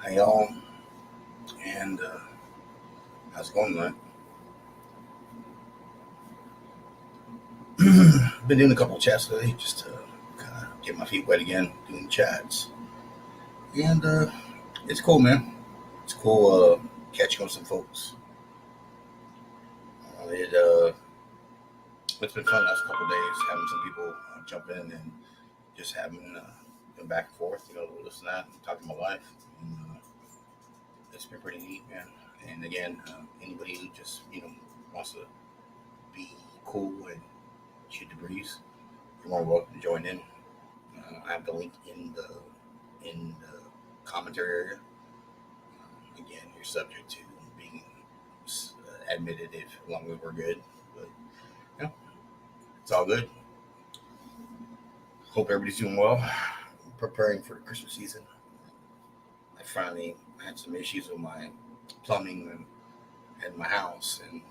Hey y'all, and how's it going tonight? Been doing a couple of chats today just to kind of get my feet wet again, doing chats, and it's cool, man. It's cool catching up with some folks. Uh, it uh, it's been fun the last couple of days having some people jump in and just having back and forth, this and that, and talking my life. And, it's been pretty neat, man. And again, anybody who just wants to be cool and shoot the breeze, you're more welcome to join in. I have the link in the commentary area. Again, you're subject to being admitted if as long as we're good, but yeah, it's all good. Hope everybody's doing well. Preparing for the Christmas season. I finally had some issues with my plumbing and my house, and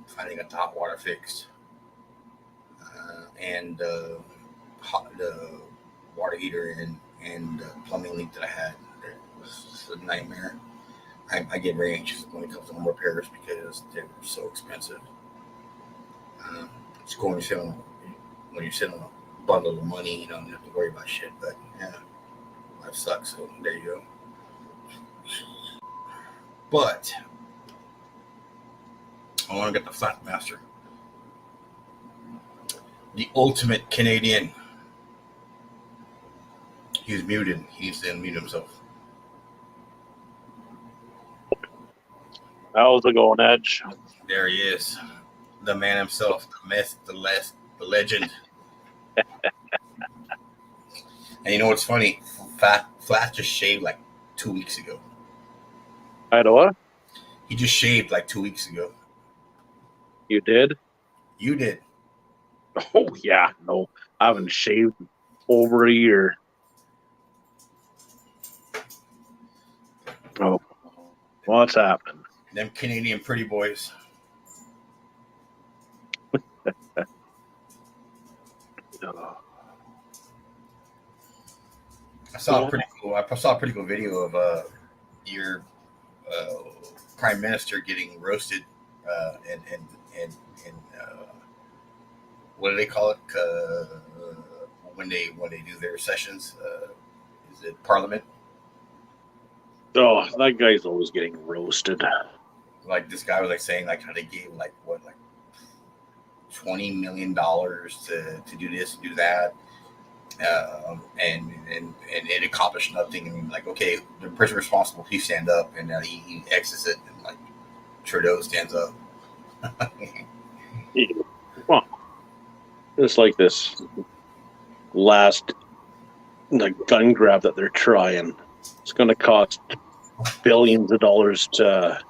finally got the hot water fixed. And the water heater and plumbing leak that I had, it was a nightmare. I get very anxious when it comes to home repairs because they're so expensive. It's cool when you're sitting on a bundle of money, you don't have to worry about shit. But yeah, life sucks. So there you go. But I want to get the Flatmaster, the ultimate Canadian. He's muted. He needs to unmute himself. How's it going, Edge? There he is. The man himself, the myth, the legend. And you know what's funny? Flat just shaved like 2 weeks ago. I know what? He just shaved like 2 weeks ago. You did? You did. Oh, yeah. No, I haven't shaved over a year. Oh, what's happening? Them Canadian pretty boys. I saw a pretty cool video of your prime minister getting roasted, and what do they call it when they do their sessions? Is it Parliament? Oh, that guy's always getting roasted. Like this guy was like saying like how they gave like $20 million to do this and do that. And it accomplished nothing. And like, okay, the person responsible, please stand up. And he exits it, and like Trudeau stands up. Well, it's like this last gun grab that they're trying. It's going to cost billions of dollars to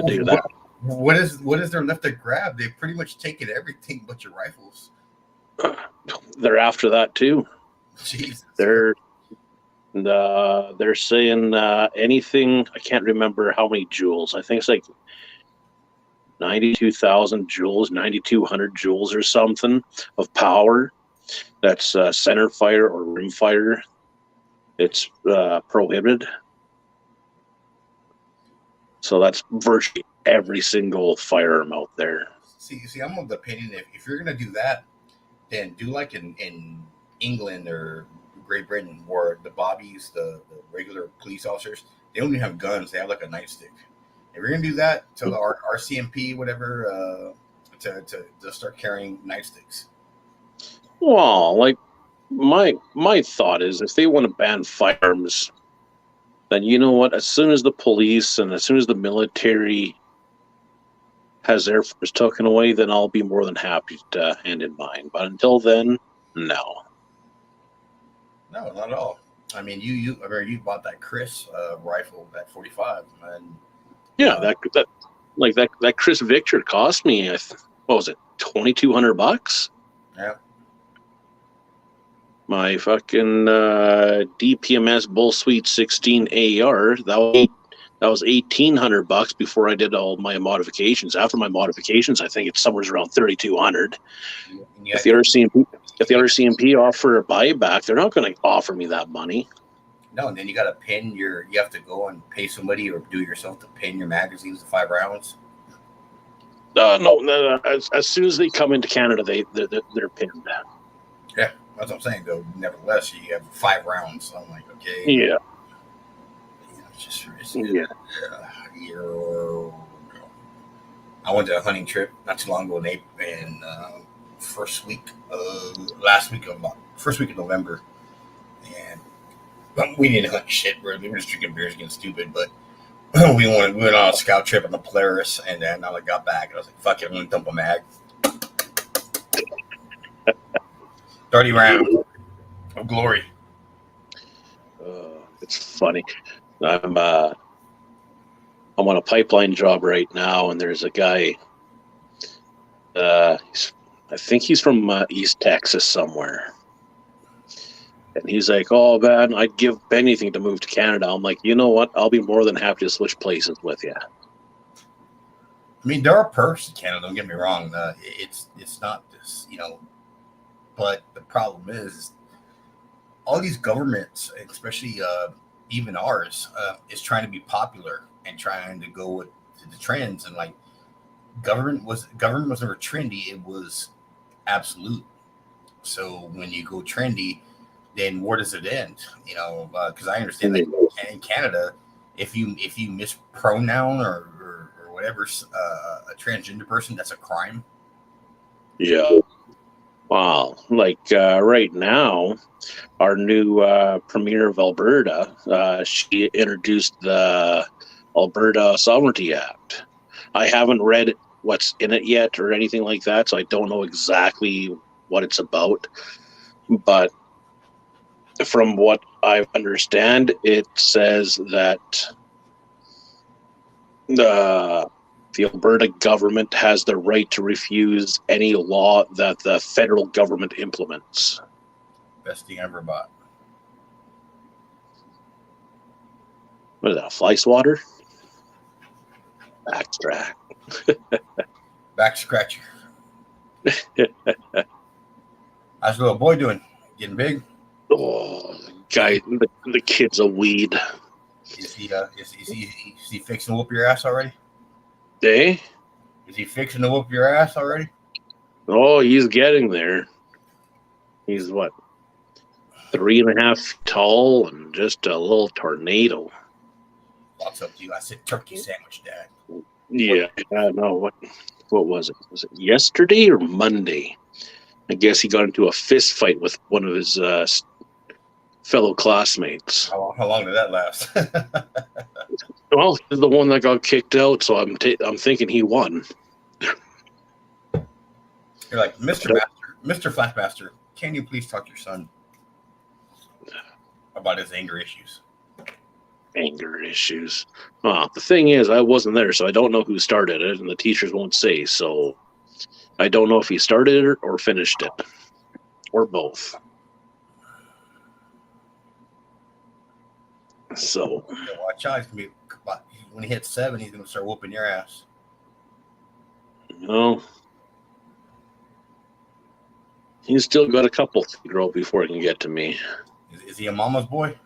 do that. What is there left to grab? They've pretty much taken everything but your rifles. They're after that too. Jesus. They're saying anything. I can't remember how many joules. I think it's like 92,000 joules, 9,200 joules or something of power. That's center fire or rim fire. It's prohibited. So that's virtually every single firearm out there. See, I'm of the opinion if you're gonna do that, then do like in England or Great Britain, where the bobbies, the regular police officers, they don't even have guns; they have like a nightstick. If you're gonna do that, to the RCMP, whatever, to start carrying nightsticks. Well, like my thought is, if they want to ban firearms, then you know what? As soon as the police and as soon as the military has their force taken away, then I'll be more than happy to hand in mine. But until then, no. No, not at all. I mean, you bought that Chris rifle, that 45, and yeah, that Chris Victor cost me, what was it, $2,200? Yeah. My fucking DPMS Bull Sweet 16 AR, that was $1,800 before I did all my modifications. After my modifications, I think it's somewhere around $3,200. If the RCMP offer a buyback, they're not going to offer me that money. No, and then you got to pin your. You have to go and pay somebody or do it yourself to pin your magazines to 5 rounds. No. As soon as they come into Canada, they're pinned. Yeah, that's what I'm saying. Though, nevertheless, you have 5 rounds. So I'm like, okay, Yeah, you know, it's yeah. a year or. I went to a hunting trip not too long ago in first week, first week of November, and we didn't hunt shit. We were just drinking beers, getting stupid, but we went on a scout trip on the Polaris, and then I got back and I was like, "Fuck it, I'm gonna dump a mag." 30 rounds of glory. It's funny. I'm on a pipeline job right now, and there's a guy. I think he's from East Texas somewhere, and he's like, "Oh man, I'd give anything to move to Canada." I'm like, "You know what? I'll be more than happy to switch places with you." I mean, there are perks to Canada. Don't get me wrong. It's not this, but the problem is all these governments, especially even ours, is trying to be popular and trying to go with the trends. And like government was never trendy; it was absolute. So when you go trendy, then where does it end? Because I understand like in Canada, if you mispronoun or whatever a transgender person, that's a crime. Yeah. Wow. Like right now, our new premier of Alberta, she introduced the Alberta Sovereignty Act. I haven't read what's in it yet or anything like that, so I don't know exactly what it's about. But from what I understand, it says that the Alberta government has the right to refuse any law that the federal government implements. Best thing I ever bought. What is that, fly swatter? Backtrack. Back scratcher. How's the little boy doing? Getting big? Oh, guy, the kid's a weed. Is he fixing to whoop your ass already? Eh? Is he fixing to whoop your ass already? Oh, he's getting there. He's what, 3.5 feet tall and just a little tornado. What's up to you? I said turkey sandwich, Dad. Yeah, no, what was it? Was it yesterday or Monday? I guess he got into a fist fight with one of his fellow classmates. How long did that last? Well, he's the one that got kicked out, so I'm thinking he won. You're like, Mr. Flashmaster, can you please talk to your son about his anger issues? Anger issues. Well, the thing is, I wasn't there, so I don't know who started it, and the teachers won't say, so I don't know if he started it or finished it, or both. So, Yeah, watch out. When he hits 7, he's going to start whooping your ass. He's still got a couple to grow before he can get to me. Is he a mama's boy?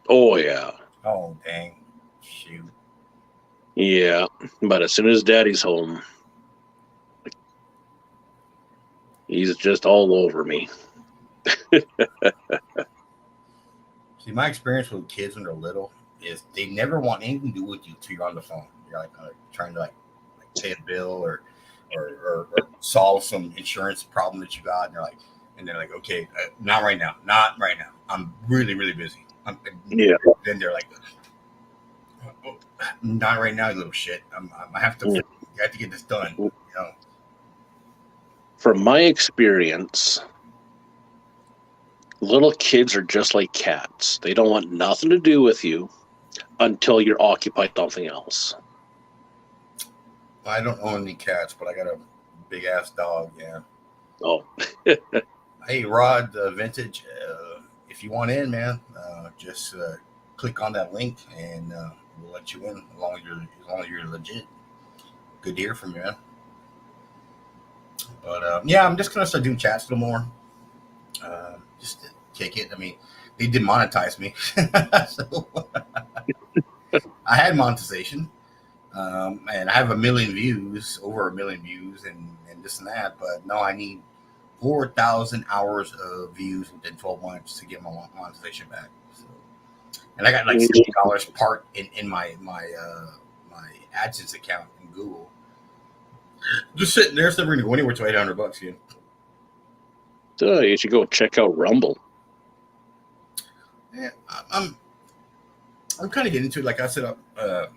Oh, yeah. Oh, dang. Shoot. Yeah, but as soon as daddy's home, he's just all over me. See, my experience with kids when they're little is they never want anything to do with you until you're on the phone. You're like trying to pay a bill or solve some insurance problem that you got, and they're like, okay, not right now. I'm really, really busy. Yeah. Then they're like, oh, not right now, you little shit. I have to get this done. From my experience, little kids are just like cats. They don't want nothing to do with you until you're occupied with something else. I don't own any cats, but I got a big ass dog. Yeah. Oh. Hey, Rod, Vintage. If you want in, man, just click on that link and we'll let you in as long as you're legit. Good to hear from you, man. But yeah, I'm just gonna start doing chats a little more. Just kick it. I mean, they demonetized me, so I had monetization, and I have a million views, over a million views, and this and that. But no, I need 4,000 hours of views within 12 months to get my monetization back. So, and I got like $60 part in my AdSense account in Google. Just sitting there, it's never going to go anywhere to $800 again. So you should go check out Rumble. Yeah, I'm kind of getting into it. Like I said, I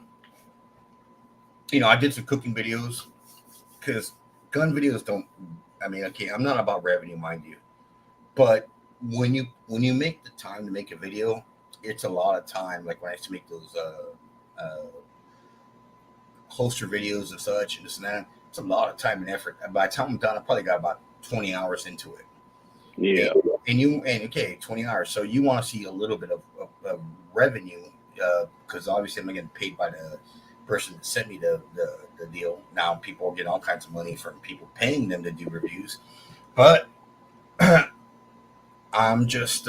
did some cooking videos because gun videos don't. I mean, okay, I'm not about revenue, mind you, but when you make the time to make a video, it's a lot of time. Like when I used to make those holster videos and such and this and that, it's a lot of time and effort. And by the time I'm done, I probably got about 20 hours into it. Yeah. And okay, 20 hours. So you want to see a little bit of revenue, because obviously I'm not getting paid by the person that sent me the deal. Now people get all kinds of money from people paying them to do reviews. But I'm just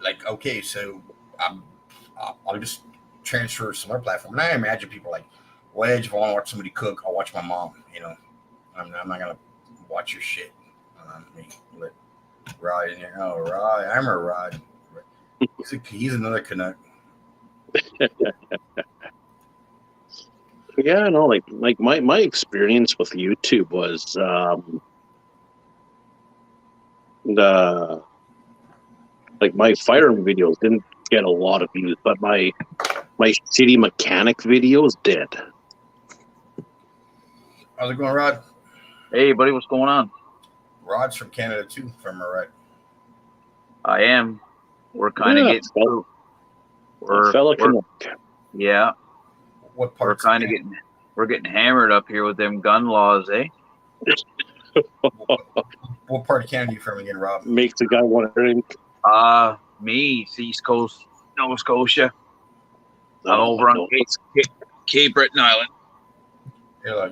like, okay, so I'll just transfer to some other platform. And I imagine people like, Wedge, if I want to watch somebody cook, I'll watch my mom. I'm not going to watch your shit. Let Rod in here. Oh, Rod. I'm a Rod. He's another Canuck. Yeah, no, like my experience with YouTube was my firearm videos didn't get a lot of views, but my shitty mechanic videos did. How's it going, Rod? Hey, buddy, what's going on? Rod's from Canada too, if I'm right. I am. We're kind of getting through. Yeah. What part? We're getting hammered up here with them gun laws, eh? What part of Canada are you from again, Rob? Makes a guy want to drink. Me, East Coast, Nova Scotia. I'm over on Cape Breton Island.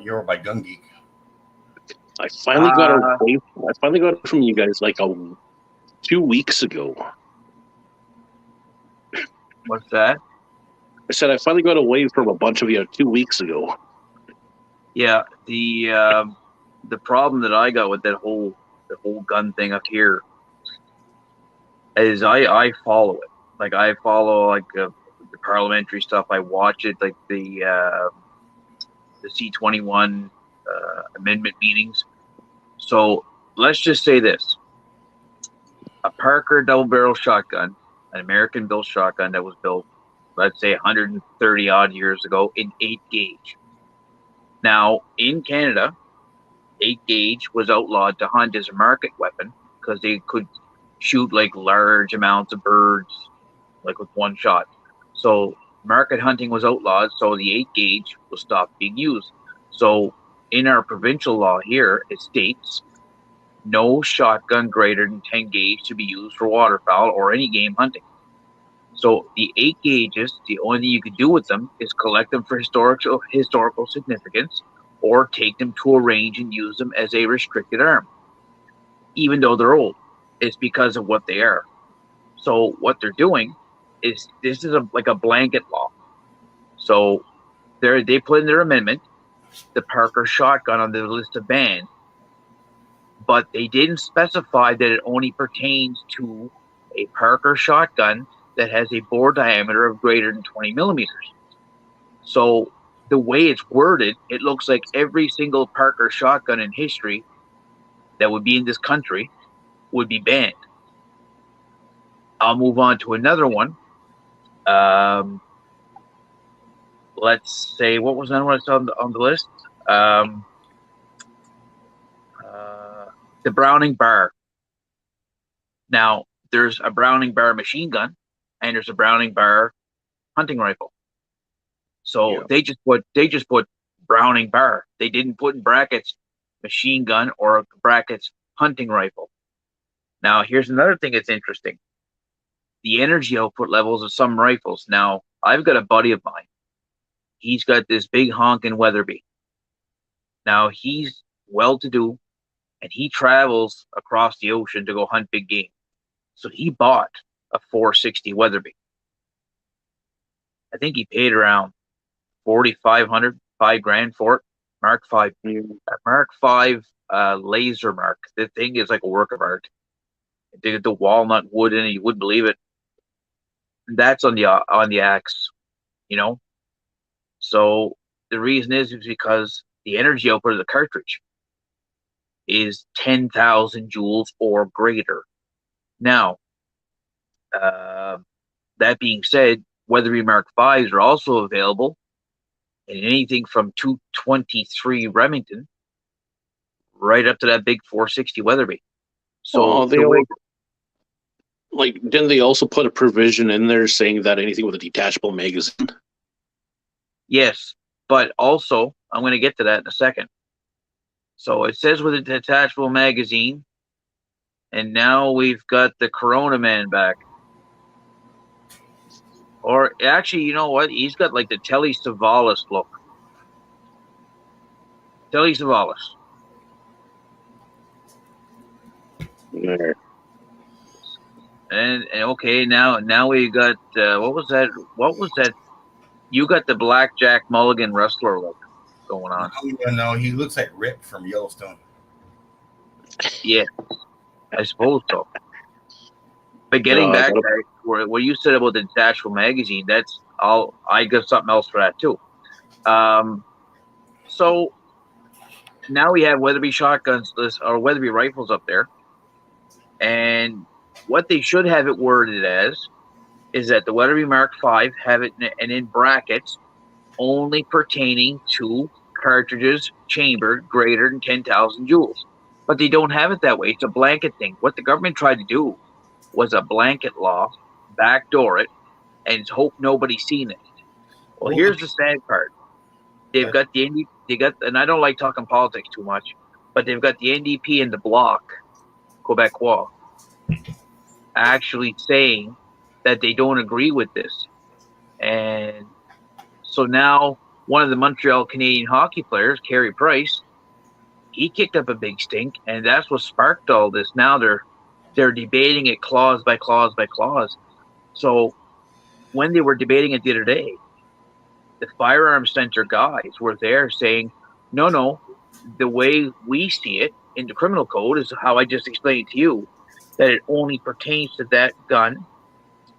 You're by Gun Geek. I finally got away. I finally got from you guys like 2 weeks ago. What's that? I said I finally got away from a bunch of you 2 weeks ago. Yeah, the problem that I got with the whole gun thing up here is I follow it. Like I follow the parliamentary stuff. I watch it, like the C-21 amendment meetings. So let's just say this: a Parker double-barrel shotgun, an American-built shotgun that was built, let's say 130 odd years ago, in 8 gauge. Now in Canada, 8 gauge was outlawed to hunt as a market weapon because they could shoot like large amounts of birds, like with one shot. So market hunting was outlawed, so the 8 gauge was stopped being used. So in our provincial law here, it states no shotgun greater than 10 gauge to be used for waterfowl or any game hunting. So the 8 gauges, the only thing you can do with them is collect them for historical significance, or take them to a range and use them as a restricted arm, even though they're old. It's because of what they are. So what they're doing is, this is like a blanket law. So they put in their amendment the Parker shotgun on the list of banned, but they didn't specify that it only pertains to a Parker shotgun that has a bore diameter of greater than 20 millimeters. So the way it's worded, it looks like every single Parker shotgun in history that would be in this country would be banned. I'll move on to another one. Let's say, what was another one on the list? The Browning Bar. Now, there's a Browning Bar machine gun, and there's a Browning Bar hunting rifle. So yeah, they just put Browning Bar. They didn't put in brackets machine gun or brackets hunting rifle. Now, here's another thing that's interesting: the energy output levels of some rifles. Now, I've got a buddy of mine. He's got this big honking Weatherby. Now, he's well-to-do. and he travels across the ocean to go hunt big game. So he bought a 460 Weatherby. I think he paid around 4,500, $5,000 for it. Mark V, Mark V laser mark. The thing is like a work of art. They get the walnut wood in it. You wouldn't believe it. That's on the axe, you know. So the reason is because the energy output of the cartridge is 10,000 joules or greater. Now, that being said, Weatherby Mark V's are also available in anything from 223 Remington right up to that big 460 Weatherby. So didn't they also put a provision in there saying that anything with a detachable magazine? Yes, but also I'm going to get to that in a second. So it says with a detachable magazine, and now we've got the Corona Man back. Or actually, you know what? He's got like the Telly Savalas look. Telly Savalas. There. And okay, now we got what was that? You got the Blackjack Mulligan Rustler look going on. No, he looks like Rip from Yellowstone. Yeah, I suppose so. But getting back to what you said about the detachable magazine, that's all. I got something else for that too. So now we have Weatherby shotguns or Weatherby rifles up there, and what they should have it worded as is that the Weatherby Mark V have it in brackets only pertaining to cartridges chambered greater than 10,000 joules. But they don't have it that way. It's a blanket thing. What the government tried to do was a blanket law, backdoor it, and hope nobody's seen it. Well, here's the sad part. They've got and I don't like talking politics too much, but they've got the NDP and the Bloc, Quebecois, actually saying that they don't agree with this. And so now one of the Montreal Canadian hockey players, Carey Price, he kicked up a big stink, and that's what sparked all this. Now they're debating it clause by clause by clause. So when they were debating it the other day, the Firearms Center guys were there saying, no, the way we see it in the criminal code is how I just explained to you, that it only pertains to that gun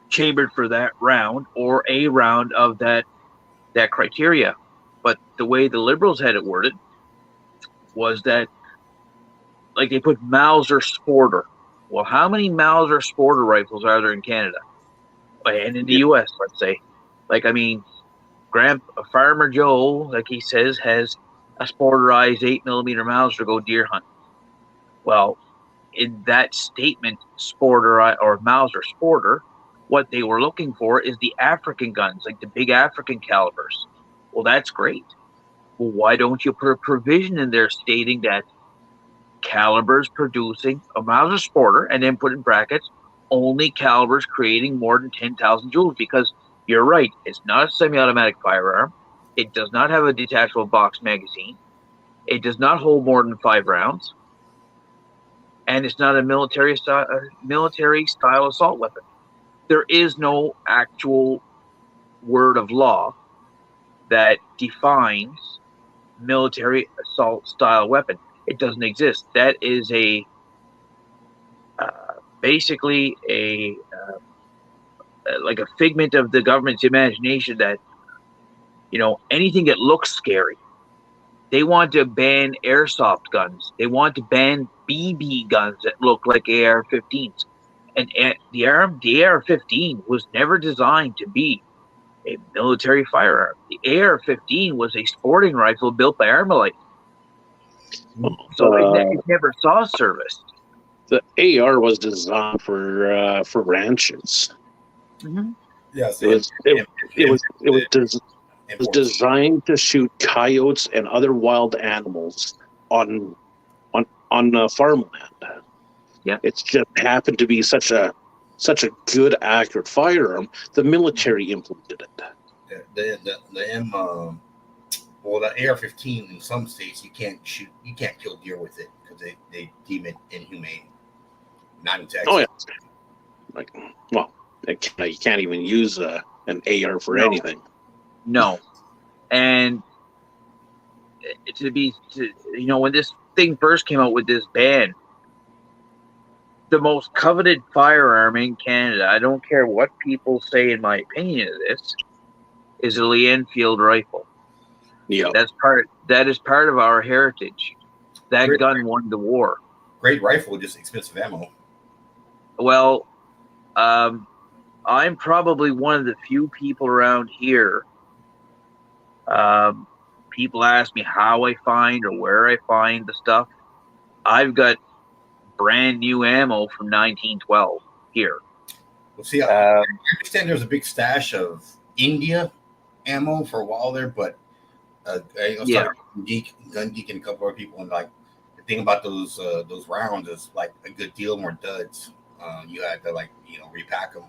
chambered for that round or a round of that criteria. But the way the Liberals had it worded was that, like, they put Mauser Sporter. Well, how many Mauser Sporter rifles are there in Canada? And in the U.S., let's say. Like, I mean, Farmer Joe, like he says, has a sporterized 8mm Mauser to go deer hunt. Well, in that statement, Sporter or Mauser Sporter, what they were looking for is the African guns, like the big African calibers. Well, that's great. Well, why don't you put a provision in there stating that calibers producing a Mauser Sporter, and then put in brackets, only calibers creating more than 10,000 joules? Because you're right, it's not a semi-automatic firearm. It does not have a detachable box magazine. It does not hold more than 5 rounds. And it's not a military style assault weapon. There is no actual word of law that defines military assault style weapon. It doesn't exist. That is basically like a figment of the government's imagination, that, you know, anything that looks scary. They want to ban airsoft guns. They want to ban BB guns that look like AR-15s. And the AR-15 was never designed to be a military firearm. The AR-15 was a sporting rifle built by Armalite. So it never saw service. The AR was designed for ranches. Mm-hmm. Yes, it was designed to shoot coyotes and other wild animals on farmland. Yeah, it's just happened to be such a good, accurate firearm. The military implemented it. The Well, the AR-15 in some states you can't kill deer with it because they deem it inhumane. Not in Texas. Oh yeah, like well, you can't even use an AR for anything. No, and when this thing first came out with this ban, the most coveted firearm in Canada, I don't care what people say in my opinion of this, is a Lee Enfield rifle. Yeah, that is part of our heritage. That Great. gun won the war. Great rifle, just expensive ammo. Well, I'm probably one of the few people around here. People ask me how I find or where I find the stuff. I've got brand new ammo from 1912 here. Well, see, I understand there's a big stash of India ammo for a while there, but I was talking to Gun Geek, and a couple of people, and like the thing about those rounds is like a good deal more duds. You had to repack them.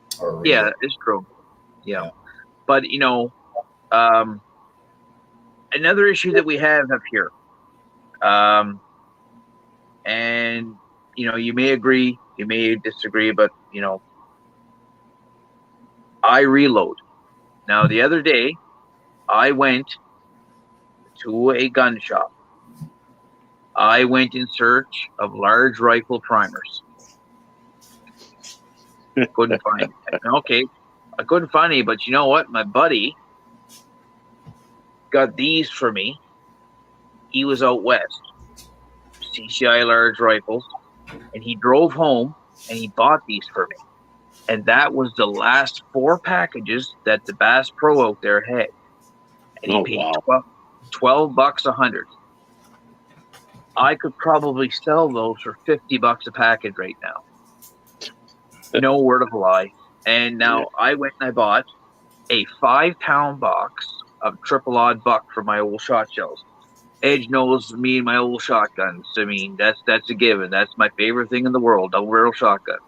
It's true. Yeah. But another issue that we have up here, and you may agree, you may disagree, but I reload. Now the other day, I went to a gun shop. I went in search of large rifle primers. Couldn't find it. Okay, I couldn't find any, but you know what? My buddy got these for me. He was out west, CCI large rifles, and he drove home and he bought these for me. And that was the last 4 packages that the Bass Pro out there had. And he paid $12 a 100. I could probably sell those for $50 a package right now. No word of a lie. And now I went and I bought a 5-pound box of triple odd buck for my old shot shells. Edge knows me and my old shotguns. I mean, that's a given. That's my favorite thing in the world, double barrel shotgun.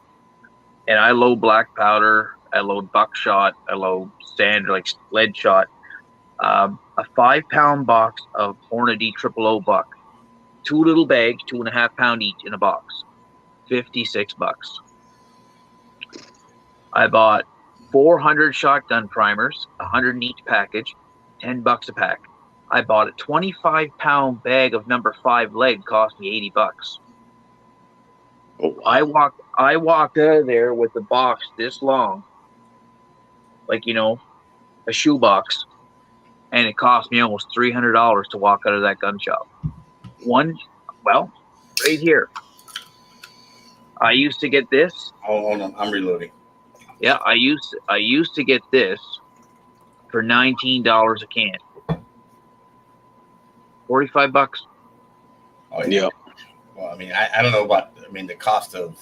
And I load black powder, I load buckshot, I load standard like lead shot. A 5-pound box of Hornady 000 buck. 2 little bags, 2.5 pound each in a box. $56. I bought 400 shotgun primers, 100 in each package, $10 a pack. I bought a 25-pound bag of number 5 lead, cost me $80. Oh, wow. I walked out of there with a box this long, like a shoebox, and it cost me almost $300 to walk out of that gun shop. Right here. I used to get this. Hold on, I'm reloading. Yeah, I used to get this for $19 a can. $45. Oh yeah. Well, I mean, I don't know about. I mean, the cost of.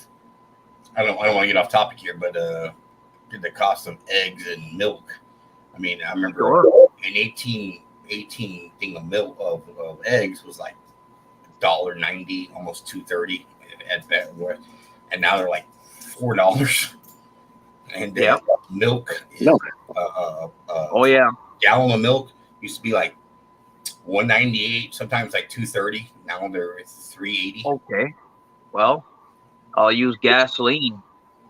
I don't want to get off topic here, but the cost of eggs and milk. I mean, I remember an 18 thing of milk of eggs was like $1.90, almost $2.30 at best, and now they're like $4. And milk. Gallon of milk used to be like $1.98, sometimes like $2.30. Now they're $3.80. Okay, well, I'll use gasoline.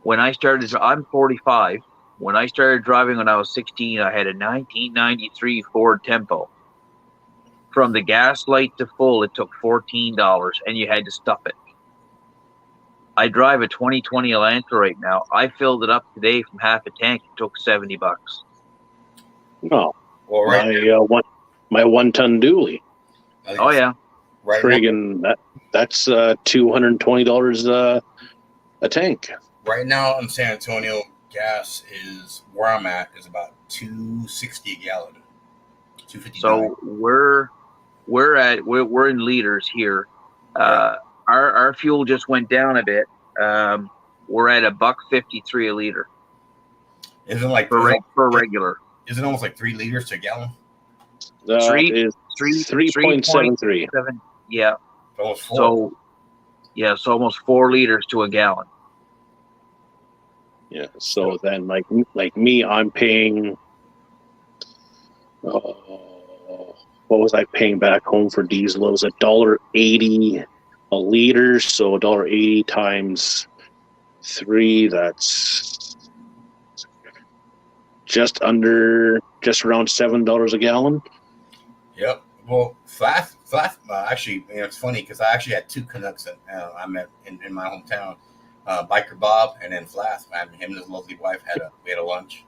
When I started, I'm 45. When I started driving when I was 16, I had a 1993 Ford Tempo. From the gas light to full, it took $14, and you had to stuff it. I drive a 2020 Elantra right now. I filled it up today from half a tank. It took $70. Oh, well, right. My 1-ton dually. Oh yeah, right. Friggin' that's $220 a tank. Right now in San Antonio, gas is where I'm at is about $2.60 a gallon. $2.59. So we're in liters here. Our fuel just went down a bit. We're at $1.53 a liter. Isn't like for regular? Is it almost like 3 liters to a gallon? Is 3.73. Yeah. Almost 4. So almost 4 liters to a gallon. Yeah. So then, like me, I'm paying what was I paying back home for diesel? It was $1.80 a liter, so $1.80 times 3, that's just around $7 a gallon. Yep. Well, Flath. Actually, it's funny because I actually had two Canucks that I met in my hometown, Biker Bob and then Flath. Him and his lovely wife we had a lunch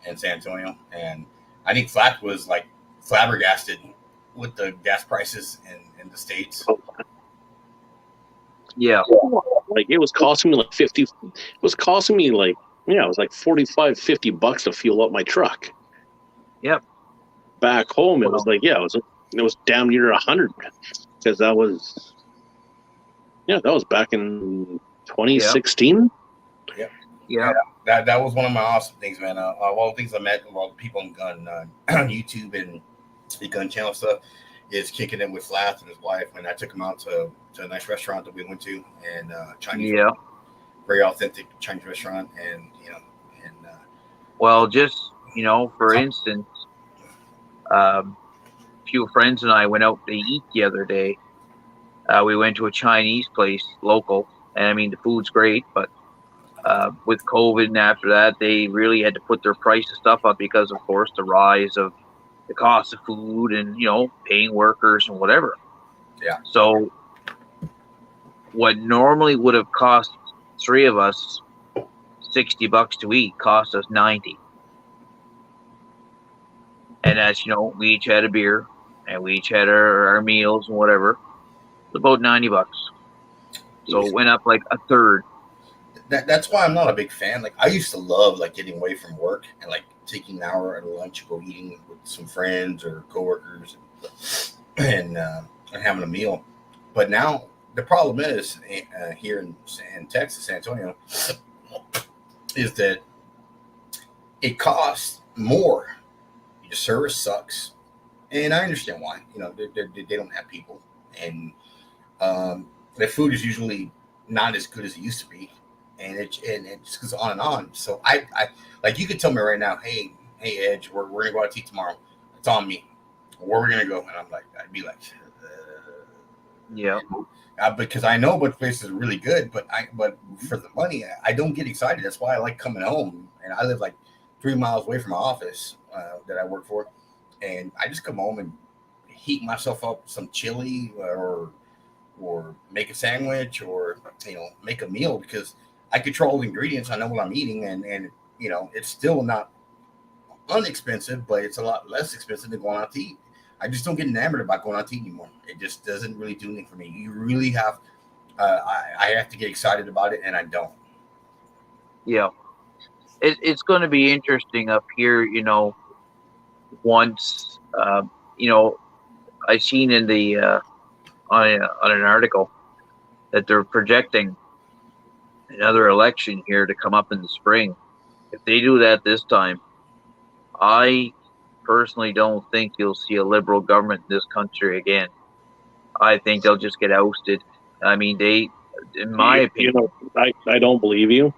in San Antonio, and I think Flath was like flabbergasted with the gas prices in the States. Yeah. Like it was costing me like 50. It was costing me like, it was like $45-$50 to fuel up my truck. Yep. Back home, it was like, it was damn near 100, because that was back in 2016. Yeah. That was one of my awesome things, man. All the things I met, all the people on YouTube and the gun channel stuff, is kicking it with Flath and his wife. And I took him out to a nice restaurant that we went to, and Chinese, very authentic Chinese restaurant, and well, just for instance, a few friends and I went out to eat the other day. We went to a Chinese place, local, and I mean the food's great, but with COVID and after that, they really had to put their price of stuff up because, of course, the rise of the cost of food and paying workers and whatever. Yeah. So what normally would have cost three of us $60 to eat cost us $90. And as we each had a beer and we each had our meals and whatever. It's about $90. So it went up like a third. That's why I'm not a big fan. Like I used to love like getting away from work and like taking an hour at lunch, go eating with some friends or coworkers and having a meal. But now the problem is here in Texas, San Antonio, is that it costs more. Your service sucks, and I understand why. They don't have people, and their food is usually not as good as it used to be, and it just goes on and on. So I like, you could tell me right now, hey Edge, we're gonna go out to eat tomorrow. It's on me. Where we're gonna go? And I'd be like, yeah. Because I know what places are really good, but for the money, I don't get excited. That's why I like coming home, and I live like 3 miles away from my office that I work for, and I just come home and heat myself up some chili or make a sandwich or make a meal, because I control the ingredients. I know what I'm eating, and it's still not inexpensive, but it's a lot less expensive than going out to eat. I just don't get enamored about going out to eat anymore. It just doesn't really do anything for me. You really have, I have to get excited about it, and I don't. Yeah. It's going to be interesting up here, once, I seen in the, on an article that they're projecting another election here to come up in the spring. If they do that this time, I personally don't think you'll see a liberal government in this country again. I think they'll just get ousted. I mean, in my opinion, I don't believe you.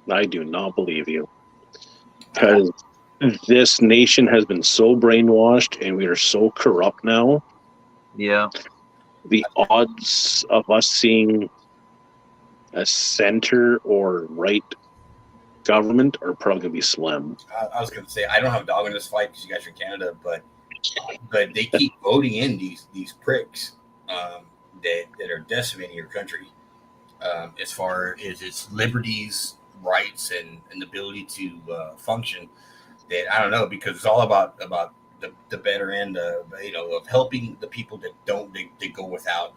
I do not believe you, because this nation has been so brainwashed and we are so corrupt now. Yeah. The odds of us seeing a center or right government are probably going to be slim. I was going to say, I don't have a dog in this fight because you guys are in Canada, but they keep voting in these pricks that are decimating your country as far as its liberties, rights, and ability to function. That I don't know, because it's all about the better end of helping the people that don't they go without.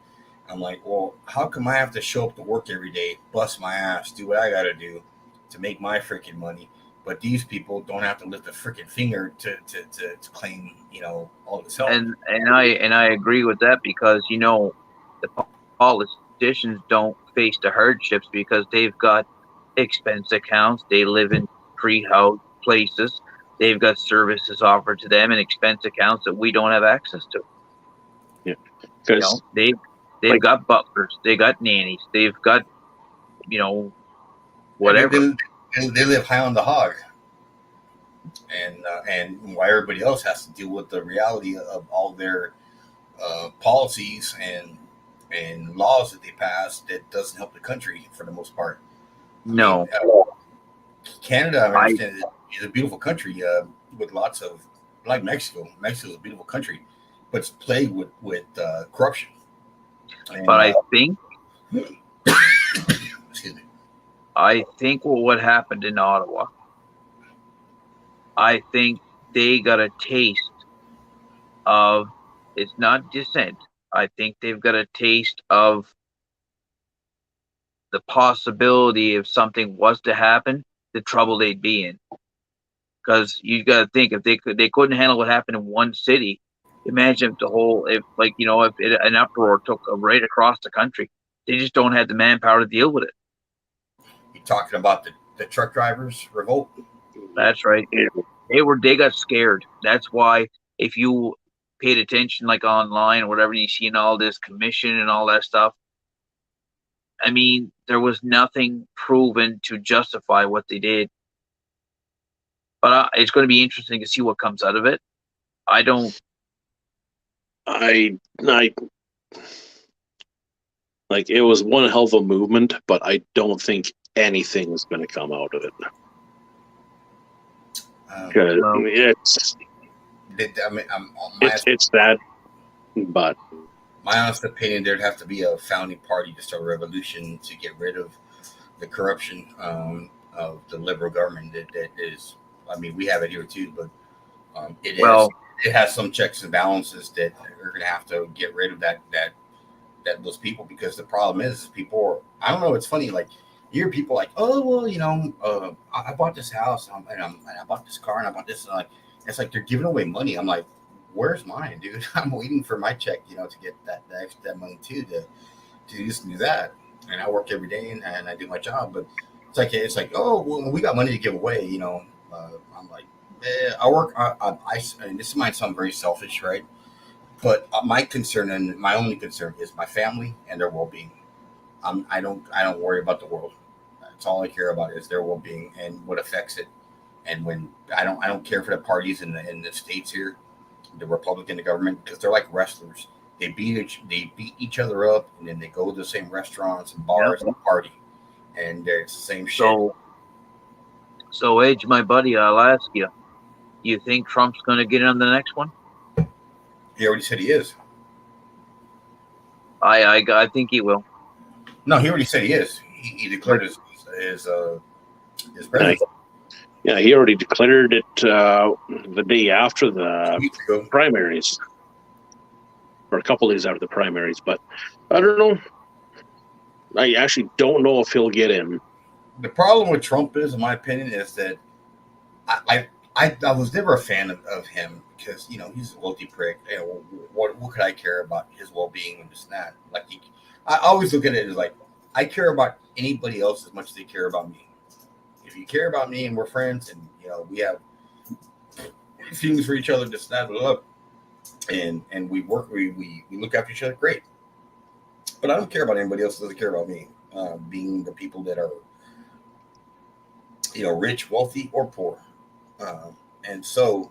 I'm like, well, how come I have to show up to work every day, bust my ass, do what I got to do to make my freaking money, but these people don't have to lift a freaking finger to claim all this help. And I agree with that, because the politicians don't face the hardships because they've got expense accounts, they live in pre-house places, they've got services offered to them and expense accounts that we don't have access to. Yeah, because they've got butlers, they got nannies, they've got whatever. And they live high on the hog. and why everybody else has to deal with the reality of all their policies and laws that they pass that doesn't help the country for the most part. I mean, No, Canada, I I understand, is a beautiful country with lots of, like Mexico. Mexico is a beautiful country, but it's plagued with corruption. And but excuse me. I think what happened in Ottawa, I think they got a taste of, it's not dissent. I think they've got a taste of the possibility if something was to happen, the trouble they'd be in. Because you got to think, if they couldn't handle what happened in one city, imagine if the whole, if like if an uproar took right across the country, they just don't have the manpower to deal with it. You're talking about the truck drivers revolt. That's right. They got scared. That's why if you paid attention, like online or whatever, you seen all this commission and all that stuff. I mean, there was nothing proven to justify what they did. But it's going to be interesting to see what comes out of it. I like it was one hell of a movement, but I don't think anything is going to come out of it. Because Well, it's that, but my honest opinion, there'd have to be a founding party to start a revolution to get rid of the corruption of the liberal government that is. I mean, we have it here too, but it has some checks and balances that we're going to have to get rid of that those people, because the problem is people are, I don't know, it's funny, like you hear people like, oh well, I bought this house and I bought this car and I bought this, and like it's like they're giving away money. I'm like, where's mine, dude? I'm waiting for my check, to get that money too, to do this and do that. And I work every day and I do my job, but it's like, oh well, we got money to give away, I'm like, I work, and this might sound very selfish, right? But my concern, and my only concern, is my family and their well-being. I don't worry about the world. That's all I care about is their well-being and what affects it. And when I don't care for the parties in the states here, the Republican government, because they're like wrestlers. They beat each other up, and then they go to the same restaurants and bars and party, and it's the same shit. So Edge, my buddy, I'll ask you. You think Trump's going to get in on the next one? He already said he is. I think he will. No, he already said he is. He declared his president. Yeah, he already declared it the day after the primaries, or a couple days after the primaries. But I don't know. I actually don't know if he'll get in. The problem with Trump is, in my opinion, is that I was never a fan of him, because he's a wealthy prick. What could I care about his well-being and this and that? Like I always look at it as like, I care about anybody else as much as they care about me. If you care about me and we're friends and we have feelings for each other, this and that, blah, blah, and we work, we look after each other, great. But I don't care about anybody else that doesn't care about me. Being the people that are rich, wealthy, or poor. And so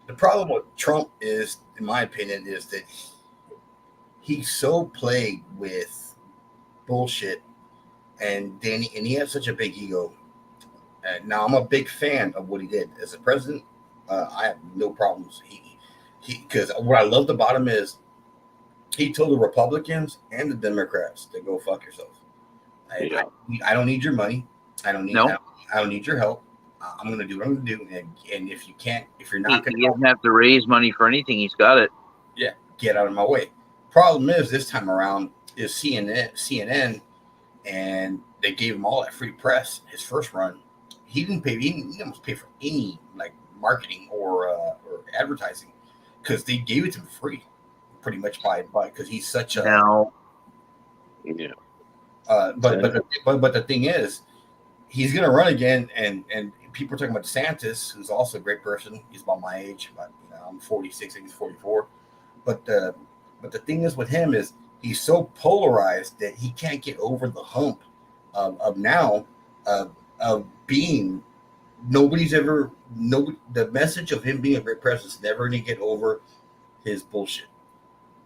the problem with Trump is, in my opinion, is that he's so plagued with bullshit, and he has such a big ego. And now I'm a big fan of what he did as a president. I have no problems. Because what I loved about him is he told the Republicans and the Democrats to go fuck yourself. I don't need your money. I don't need your help. I'm going to do what I'm going to do. And if you're not going to, he doesn't have to raise money for anything. He's got it. Yeah, get out of my way. Problem is, this time around is CNN, and they gave him all that free press. His first run, he didn't pay. He didn't almost pay for any like marketing or advertising, because they gave it to him free, pretty much by because he's such a now. Yeah. But the thing is, he's going to run again, and people are talking about DeSantis, who's also a great person. He's about my age, but I'm 46, and he's 44. But the thing is with him is he's so polarized that he can't get over the hump of being nobody's ever the message of him being a great president is never going to get over his bullshit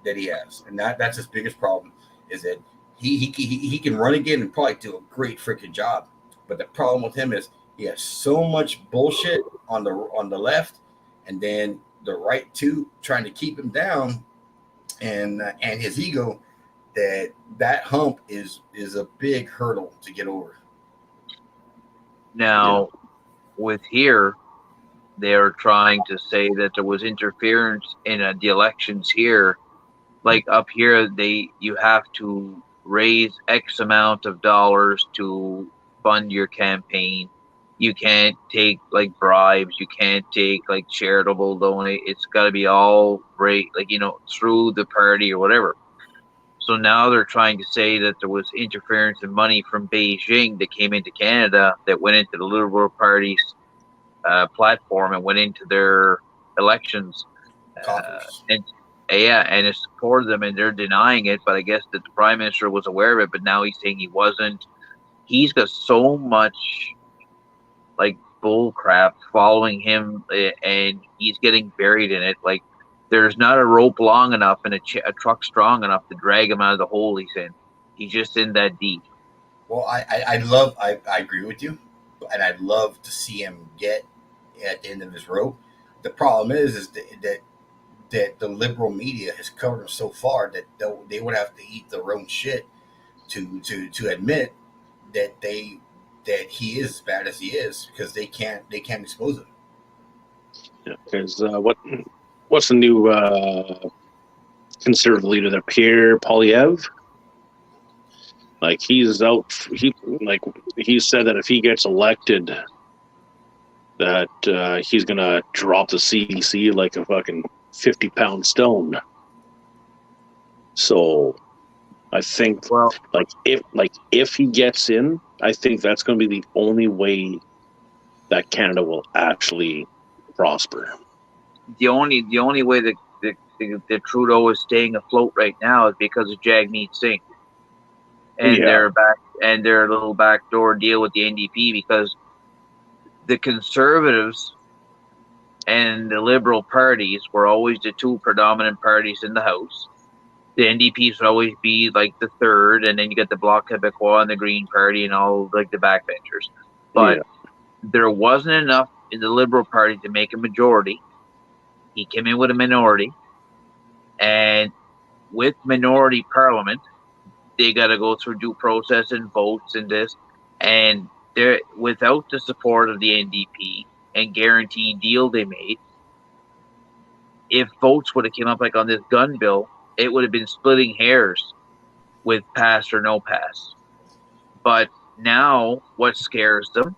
that he has, and that's his biggest problem is that he can run again and probably do a great freaking job, but the problem with him is he has so much bullshit on the left, and then the right too trying to keep him down, and his ego, that hump is a big hurdle to get over. Now, with here, they're trying to say that there was interference in the elections here. Like up here, you have to raise X amount of dollars to fund your campaign. You can't take like bribes. You can't take like charitable donate. It's got to be all right, like, you know, through the party or whatever. So now they're trying to say that there was interference in money from Beijing that came into Canada that went into the Liberal Party's platform and went into their elections. And it supported them, and they're denying it. But I guess that the Prime Minister was aware of it, but now he's saying he wasn't. He's got so much like bull crap following him, and he's getting buried in it. Like, there's not a rope long enough and a truck strong enough to drag him out of the hole he's in. He's just in that deep. Well, I agree with you, and I'd love to see him get at the end of his rope. The problem is that the liberal media has covered him so far that they would have to eat their own shit to admit that he is as bad as he is, because they can't expose him. Yeah, because what's the new conservative leader there, Pierre Poilievre? Like, he's out. He said that if he gets elected, that he's gonna drop the CDC like a fucking 50-pound stone. So, I think, if he gets in, I think that's going to be the only way that Canada will actually prosper. The only way that Trudeau is staying afloat right now is because of Jagmeet Singh and their little backdoor deal with the NDP, because the Conservatives and the Liberal parties were always the two predominant parties in the House. The NDPs would always be like the third, and then you get the Bloc Québécois and the Green Party and all like the backbenchers. But there wasn't enough in the Liberal Party to make a majority. He came in with a minority, and with minority parliament, they got to go through due process and votes and this, and they're without the support of the NDP and guaranteed deal they made. If votes would have came up like on this gun bill, it would have been splitting hairs with pass or no pass. But now what scares them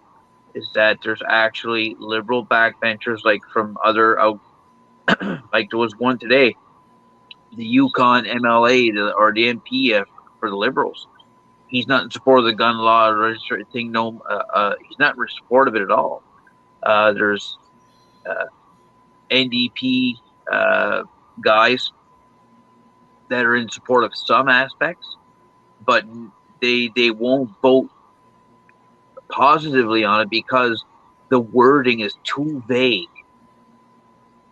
is that there's actually liberal backbenchers, like from other out, like there was one today, the Yukon MLA or the MP for the Liberals. He's not in support of the gun law or thing. No, he's not in support of it at all. There's NDP guys that are in support of some aspects, but they won't vote positively on it because the wording is too vague.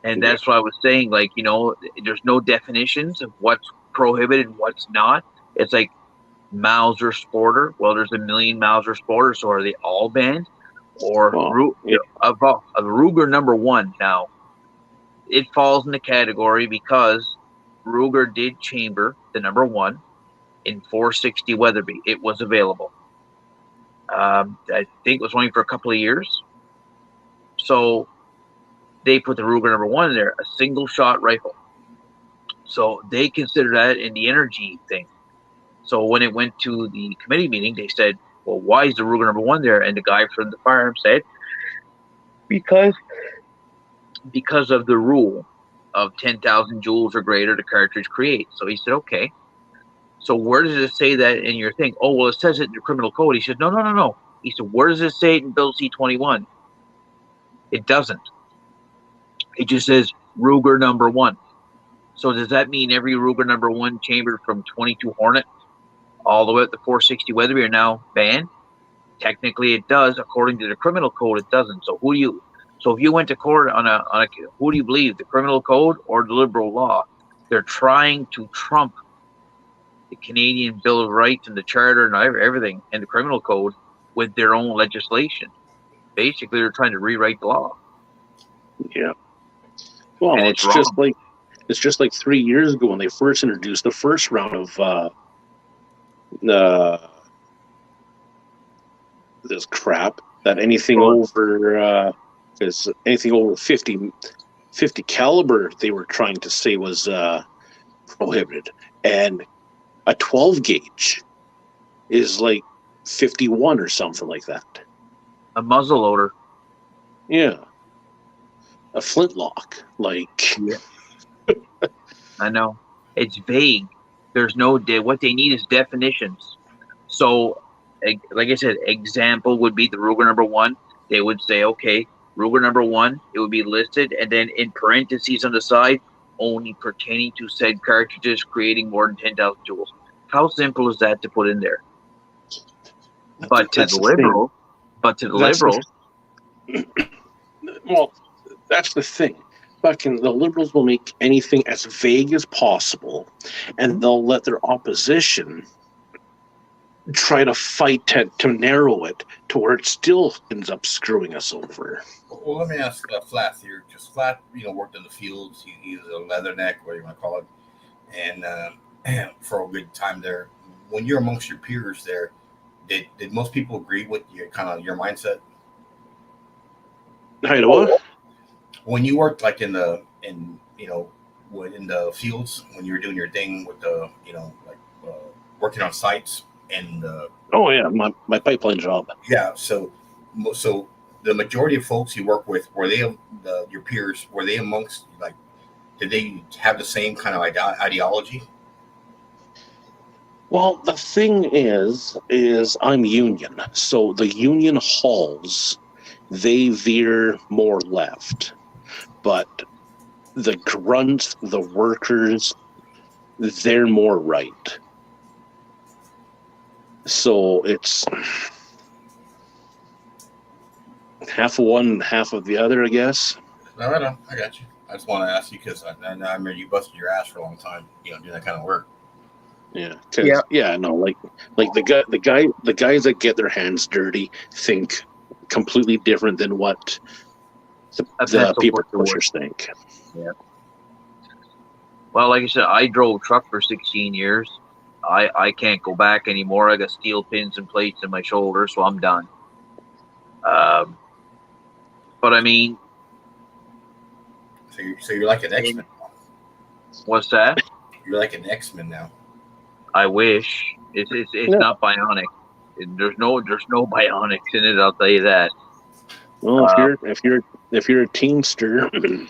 And that's what I was saying, like, you know, there's no definitions of what's prohibited and what's not. It's like Mauser Sporter. Well, there's a million Mauser Sporters, so are they all banned? Or Ruger number 1 now. It falls in the category because Ruger did chamber the number 1 in 460 Weatherby. It was available. I think it was only for a couple of years. So they put the Ruger number 1 in there, a single shot rifle. So they consider that in the energy thing. So when it went to the committee meeting, they said, well, why is the Ruger number 1 there? And the guy from the firearm said, because of the rule of 10,000 joules or greater the cartridge creates. So he said, okay. So where does it say that in your thing? Oh, well, it says it in the criminal code. He said, no. He said, where does it say it in Bill C-21? It doesn't. It just says Ruger number 1. So does that mean every Ruger number 1 chambered from 22 Hornet all the way up to 460 Weatherby are now banned? Technically, it does. According to the criminal code, it doesn't. So So if you went to court on a, who do you believe, the criminal code or the liberal law? They're trying to trump the Canadian Bill of Rights and the Charter and everything and the criminal code with their own legislation. Basically, they're trying to rewrite the law. Yeah. Well, And it's it's just like 3 years ago when they first introduced the first round of this crap, that anything over is anything over 50 caliber they were trying to say was prohibited, and a 12 gauge is like 51 or something like that. a muzzle loader. Yeah, a flintlock, like. I know. It's vague. There's no what they need is definitions. So, like I said, example would be the Ruger number 1. They would say, okay, Ruger number 1, it would be listed, and then in parentheses on the side, only pertaining to said cartridges creating more than 10,000 joules. How simple is that to put in there? But to the liberal, Well, that's the thing. Fucking the liberals will make anything as vague as possible, and they'll let their opposition try to fight to narrow it to where it still ends up screwing us over. Well, let me ask Flat here, because Flat, worked in the fields. He's a leatherneck, whatever you want to call it, and for a good time there. When you're amongst your peers there, did most people agree with your mindset? I know. When you worked like in the fields, when you were doing your thing with the working on sites and Oh yeah, my pipeline job. Yeah, so the majority of folks you work with, were they your peers? Were they amongst did they have the same kind of ideology? Well, the thing is I'm union, so the union halls, they veer more left, but the grunts, the workers, they're more right. So it's half of one, half of the other, I guess. No, I got you. I just want to ask you because I remember you busted your ass for a long time, doing that kind of work. Yeah, no, like the guys that get their hands dirty think completely different than what the people pushers think. Yeah. Well, like I said, I drove truck for 16 years. I can't go back anymore. I got steel pins and plates in my shoulder, so I'm done. But I mean, so you're like an X-Men. What's that? You're like an X-Men now. I wish it's not bionic. There's no bionics in it. I'll tell you that. Well, if you're a Teamster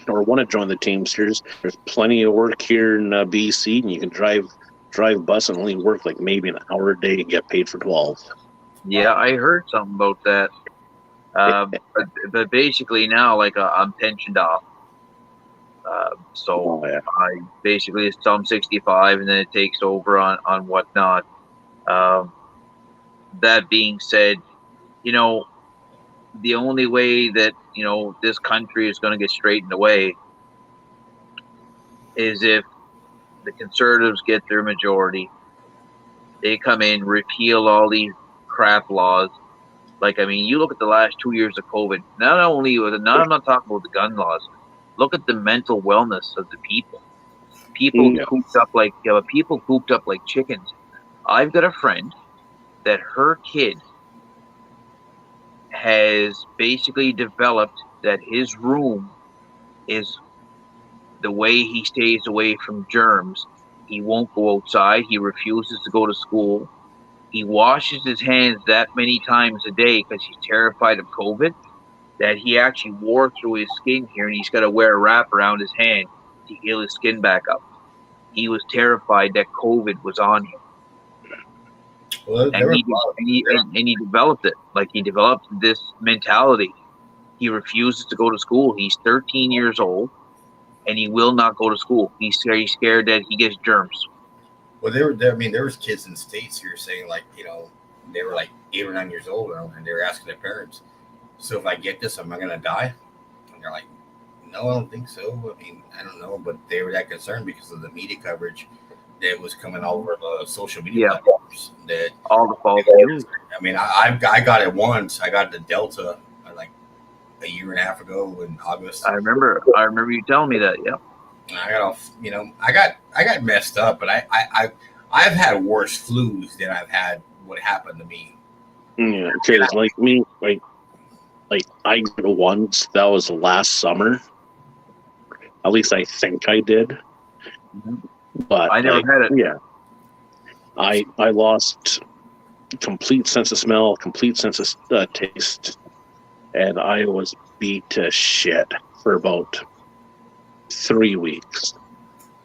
or want to join the Teamsters, there's plenty of work here in BC, and you can drive bus and only work like maybe an hour a day and get paid for 12. Yeah, I heard something about that. But basically now, I'm pensioned off. So I basically it's till I'm 65, and then it takes over on whatnot. That being said, the only way that this country is going to get straightened away is if the Conservatives get their majority. They come in, repeal all these crap laws. You look at the last 2 years of COVID. I'm not talking about the gun laws. Look at the mental wellness of the people. People cooped up like chickens. I've got a friend that her kid has basically developed that his room is the way he stays away from germs. He won't go outside. He refuses to go to school. He washes his hands that many times a day because he's terrified of COVID, that he actually wore through his skin here, and he's got to wear a wrap around his hand to heal his skin back up. He was terrified that COVID was on him. Well, and he developed it. He developed this mentality. He refuses to go to school. He's 13 years old, and he will not go to school. He's scared that he gets germs. Well, there was kids in the States here saying they were 8 or 9 years old, and they were asking their parents, "So if I get this, am I gonna die?" And they're like, "No, I don't think so. I mean, I don't know," but they were that concerned because of the media coverage that was coming all over the social media Yeah. platforms. That All the false news. I mean, I got it once. I got the Delta like a year and a half ago in August. I remember you telling me that. Yeah. And I got off. You know, I got messed up, but I've had worse flus than I've had what happened to me. Yeah, because like me, like I did it once. That was last summer. At least I think I did. But I never had it. Yeah, I lost complete sense of smell, complete sense of taste, and I was beat to shit for about 3 weeks.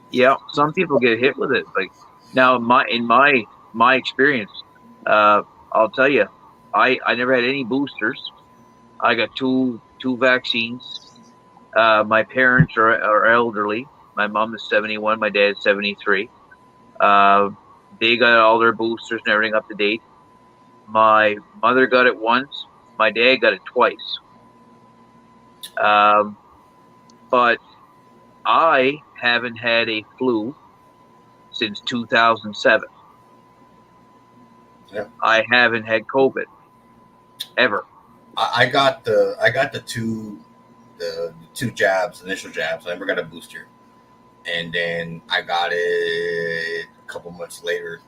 Yeah, some people get hit with it. Like now, in my experience, I'll tell you, I never had any boosters. I got two vaccines. My parents are elderly. My mom is 71. My dad's 73. They got all their boosters and everything up to date. My mother got it once. My dad got it twice. But I haven't had a flu since 2007. Yeah. I haven't had COVID ever. I got the two jabs, initial jabs. I never got a booster, and then I got it a couple months later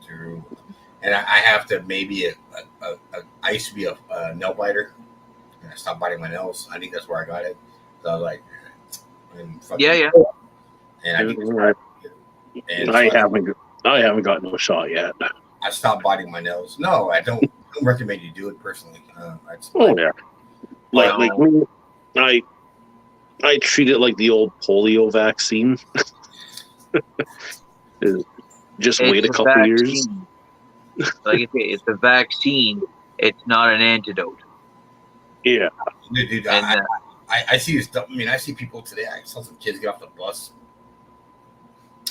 through. And I have to maybe I used to be a nail biter, and I stopped biting my nails. I think that's where I got it. So I was like, Yeah. And I think that's where I haven't gotten no shot yet. I stopped biting my nails. No, I don't recommend you do it personally. Yeah, like me, I treat it like the old polio vaccine. Just wait a couple years. Like it's a vaccine. It's not an antidote. Yeah, dude. I see stuff. I mean, I see people today. I saw some kids get off the bus,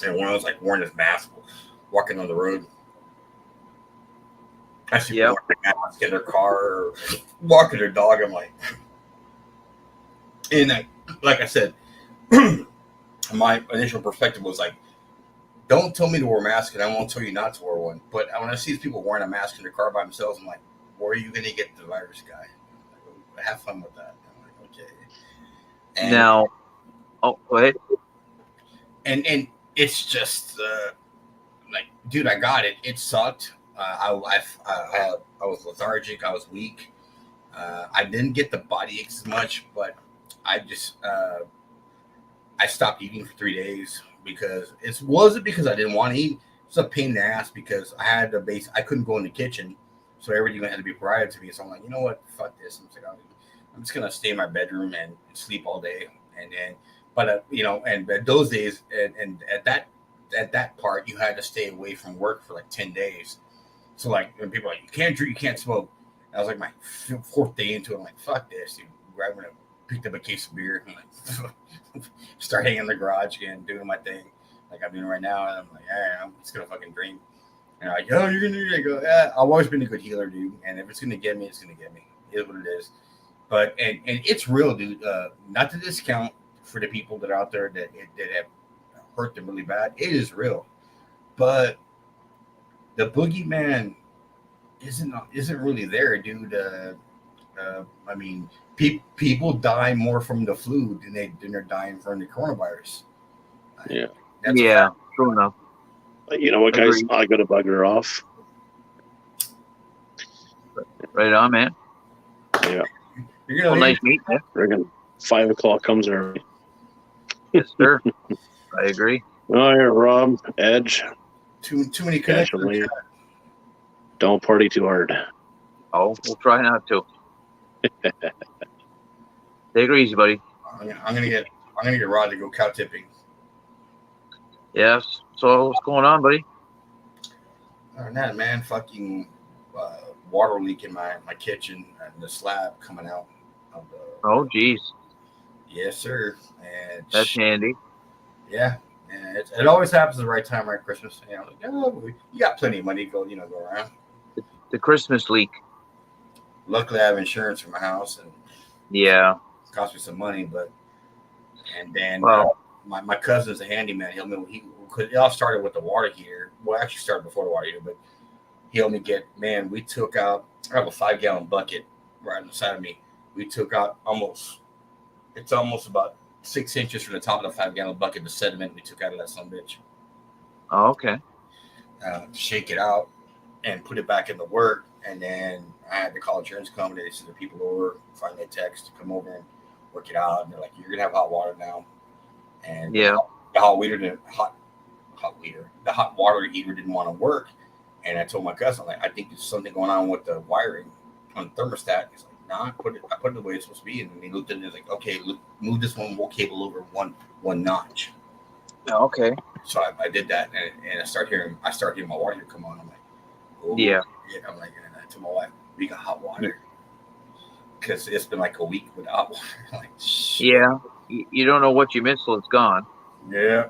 and one was like wearing his mask, walking on the road. I see people wearing masks in their car, or walking their dog. I'm like, and like I said, my initial perspective was like, don't tell me to wear a mask, and I won't tell you not to wear one. But when I see these people wearing a mask in their car by themselves, I'm like, where are you going to get the virus, guy? Have fun with that. I'm like, okay. And now, go ahead. And it's just like, dude, I got it. It sucked. I was lethargic. I was weak. I didn't get the body aches as much, but I just I stopped eating for 3 days because it wasn't because I didn't want to eat. It's a pain in the ass because I had to I couldn't go in the kitchen, so everything had to be provided to me. So I'm like, you know what? Fuck this. I'm just gonna stay in my bedroom and sleep all day. And then, but and those days, and at that part, you had to stay away from work for like 10 days. So like, when people are like, you can't drink, you can't smoke. I was like my 4th day into it. I'm like, fuck this, dude. I went and picked up a case of beer and like start hanging in the garage again, doing my thing like I'm doing right now. And I'm like, yeah, I'm just gonna fucking drink. And they're like, oh, you're gonna do it. I go, yeah, I've always been a good healer, dude. And if it's gonna get me, it's gonna get me. It is what it is. But and it's real, dude. Not to discount for the people that are out there that have hurt them really bad. It is real, but the boogeyman isn't really there, dude. I mean, people die more from the flu than they're dying from the coronavirus. Yeah, true enough. You know what, guys? I got to bugger off. Right on, man. Yeah. Nice meeting you. Friggin' 5 o'clock comes early. Yes, sir. I agree. All right, Rob, Edge. Too many connections. Don't party too hard. Oh, we'll try not to. Take it easy, buddy. I'm gonna get Rod to go cow tipping. Yes. So what's going on, buddy? Other than that, man, fucking water leak in my kitchen and the slab coming out. Oh, geez. Yes, sir. And that's handy. Yeah, and it always happens at the right time, right? Christmas. Like, oh, you got plenty of money to go around. the Christmas leak. Luckily, I have insurance for my house, and Yeah. it cost me some money. But and then Well, my cousin's a handyman. It all started with the water heater. Well, actually started before the water heater, but he helped me get. Man, we took out. I have a 5-gallon bucket right on the side of me. We took out it's almost about 6 inches from the top of the 5-gallon bucket. The sediment we took out of that son of a bitch. oh, okay. Shake it out and put it back into work. And then I had to call insurance company. They sent the people over, finally a text to come over and work it out. And they're like, "You're gonna have hot water now." And Yeah. the hot water heater didn't want to work. And I told my cousin, like, I think there's something going on with the wiring on the thermostat. He's like, "Nah, I put it the way it's supposed to be." And then he looked at it and was like, "Okay, look, move this one more cable over one notch." Oh, okay. So I did that, and I start hearing my water heater come on. I'm like, "Oh, Yeah. I'm like, and I told my wife, "We got hot water," because it's been like a week without water. Like, shit. Yeah. You don't know what you missed till it's gone. Yeah.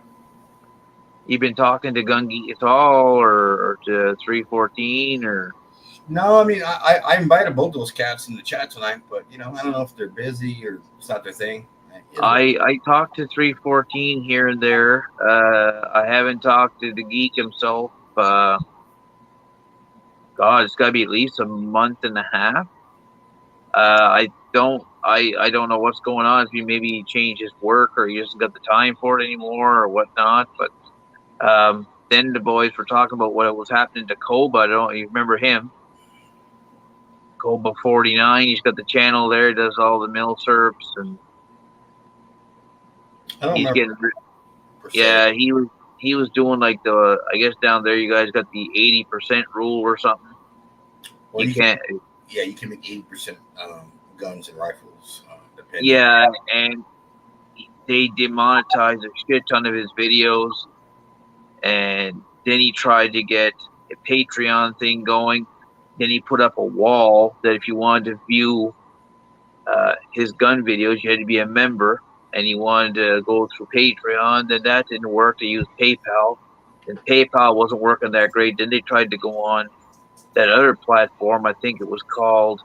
You've been talking to Gungi at all, or to 314, or No, I mean, I invited both those cats in the chat tonight, but I don't know if they're busy or it's not their thing. I talked to 314 here and there. I haven't talked to the geek himself. God, it's got to be at least a month and a half. I don't know what's going on. If he maybe changed his work, or he hasn't got the time for it anymore, or whatnot. But then the boys were talking about what was happening to Koba. I don't you remember him? Koba 49. He's got the channel there. He does all the mill syrups, and I don't he's remember. getting. Yeah, he was doing like I guess down there you guys got the 80% rule or something. Well, you can't. You can make 80% guns and rifles. Depending. Yeah, and they demonetized a shit ton of his videos, and then he tried to get a Patreon thing going. Then he put up a wall that if you wanted to view his gun videos, you had to be a member, and he wanted to go through Patreon. Then that didn't work. They used PayPal, and PayPal wasn't working that great. Then they tried to go on that other platform. I think it was called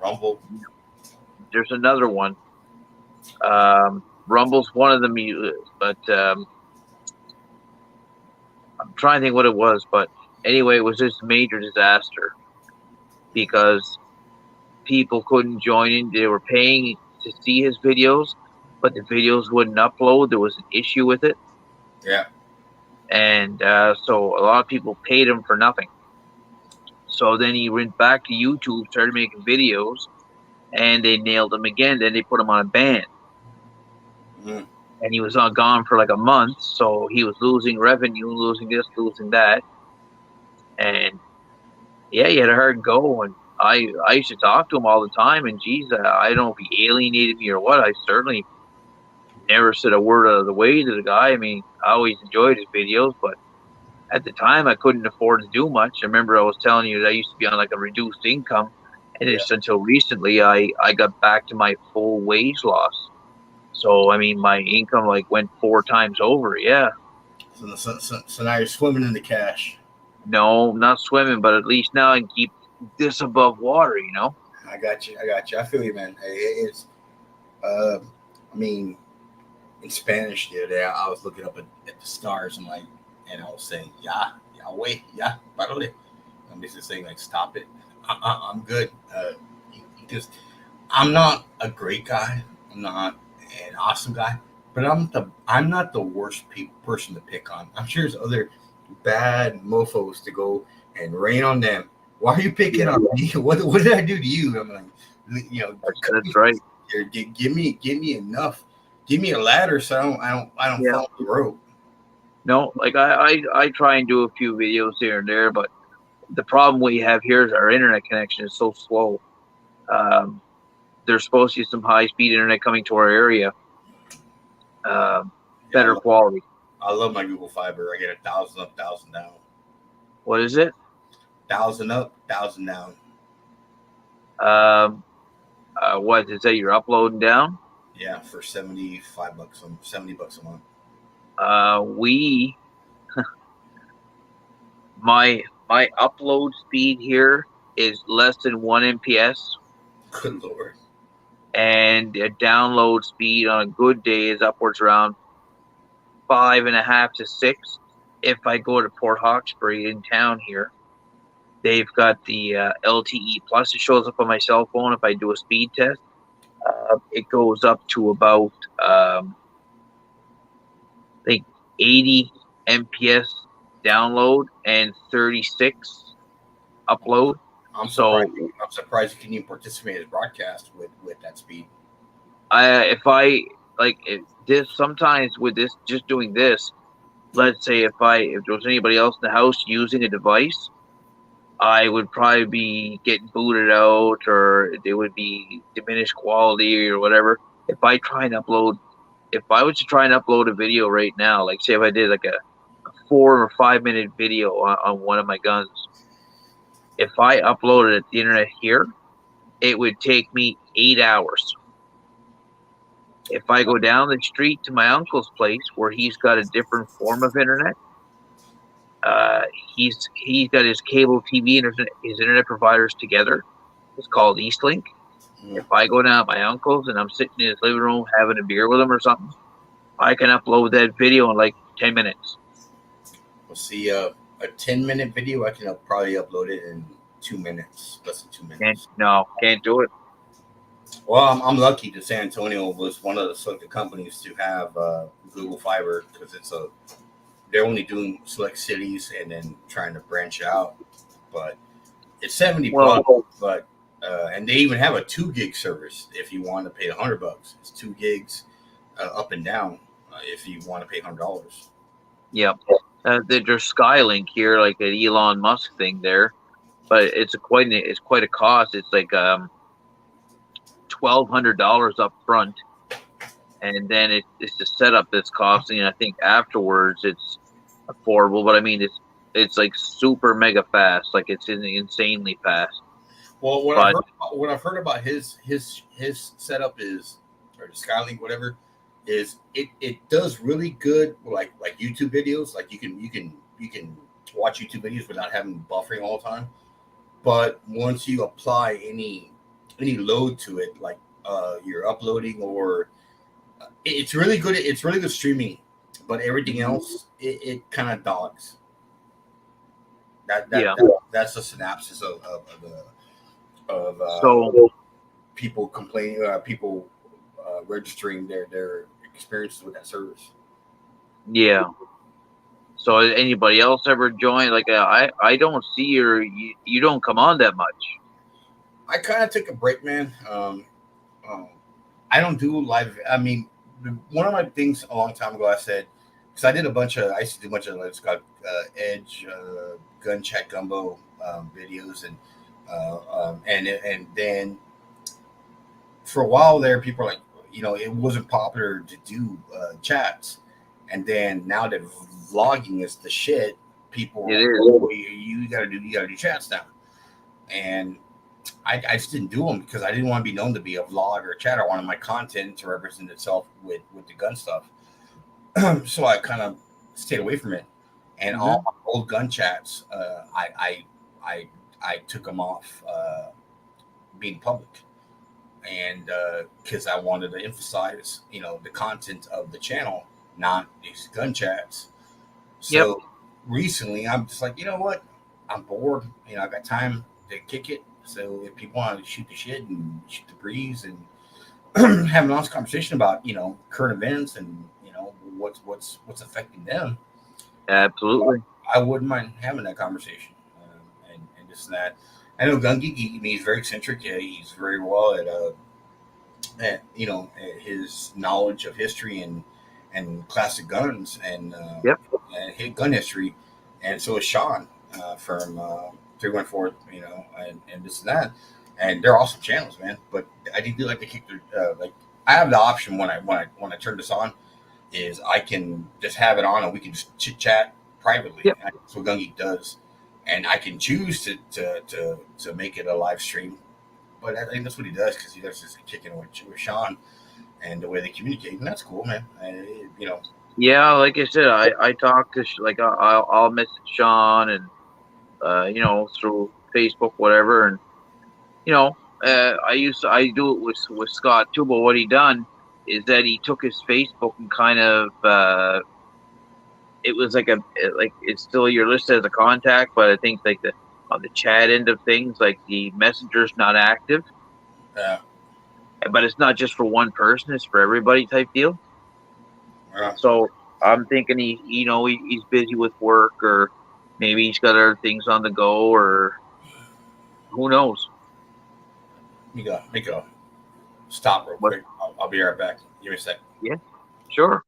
Rumble. There's another one. Rumble's one of them, but I'm trying to think what it was. But anyway, it was just a major disaster because people couldn't join in. They were paying to see his videos, but the videos wouldn't upload. There was an issue with it. Yeah. And so a lot of people paid him for nothing. So then he went back to YouTube, started making videos, and they nailed him again. Then they put him on a ban. Mm-hmm. And he was gone for like a month. So he was losing revenue, losing this, losing that. And yeah, he had a hard go. And I used to talk to him all the time. And geez, I don't know if he alienated me or what. I certainly never said a word out of the way to the guy. I mean, I always enjoyed his videos, but at the time I couldn't afford to do much. I remember I was telling you that I used to be on like a reduced income, and it's until recently I got back to my full wage loss. So I mean, my income like went 4 times over. Yeah. So now you're swimming in the cash. No, not swimming, but at least now I can keep this above water. I got you. I feel you, man. It's I mean, in Spanish the other day, I was looking up at the stars and I was saying, Yahweh, parole. I'm basically saying, like, stop it. I'm good. Because I'm not a great guy. I'm not an awesome guy. But I'm not the worst person to pick on. I'm sure there's other bad mofos to go and rain on them. Why are you picking on me? What did I do to you? I'm like, that's right. Give me enough. Give me a ladder so I don't fall off the rope. No, like I try and do a few videos here and there, but the problem we have here is our internet connection is so slow. There's supposed to be some high-speed internet coming to our area, better quality. I love my Google Fiber. I get 1,000 up, 1,000 down. What is it? 1,000 up, 1,000 down. What is that? You're uploading down? Yeah, for $70 a month. My my upload speed here is less than 1 MPS, Good lord. and a download speed on a good day is upwards around 5.5 to 6. If I go to Port Hawkesbury in town here, they've got the LTE Plus. It shows up on my cell phone if I do a speed test. It goes up to about I think 80 MPS download and 36 upload. I'm So surprised you can even participate in broadcast with that speed. if this sometimes with this, just doing this, let's say if there was anybody else in the house using a device, I would probably be getting booted out, or it would be diminished quality or whatever. If I was to try and upload a video right now, like say if I did like a 4 or 5 minute video on one of my guns, if I uploaded it to the internet here, it would take me 8 hours. If I go down the street to my uncle's place where he's got a different form of internet, he's got his cable TV and his internet providers together. It's called Eastlink. If I go down to my uncle's and I'm sitting in his living room having a beer with him or something, I can upload that video in like 10 minutes. We'll see a 10-minute video. I can probably upload it in 2 minutes, less than 2 minutes. Can't do it. Well, I'm lucky that San Antonio was one of the select companies to have Google Fiber, because they're only doing select cities and then trying to branch out. But it's $70 bucks, but and they even have a 2 gig service if you want to pay $100. It's 2 gigs up and down if you want to pay $100. Yep. There's Skylink here, like an Elon Musk thing there, but it's quite a cost. It's like $1,200 up front, and then it's the setup that's costing. And I think afterwards it's affordable, but I mean it's like super mega fast, like it's insanely fast. Well, what I've heard about his setup is, or the Skylink, whatever, is it does really good like YouTube videos. Like you can watch YouTube videos without having buffering all the time. But once you apply any load to it, like you're uploading, or it's really good. It's really good streaming, but everything else it kind of dogs. That's the synopsis of people complaining, people registering their experiences with that service. Yeah. So anybody else ever join? Like I don't see you don't come on that much. I kind of took a break, man. I don't do live. I mean, one of my things a long time ago, I said, because I used to do a bunch of let's call Edge, Gun Chat Gumbo videos, and then for a while there, people are like, it wasn't popular to do chats, and then now that vlogging is the shit, people you gotta do chats now, and I just didn't do them because I didn't want to be known to be a vlog or a chat. I wanted my content to represent itself with the gun stuff. So I kind of stayed away from it. And all my old gun chats, I took them off being public. And because I wanted to emphasize, the content of the channel, not these gun chats. So recently I'm just like, you know what? I'm bored. I got time to kick it. So if people want to shoot the shit and shoot the breeze and have an honest conversation about, current events and, what's affecting them. Absolutely. I wouldn't mind having that conversation and this and that. I know Gun Geek, he's very eccentric. Yeah, he's very well at his knowledge of history and classic guns and gun history. And so is Sean from 314, and this and that. And they're awesome channels, man. But I do like to kick their I have the option when I turn this on, is I can just have it on and we can just chit chat privately. Yep. That's what Gun Geek does, and I can choose to make it a live stream. But I think that's what he does, because he does this kicking with Sean and the way they communicate, and that's cool, man. Yeah, like I said, I talk to I'll message Sean, and through Facebook, whatever, and I do it with Scott too. But what he done is that he took his Facebook and kind of it was like it's still you're listed as a contact, but I think like on the chat end of things, like the messenger's not active. Yeah. But it's not just for one person; it's for everybody type deal. Yeah. So I'm thinking he's busy with work, or maybe he's got other things on the go, or who knows. Let me go. Stop real quick. I'll be right back. Give me a sec. Yeah, sure.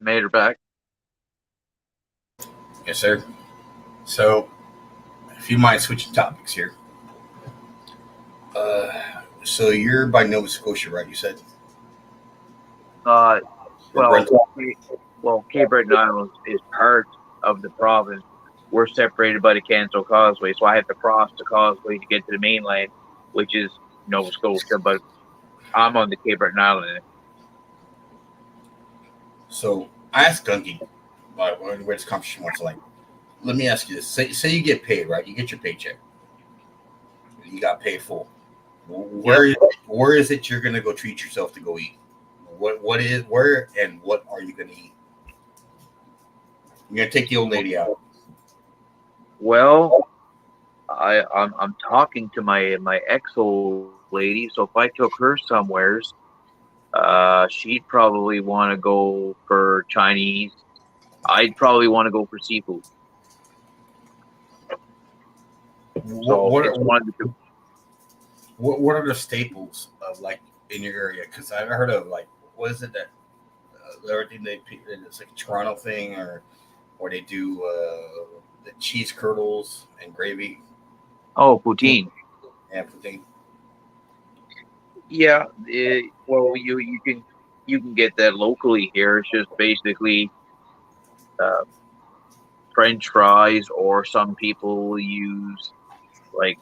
Made her back. Yes, sir. So, if you mind switching topics here. So you're by Nova Scotia, right? You said. Well, Brent- Cape Breton Island is part of the province. We're separated by the Canso Causeway, so I have to cross the causeway to get to the mainland, which is Nova Scotia. But I'm on the Cape Breton Island. So I asked Gunky about where this conversation was like. Let me ask you this: say you get paid, right? You get your paycheck. You got paid full. Where is it you're gonna go treat yourself to go eat? Where and what are you gonna eat? You're gonna take the old lady out. Well, I'm talking to my ex old lady, so if I took her somewheres, she'd probably want to go for Chinese. I'd probably want to go for seafood. So What it's one of the two. What are the staples of like in your area? Because I've heard of like what is it that everything it's like a Toronto thing or they do the cheese curdles and gravy Oh, poutine. and everything. Yeah. Well, you can get that locally here. It's just basically French fries, or some people use like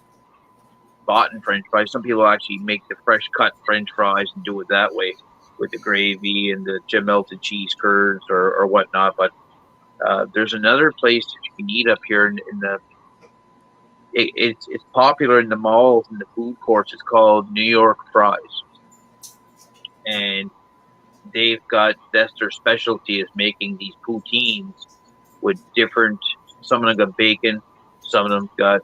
bought French fries. Some people actually make the fresh cut French fries and do it that way with the gravy and the melted cheese curds or whatnot. But there's another place that you can eat up here in the. It's popular in the malls and the food courts. It's called New York Fries, and they've got that's their specialty is making these poutines with different. Some of them got bacon, some of them got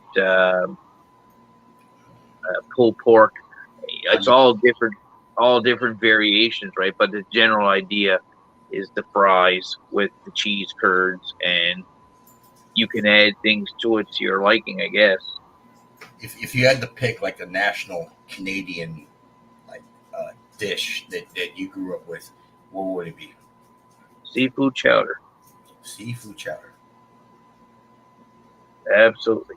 pulled pork. It's all different. all different variations, right? But the general idea is the fries with the cheese curds, and you can add things to it to your liking, I guess. If you had to pick like a national Canadian like dish that you grew up with, what would it be? Seafood chowder. Seafood chowder. Absolutely.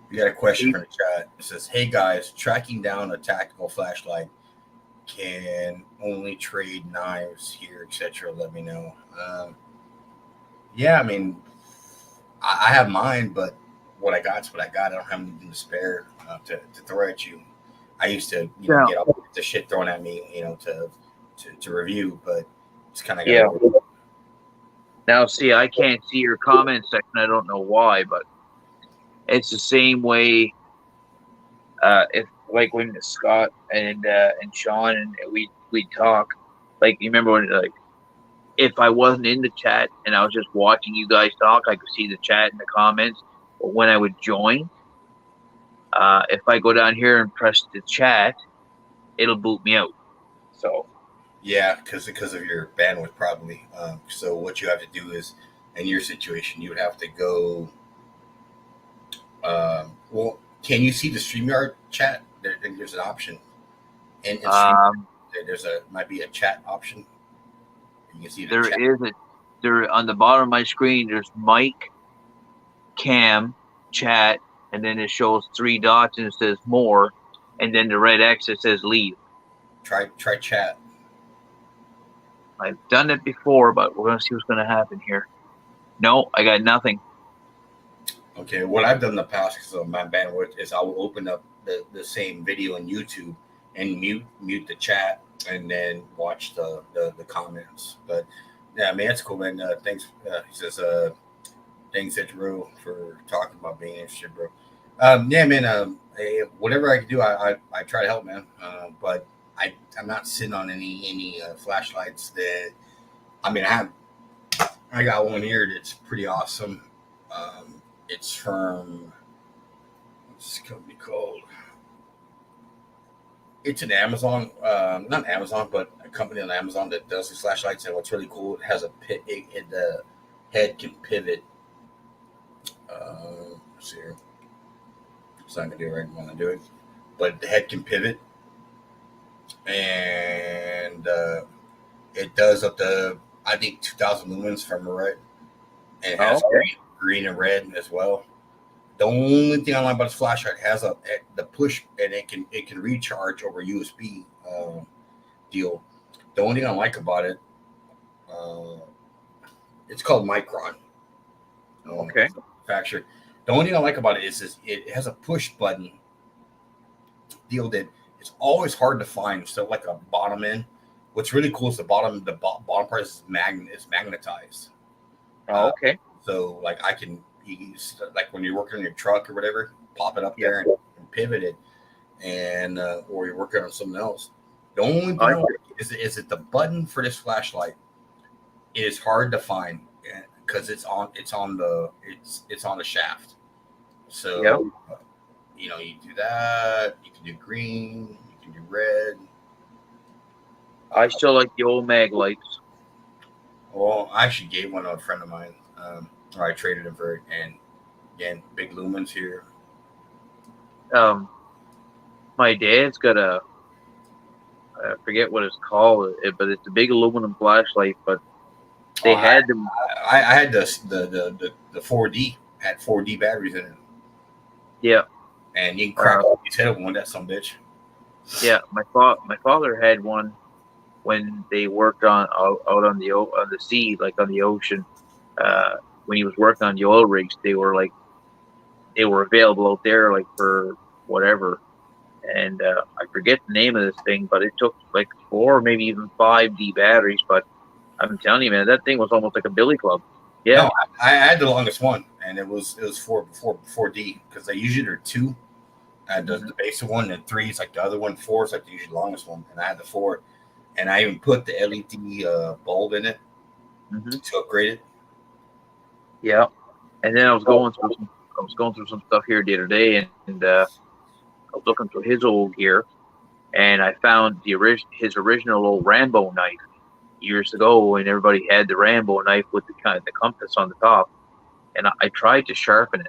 We got a question from the chat. It says, "Hey guys, tracking down a tactical flashlight. Can only trade knives here, etc. Let me know." Yeah, I mean, I have mine, but what I got is what I got. I don't have anything to spare to throw at you. I used to, get all the shit thrown at me, to review, but it's kind of Now, see, I can't see your comment section. I don't know why, but it's the same way. If like when Scott and Sean and we talk, like you remember when like if I wasn't in the chat and I was just watching you guys talk, I could see the chat and the comments. But when I would join, if I go down here and press the chat, it'll boot me out. So yeah, because of your bandwidth probably. So what you have to do is, in your situation, you would have to go. Well, can you see the StreamYard chat? There's an option, and might be a chat option. You can see there on the bottom of my screen. There's mic, cam, chat, and then it shows 3 dots and it says more, and then the red X it says leave. Try chat. I've done it before, but we're gonna see what's gonna happen here. No, I got nothing. Okay, what I've done in the past because of my bandwidth is I will open up the same video on YouTube and mute the chat and then watch the comments. But yeah, man, it's cool, man. Thanks. He says, thanks, Drew, for talking about being interested, bro. Yeah, man. Whatever I can do, I try to help, man. But I'm not sitting on any flashlights that. I mean, I got one here that's pretty awesome. It's from what's this company called? It's an Amazon, not Amazon, but a company on Amazon that does these flashlights. And what's really cool, it has the head can pivot. Let's see here. It's not gonna do it right when I do it, but the head can pivot, and it does up to I think 2,000 lumens from right, and it has green and red as well. The only thing I like about this flashlight has the push, and it can recharge over USB deal. The only thing I like about it, it's called Micron. Okay. Manufacturer. The only thing I like about it is it has a push button deal that it's always hard to find. So like a bottom end. What's really cool is the bottom part is magnetized. Oh, okay. So like I can use like when you're working on your truck or whatever, pop it up there and pivot it, and or you're working on something else. The only thing is that the button for this flashlight is hard to find because it's on the shaft. So you do that. You can do green. You can do red. I still like the old mag lights. Well, I actually gave one to a friend of mine. Or I traded him for it, and again, big lumens here. My dad's got I forget what it's called, but it's a big aluminum flashlight. But they had them. I had the 4D had 4D batteries in it. Yeah, and you can crack his head open with that some bitch. Yeah, my father had one when they worked out on the sea, like on the ocean. When he was working on the oil rigs, they were available out there like for whatever. And I forget the name of this thing, but it took like 4 or maybe even 5D batteries. But I'm telling you, man, that thing was almost like a billy club. Yeah, no, I had the longest one, and it was 4D because they usually are 2 at the base of one, and 3 is like the other one. 4 is like the usually longest one, and I had the 4, and I even put the LED bulb in it to upgrade it. Yeah, and then I was going through some stuff here the other day, and I was looking through his old gear, and I found his original old Rambo knife years ago, and everybody had the Rambo knife with the compass on the top, and I tried to sharpen it.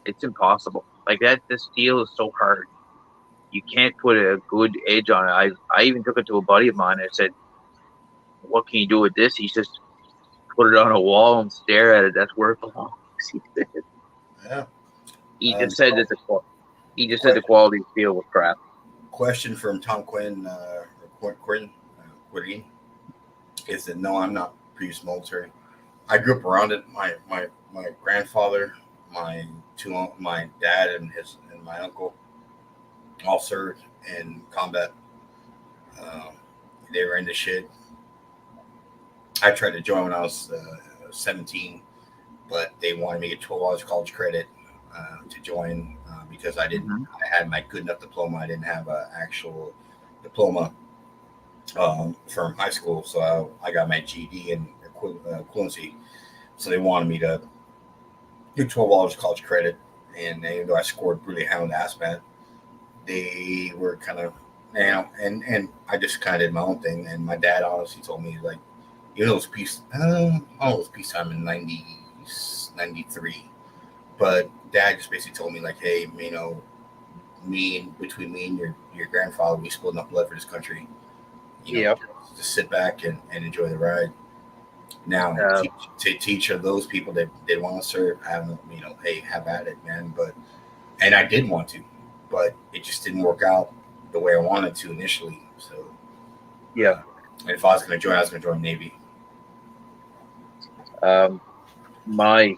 It's impossible. Like that, the steel is so hard. You can't put a good edge on it. I even took it to a buddy of mine. I said, "What can you do with this?" He says, "Put it on a wall and stare at it. That's where it belongs." Yeah. He just said that the quality of steel was crap. Question from Tom Quinn, Quinn, is that no, I'm not previous military. I grew up around it. My grandfather, my dad, and my uncle all served in combat. They were into shit. I tried to join when I was 17, but they wanted me to get 12 hours college credit to join because I didn't. Mm-hmm. I had my good enough diploma. I didn't have an actual diploma from high school, so I got my GED and equivalency. So they wanted me to do 12 hours college credit, and even though I scored really high on the ASVAB, they were kind of, and I just kind of did my own thing. And my dad honestly told me, like, even though it was peacetime in 93, but dad just basically told me, like, hey, between me and your grandfather, we spilled enough blood for this country. Just sit back and enjoy the ride. Now, to teach those people that they want to serve, hey, have at it, man. And I did want to, but it just didn't work out the way I wanted to initially. So, yeah. And if I was going to join, I was going to join Navy. My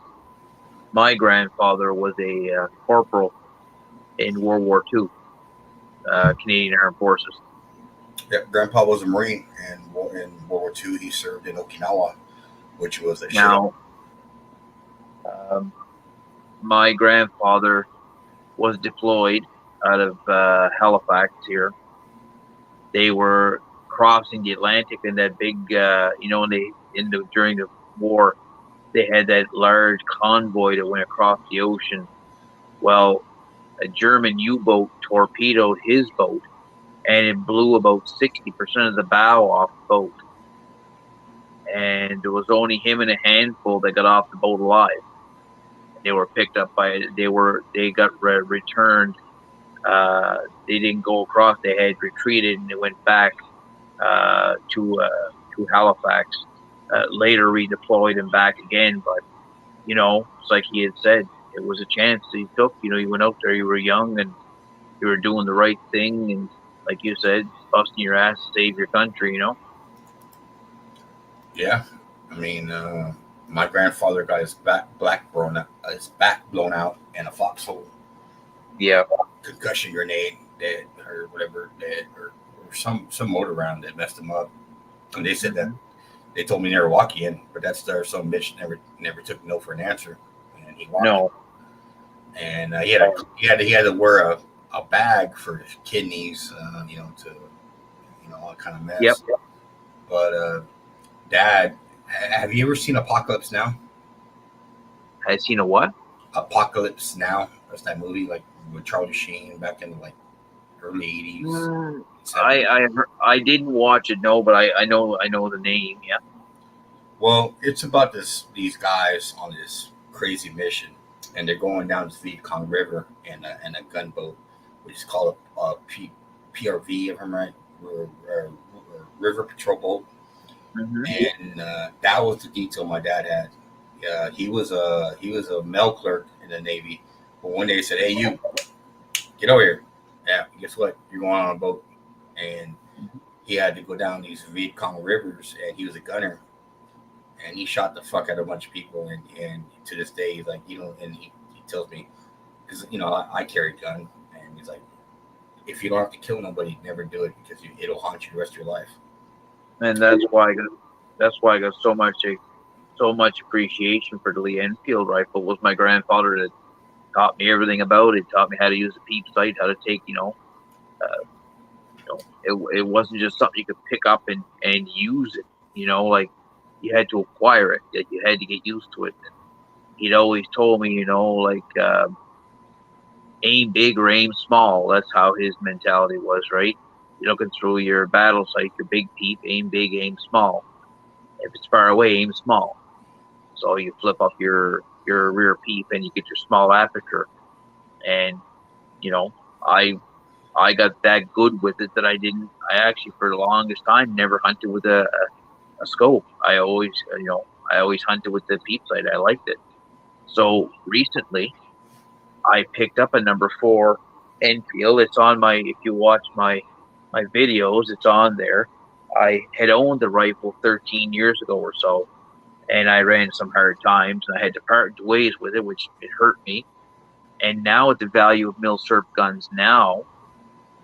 grandfather was a corporal in World War II, Canadian Armed Forces. Yeah, Grandpa was a Marine, and in World War II, he served in Okinawa, which was a now. My grandfather was deployed out of Halifax here. They were crossing the Atlantic in that big, during the war, they had that large convoy that went across the ocean. Well, a German U-boat torpedoed his boat, and it blew about 60% of the bow off the boat. And there was only him and a handful that got off the boat alive. They were picked up they got returned. They didn't go across. They had retreated, and they went back to Halifax. Later redeployed and back again. But, it's like he had said, it was a chance that he took. You went out there, you were young, and you were doing the right thing. And like you said, busting your ass to save your country, Yeah. I mean, my grandfather got his back blown out in a foxhole. Yeah. Concussion grenade dead or whatever dead or some motor round that messed him up. And they said that they told me never walk in, but that's there. Some bitch never took no for an answer, and he walked. No. And he had to wear a bag for his kidneys, all kind of mess. Yep. But Dad, have you ever seen Apocalypse Now? Has seen a what? Apocalypse Now. That's that movie, like with Charlie Sheen back in the early 80s. I didn't watch it, no, but I know the name. Yeah. Well, it's about these guys on this crazy mission, and they're going down the Vietcong River in a gunboat, which is called a PRV, if I'm right, River Patrol Boat. Mm-hmm. And that was the detail my dad had. He was a mail clerk in the Navy, but one day he said, "Hey, you, get over here." Yeah, guess what? You're going on a boat, and he had to go down these Vietcong rivers, and he was a gunner, and he shot the fuck out of a bunch of people, and to this day, he's like, and he tells me, because I carry a gun, and he's like, if you don't have to kill nobody, never do it, because it'll haunt you the rest of your life. And that's why I got so much appreciation for the Lee Enfield rifle. Was my grandfather that taught me everything about it. Taught me how to use a peep sight, how to take, it wasn't just something you could pick up and use it. Like you had to acquire it. That you had to get used to it. And he'd always told me, aim big or aim small. That's how his mentality was, right? You're looking through your battle sight, your big peep, aim big, aim small. If it's far away, aim small. So you flip up your rear peep and you get your small aperture. And you know, I got that good with it that I actually for the longest time never hunted with a scope. I always hunted with the peep sight. I liked it. So recently I picked up a number 4 Enfield. It's on my, if you watch my videos, it's on there. I had owned the rifle 13 years ago or so, and I ran some hard times, and I had to part ways with it, which it hurt me. And now at the value of Milsurp guns now,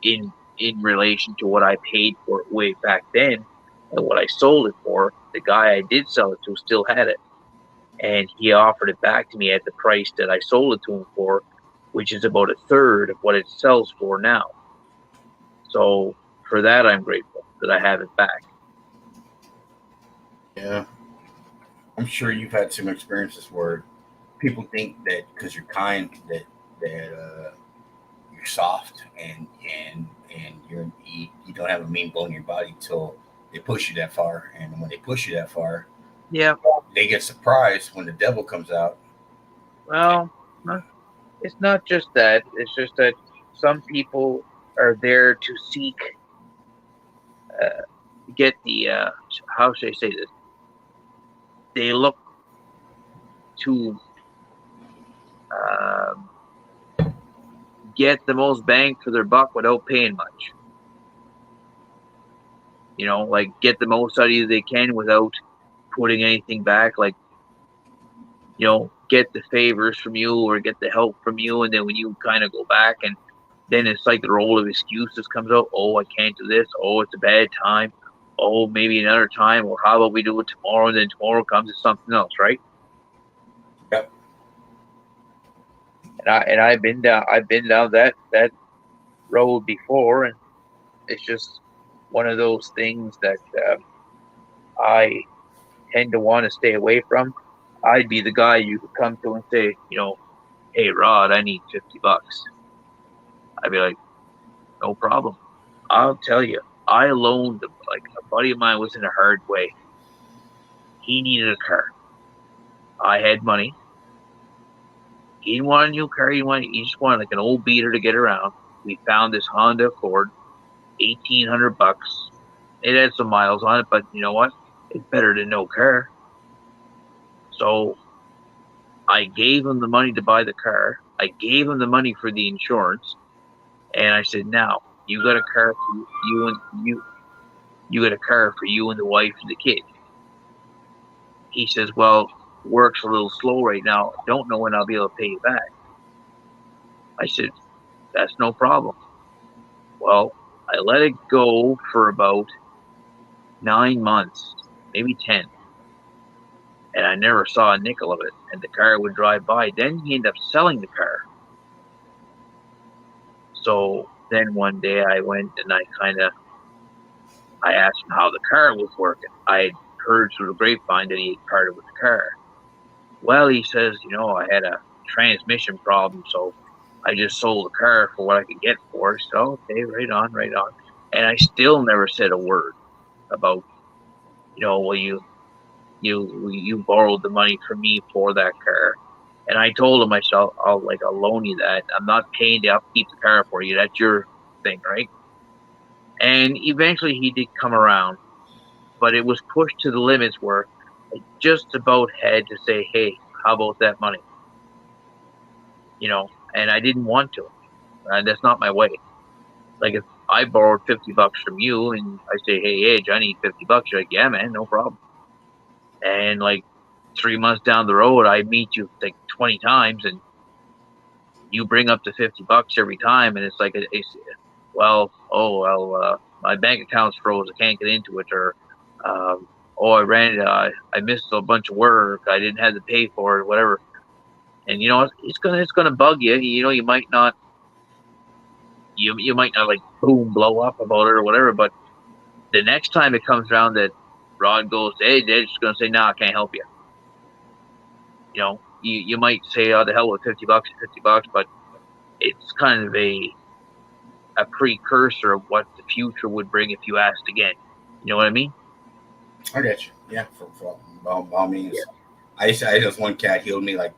in relation to what I paid for it way back then, and what I sold it for, the guy I did sell it to still had it, and he offered it back to me at the price that I sold it to him for, which is about a third of what it sells for now. So for that, I'm grateful that I have it back. Yeah, I'm sure you've had some experiences where people think that because you're kind, that you're soft and you don't have a mean bone in your body till they push you that far, and when they push you that far, yeah, they get surprised when the devil comes out. Well, it's not just that. It's just that some people are there to seek, get the, how should I say this? They look to get the most bang for their buck without paying much. You know, like get the most out of you they can without putting anything back. Like, you know, get the favors from you or get the help from you, and then when you kind of go back, and then it's like the role of excuses comes out. Oh, I can't do this. Oh, it's a bad time. Oh, maybe another time. Or how about we do it tomorrow? And then tomorrow comes to something else, right? Yep. And I've been down that road before, and it's just one of those things that I tend to want to stay away from. I'd be the guy you could come to and say, you know, hey Rod, I need $50. I'd be like, no problem. I'll tell you, I loaned, like, a buddy of mine was in a hard way. He needed a car. I had money. He didn't want a new car. He just wanted like an old beater to get around. We found this Honda Accord, $1,800. It had some miles on it, but you know what? It's better than no car. So I gave him the money to buy the car. I gave him the money for the insurance, and I said, "Now you got a car for you and you got a car for you and the wife and the kid." He says, "Well, work's a little slow right now. Don't know when I'll be able to pay you back." I said, "That's no problem." Well, I let it go for about 9 months, maybe 10. And I never saw a nickel of it. And the car would drive by. Then he ended up selling the car. So then one day I went and I asked him how the car was working. I had heard through the grapevine that he had parted with the car. Well, he says, you know, I had a transmission problem, so I just sold the car for what I could get for it. So, okay, right on. And I still never said a word about, you know, well, you borrowed the money from me for that car. And I told him, I'll loan you that. I'm not paying to upkeep the car for you. That's your thing, right? And eventually he did come around, but it was pushed to the limits where I just about had to say, hey, how about that money? You know, and I didn't want to. And that's not my way. Like, if I borrowed $50 from you and I say, hey, Edge, I need $50, you're like, yeah, man, no problem. And like 3 months down the road, I meet you like 20 times and you bring up the $50 every time. And it's like, my bank account's froze. I can't get into it. Or, I missed a bunch of work. I didn't have to pay for it, whatever. And you know, it's gonna bug you. You know, you might not like boom blow up about it or whatever. But the next time it comes around that Rod goes, hey, they're just gonna say, "No, I can't help you." You know, you might say, "Oh, the hell with $50, $50," but it's kind of a precursor of what the future would bring if you asked again. You know what I mean? I get you. Yeah, for by all means. Yeah. I just one cat healed me. Like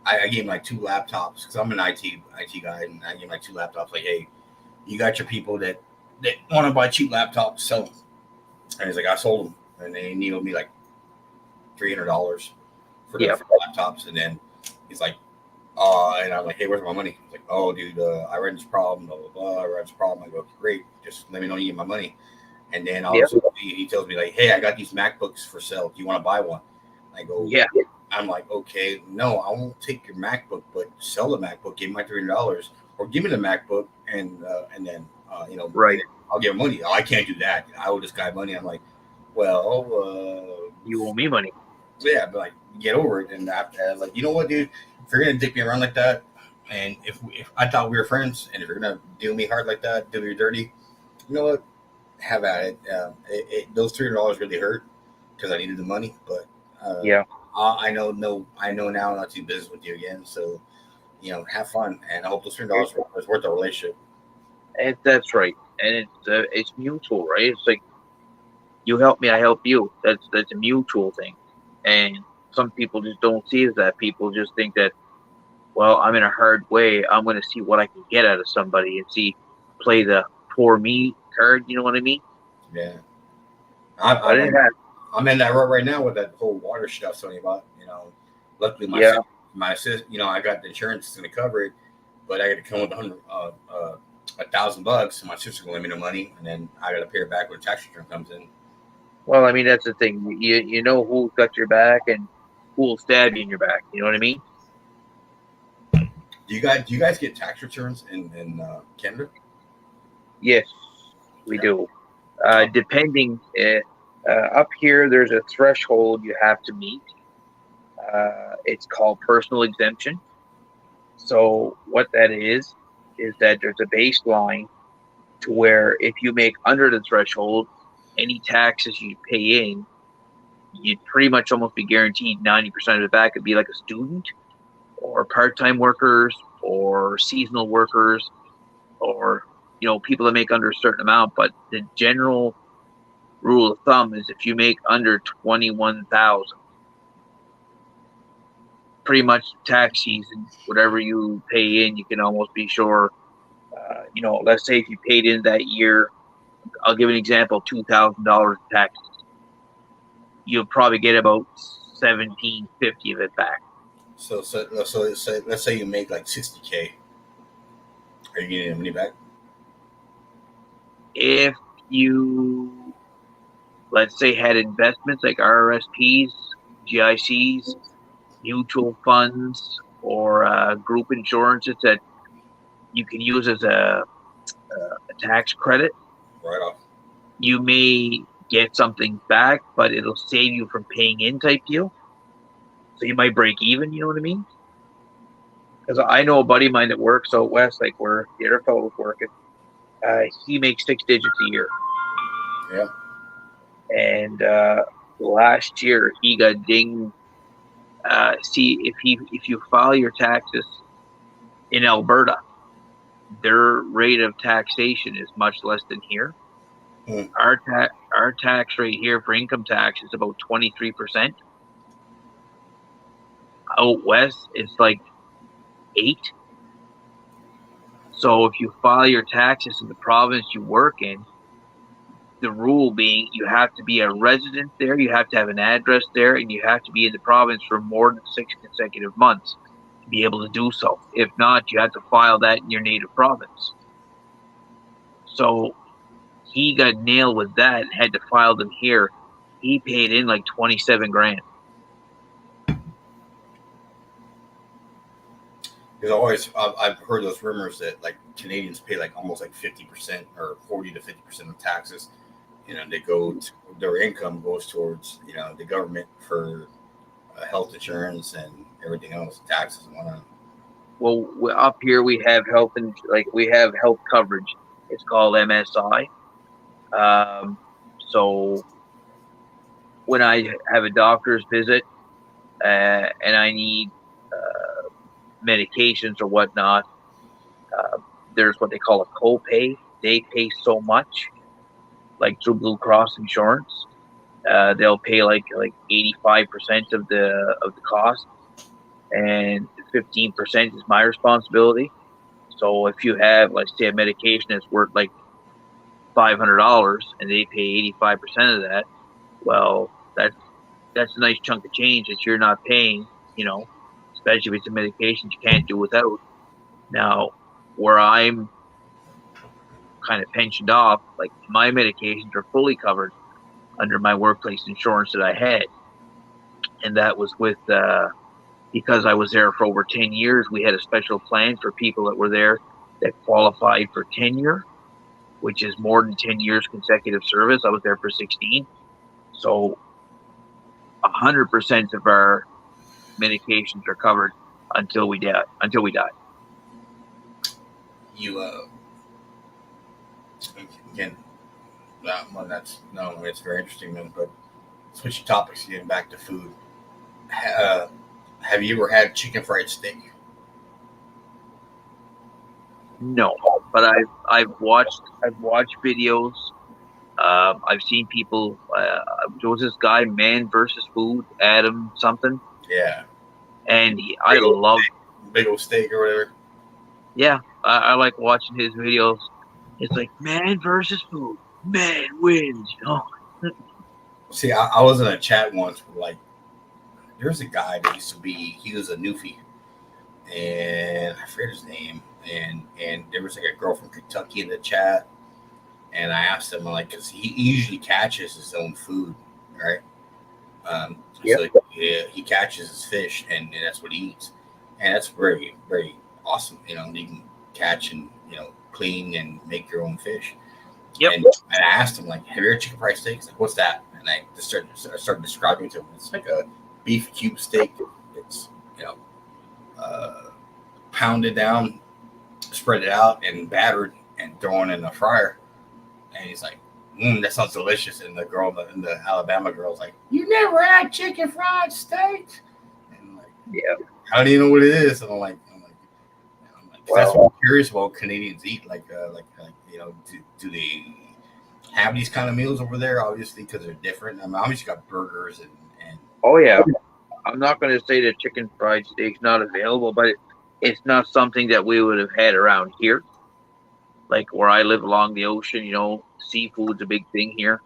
I gave him like 2 laptops because I'm an IT guy, and I gave him like 2 laptops. Like, hey, you got your people that want to buy cheap laptops, sell them. And he's like, I sold them, and they needed me like $300 for the laptops, and then he's like, and I'm like, hey, where's my money? He's like, oh, dude, I ran this problem, blah blah blah. I ran this problem. I go, great, just let me know you get my money. And then also he tells me like, hey, I got these MacBooks for sale. Do you want to buy one? I go, Yeah. I'm like, okay, no, I won't take your MacBook, but sell the MacBook, give me my $300, or give me the MacBook, and then Right. I'll give him money. Oh, I can't do that. I owe this guy money. I'm like, well, You owe me money. yeah, but like, get over it. And after that, like, you know what, dude, if you're gonna dick me around like that, and if I thought we were friends, and if you're gonna do me hard like that, do me dirty, you know what, have at it. Those $300 really hurt because I needed the money, but I know now not to do business with you again. So, have fun, and I hope those $300 was worth the relationship. And that's right. And it's mutual, right? It's like you help me, I help you. That's a mutual thing. And some people just don't see it as that. People just think that, well, I'm in a hard way. I'm going to see what I can get out of somebody and play the poor me card. You know what I mean? Yeah. I'm in that rut right now with that whole water stuff. Something about, luckily my sister, I got the insurance that's going to cover it, but I got to come with $1,000. So my sister's going to lend me the money, and then I got to pay her back when the tax return comes in. Well, I mean, that's the thing. You know who's got your back and who will stab you in your back. You know what I mean? Do you guys get tax returns in Canada? Yes, we do. Depending up here, there's a threshold you have to meet. It's called personal exemption. So what that is that there's a baseline to where if you make under the threshold, any taxes you pay in, you'd pretty much almost be guaranteed 90% of it back. It'd be like a student or part-time workers or seasonal workers or, people that make under a certain amount. But the general rule of thumb is if you make under 21,000, pretty much tax season, whatever you pay in, you can almost be sure, let's say if you paid in that year, I'll give an example, $2,000 in taxes. You'll probably get about $1,750 of it back. So let's say you make like $60K. Are you getting the money back? If you, let's say, had investments like RRSPs, GICs, mutual funds, or group insurances that you can use as a tax credit, right off, you may get something back, but it'll save you from paying in type deal. So you might break even, you know what I mean? Because I know a buddy of mine that works out west, like where the other fellow was working. He makes 6 digits a year. Yeah. And last year he got dinged. See, if you file your taxes in Alberta, their rate of taxation is much less than here. Mm. Our tax rate here for income tax is about 23%. Out west, it's like 8%. So if you file your taxes in the province you work in, the rule being you have to be a resident there, you have to have an address there, and you have to be in the province for more than 6 consecutive months to be able to do so. If not, you have to file that in your native province. So he got nailed with that and had to file them here. He paid in like 27 grand. Because I've heard those rumors that like Canadians pay like almost like 50% or 40 to 50% of taxes. They their income goes towards the government for health insurance and everything else, taxes and whatnot. Well, up here we have health coverage. It's called MSI. So when I have a doctor's visit and I need medications or whatnot, There's what they call a co-pay. They pay so much, like through Blue Cross Insurance. They'll pay like 85% of the cost, and 15% is my responsibility. So if you have, like, say, a medication that's worth like $500 and they pay 85% of that, well, that's a nice chunk of change that you're not paying, especially if it's a medication you can't do without. Now, where I'm kind of pensioned off, like, my medications are fully covered under my workplace insurance that I had. And that was with, because I was there for over 10 years, we had a special plan for people that were there that qualified for tenure, which is more than 10 years consecutive service. I was there for 16. So 100% of our medications are covered until we die. You again, it's very interesting, man. But switching topics, getting back to food. Have you ever had chicken fried steak? No, but I've watched videos. I've seen people. There was this guy, Man versus Food, Adam something. Yeah. And I love big old steak or whatever. Yeah, I like watching his videos. It's like Man versus Food, man wins. See, I was in a chat once where, like, there's a guy that used to be. He was a newfie, and I forget his name. And there was like a girl from Kentucky in the chat, and I asked him, like, because he usually catches his own food, right? Yep. So he catches his fish, and that's what he eats, and that's very, very awesome. You can catch and clean and make your own fish. Yep. And I asked him, like, have you ever chicken fried steak? He's like, what's that? And I just started describing to him. It's like a beef cube steak. It's pounded down, spread it out, and battered, and thrown in the fryer. And he's like, that sounds delicious. And the girl, the Alabama girl's like, you never had chicken fried steak? And I'm like, yeah. How do you know what it is? And I'm like, that's what I'm curious about. Canadians eat like do they have these kind of meals over there? Obviously, because they're different. I mean, obviously got burgers and. Oh yeah, I'm not going to say that chicken fried steak's not available, but it's not something that we would have had around here. Like where I live along the ocean, seafood's a big thing here.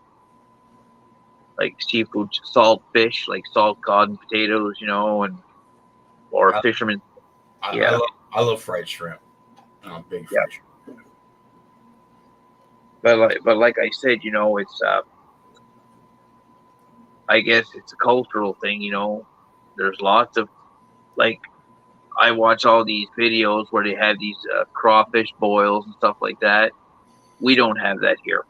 Like seafood, salt fish, like salt cod and potatoes, or fishermen. I love fried shrimp. I'm a big fish. But like I said, it's I guess it's a cultural thing. There's lots of, like, I watch all these videos where they have these crawfish boils and stuff like that. We don't have that here.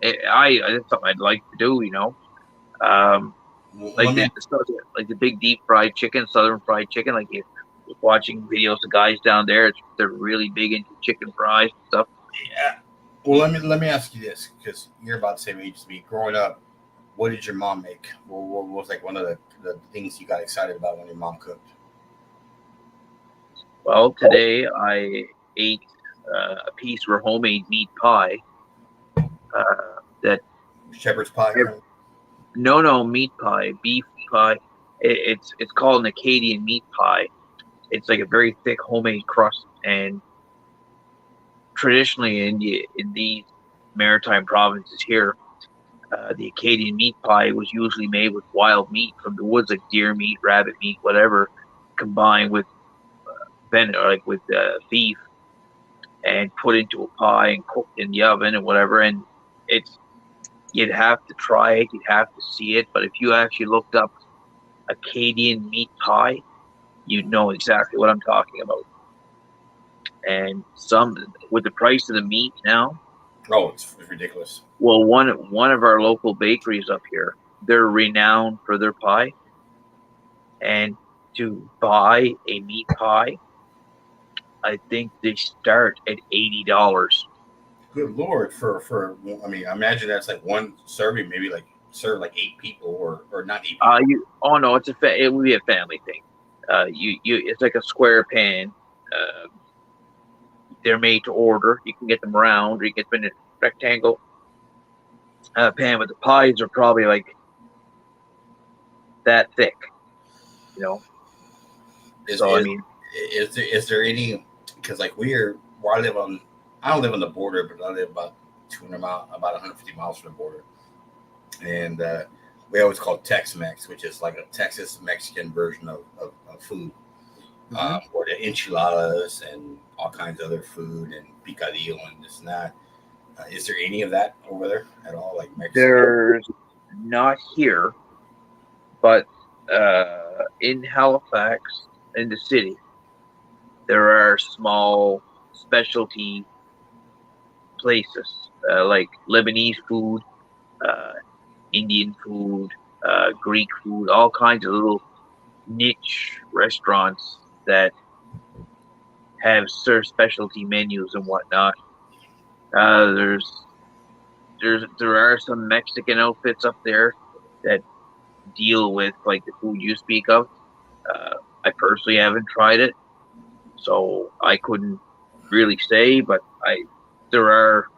It's something I'd like to do. Like the big deep fried chicken, southern fried chicken. Like, you watching videos of guys down there, they're really big into chicken fries and stuff. Yeah. Well, let me ask you this, because you're about the same age as me. Growing up, what did your mom make? What was like one of the things you got excited about when your mom cooked? Well, today I ate a piece of her homemade meat pie. That shepherd's pie. No, meat pie, beef pie. It's called an Acadian meat pie. It's like a very thick homemade crust, and traditionally in the maritime provinces here, the Acadian meat pie was usually made with wild meat from the woods, like deer meat, rabbit meat, whatever, combined with beef, and put into a pie and cooked in the oven and whatever. And you'd have to try it, you'd have to see it. But if you actually looked up Acadian meat pie, you'd know exactly what I'm talking about. And with the price of the meat now, it's ridiculous. Well, one of our local bakeries up here, they're renowned for their pie. And to buy a meat pie, I think they start at $80. Good Lord, for I imagine that's like one serving, maybe like serve like 8 people or not 8 people. No, it would be a family thing. It's like a square pan. they're made to order. You can get them round, or you can get them in a rectangle pan, but the pies are probably like that thick, you know. Is, So I is, mean, is there any, because like where I live on, I don't live on the border, but I live about 200 miles, about 150 miles from the border, and we always call Tex-Mex, which is like a Texas Mexican version of food, or the enchiladas and all kinds of other food and picadillo and this and that. Is there any of that over there at all, like Mexican? there's not here, but in Halifax, in the city, there are small specialty places like Lebanese food, Indian food, Greek food, all kinds of little niche restaurants that have serve specialty menus and whatnot. There are some Mexican outfits up there that deal with like the food you speak of. I personally haven't tried it, so I couldn't really say. But there are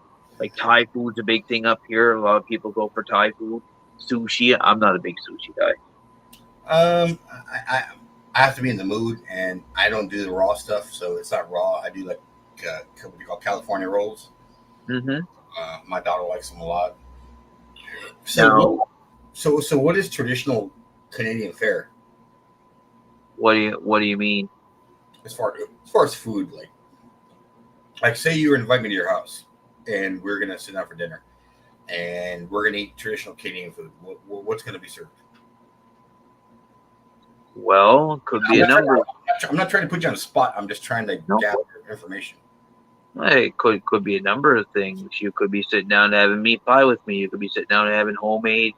like Thai food's a big thing up here. A lot of people go for Thai food. Sushi. I'm not a big sushi guy. I have to be in the mood, and I don't do the raw stuff, so it's not raw. I do like what we call California rolls. Mm-hmm. My daughter likes them a lot. Now, So what is traditional Canadian fare what do you mean? as far as food? Like say you were invited me to your house, and we're gonna sit down for dinner, and we're gonna eat traditional Canadian food. What's gonna be served? Well, could be a number. I'm not trying to put you on the spot. I'm just trying to gather information. It could be a number of things. You could be sitting down and having meat pie with me. You could be sitting down and having homemade,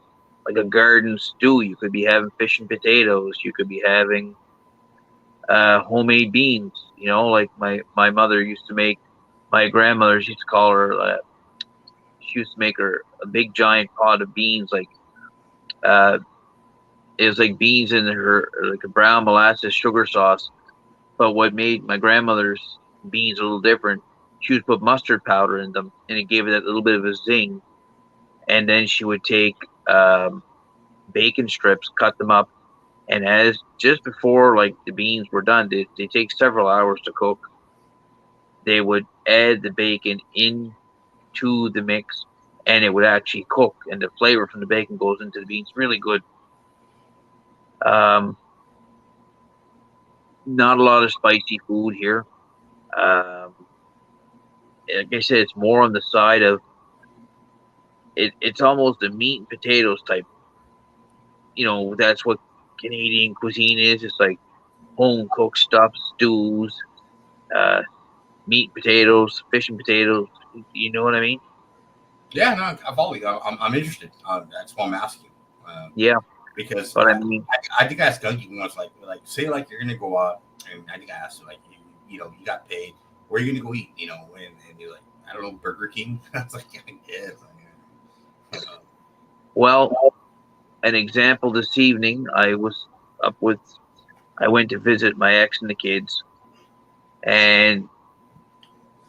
like a garden stew. You could be having fish and potatoes. You could be having homemade beans. You know, like my mother used to make. My grandmother, she used to call her. She used to make her a big giant pot of beans, like it was like beans in her, like a brown molasses sugar sauce. But what made my grandmother's beans a little different, she would put mustard powder in them, and it gave it that little bit of a zing. And then she would take bacon strips, cut them up, and as just before like the beans were done, they take several hours to cook. They would add the bacon into the mix, and it would actually cook, and the flavor from the bacon goes into the beans. Really good. Not a lot of spicy food here. Like I said, it's more on the side of it. It's almost a meat and potatoes type. You know, that's what Canadian cuisine is. It's like home cooked stuff, stews, meat, potatoes, fish and potatoes. You know what I mean? Yeah, no, I follow you. I'm interested. That's why I'm asking. Yeah. Because But I mean, I think I asked Gunky once, like say like you're gonna go out, and I think I asked him like you got paid, where are you gonna go eat? You know, and you're like, I don't know, Burger King. I was like, yeah. well, an example this evening, I went to visit my ex and the kids, and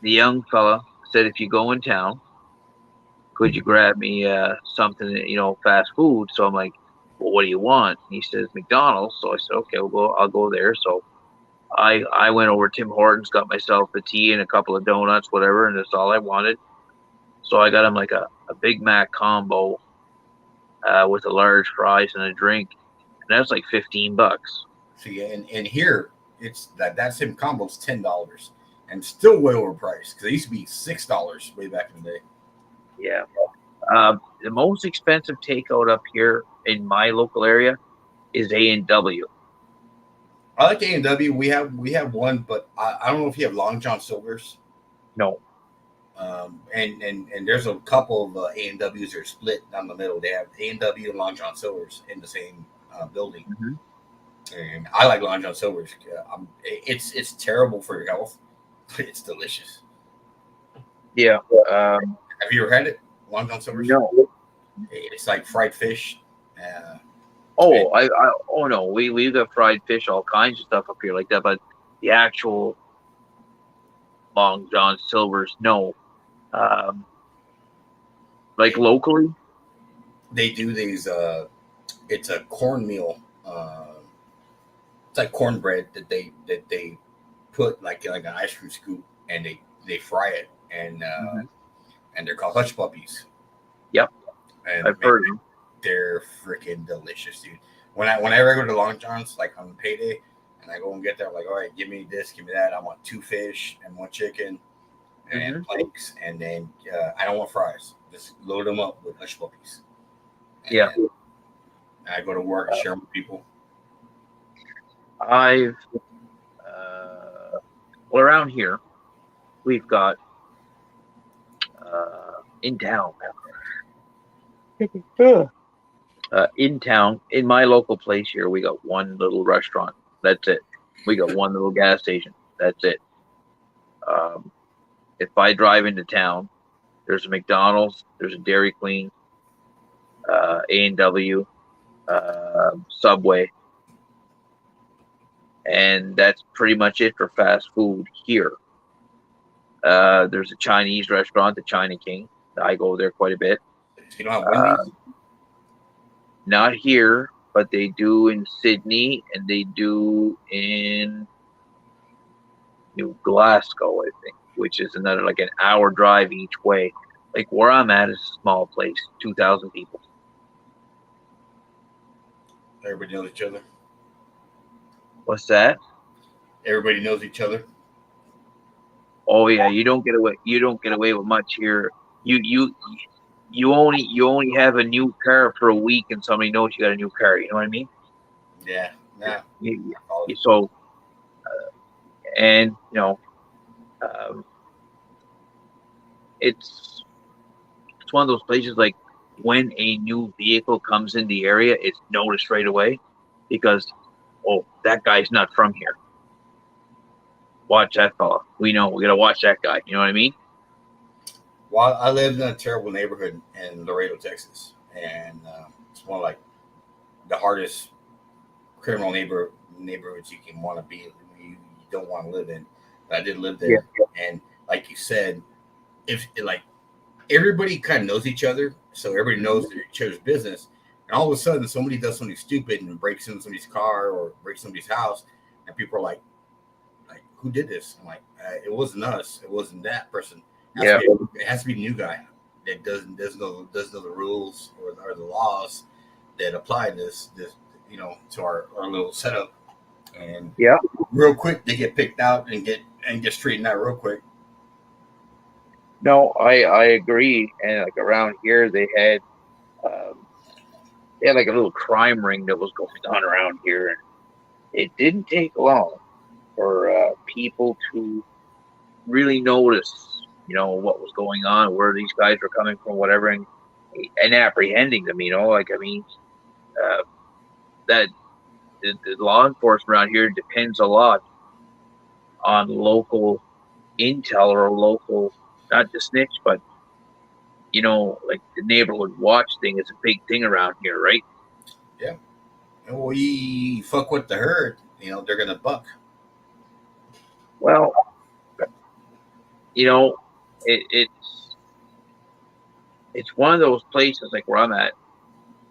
the young fella said, if you go in town, could you grab me something, fast food? So I'm like, well, what do you want? And he says McDonald's. So I said, okay, I'll go there. So I went over to Tim Hortons, got myself a tea and a couple of donuts, whatever, and that's all I wanted. So I got him like a Big Mac combo with a large fries and a drink, and that's like $15. So yeah, and here it's that same combo is $10 and still way overpriced because it used to be $6 way back in the day. Yeah. The most expensive takeout up here in my local area is A&W. I like A&W. We have one, but I don't know if you have Long John Silver's. No. And there's a couple of A&Ws that are split down the middle. They have A&W and Long John Silver's in the same building. Mm-hmm. And I like Long John Silver's. It's terrible for your health, but it's delicious. Yeah. Have you ever had it? Long John Silver's? No. It's like fried fish. Oh no, we've got fried fish, all kinds of stuff up here like that. But the actual Long John Silver's. No, like locally. They do these. It's a cornmeal. It's like cornbread that they put like an ice cream scoop, and they fry it, Mhm. and they're called hush puppies. Yep, And I've man, heard. they're freaking delicious, dude. Whenever I go to Long John's, like on payday, and I go and get there, I'm like, all right, give me this, give me that. I want 2 fish and 1 chicken and Mhm. planks, and then I don't want fries. Just load them up with hush puppies. And Yeah, I go to work and share them with people. I've well around here we've got in town. In town, in my local place here, we got one little restaurant. That's it. We got one little gas station. That's it. Um, if I drive into town, there's a McDonald's, there's a Dairy Queen, A&W, Subway, and that's pretty much it for fast food here. There's a Chinese restaurant, the China King. I go there quite a bit. You don't have Wendy's? Not here, but they do in Sydney and they do in New Glasgow, I think, which is another like an hour drive each way. Like where I'm at is a small place, 2,000 people. Everybody knows each other. What's that? Everybody knows each other. Oh yeah, you don't get away. You don't get away with much here. You only have a new car for a week, and somebody knows you got a new car. You know what I mean? Yeah, nah. You, All- so and you know, um, it's one of those places like when a new vehicle comes in the area, it's noticed right away because oh, that guy's not from here. Watch that fella. We know we gotta watch that guy. You know what I mean? Well, I lived in a terrible neighborhood in Laredo, Texas, and it's one of like the hardest criminal neighborhoods you can want to be. You don't want to live in. But I did live Yeah. there, and like you said, if like everybody kind of knows each other, so everybody knows each other's business, and all of a sudden somebody does something stupid and breaks into somebody's car or breaks somebody's house, and people are like who did this? I'm like, it wasn't us. It wasn't that person. Yeah. It has to be the new guy that doesn't know the rules or the laws that apply this to our little setup. And Yeah. real quick they get picked out and get straightened out real quick. No, I agree. And like around here, they had like a little crime ring that was going on around here, and it didn't take long for people to really notice, you know, what was going on, where these guys were coming from, whatever, and apprehending them. You know, like I mean, that the law enforcement around here depends a lot on local intel or local, not to snitch, but you know, like the neighborhood watch thing is a big thing around here, right? Yeah. And we fuck with the herd, they're gonna buck. Well, you know, it's one of those places like where I'm at.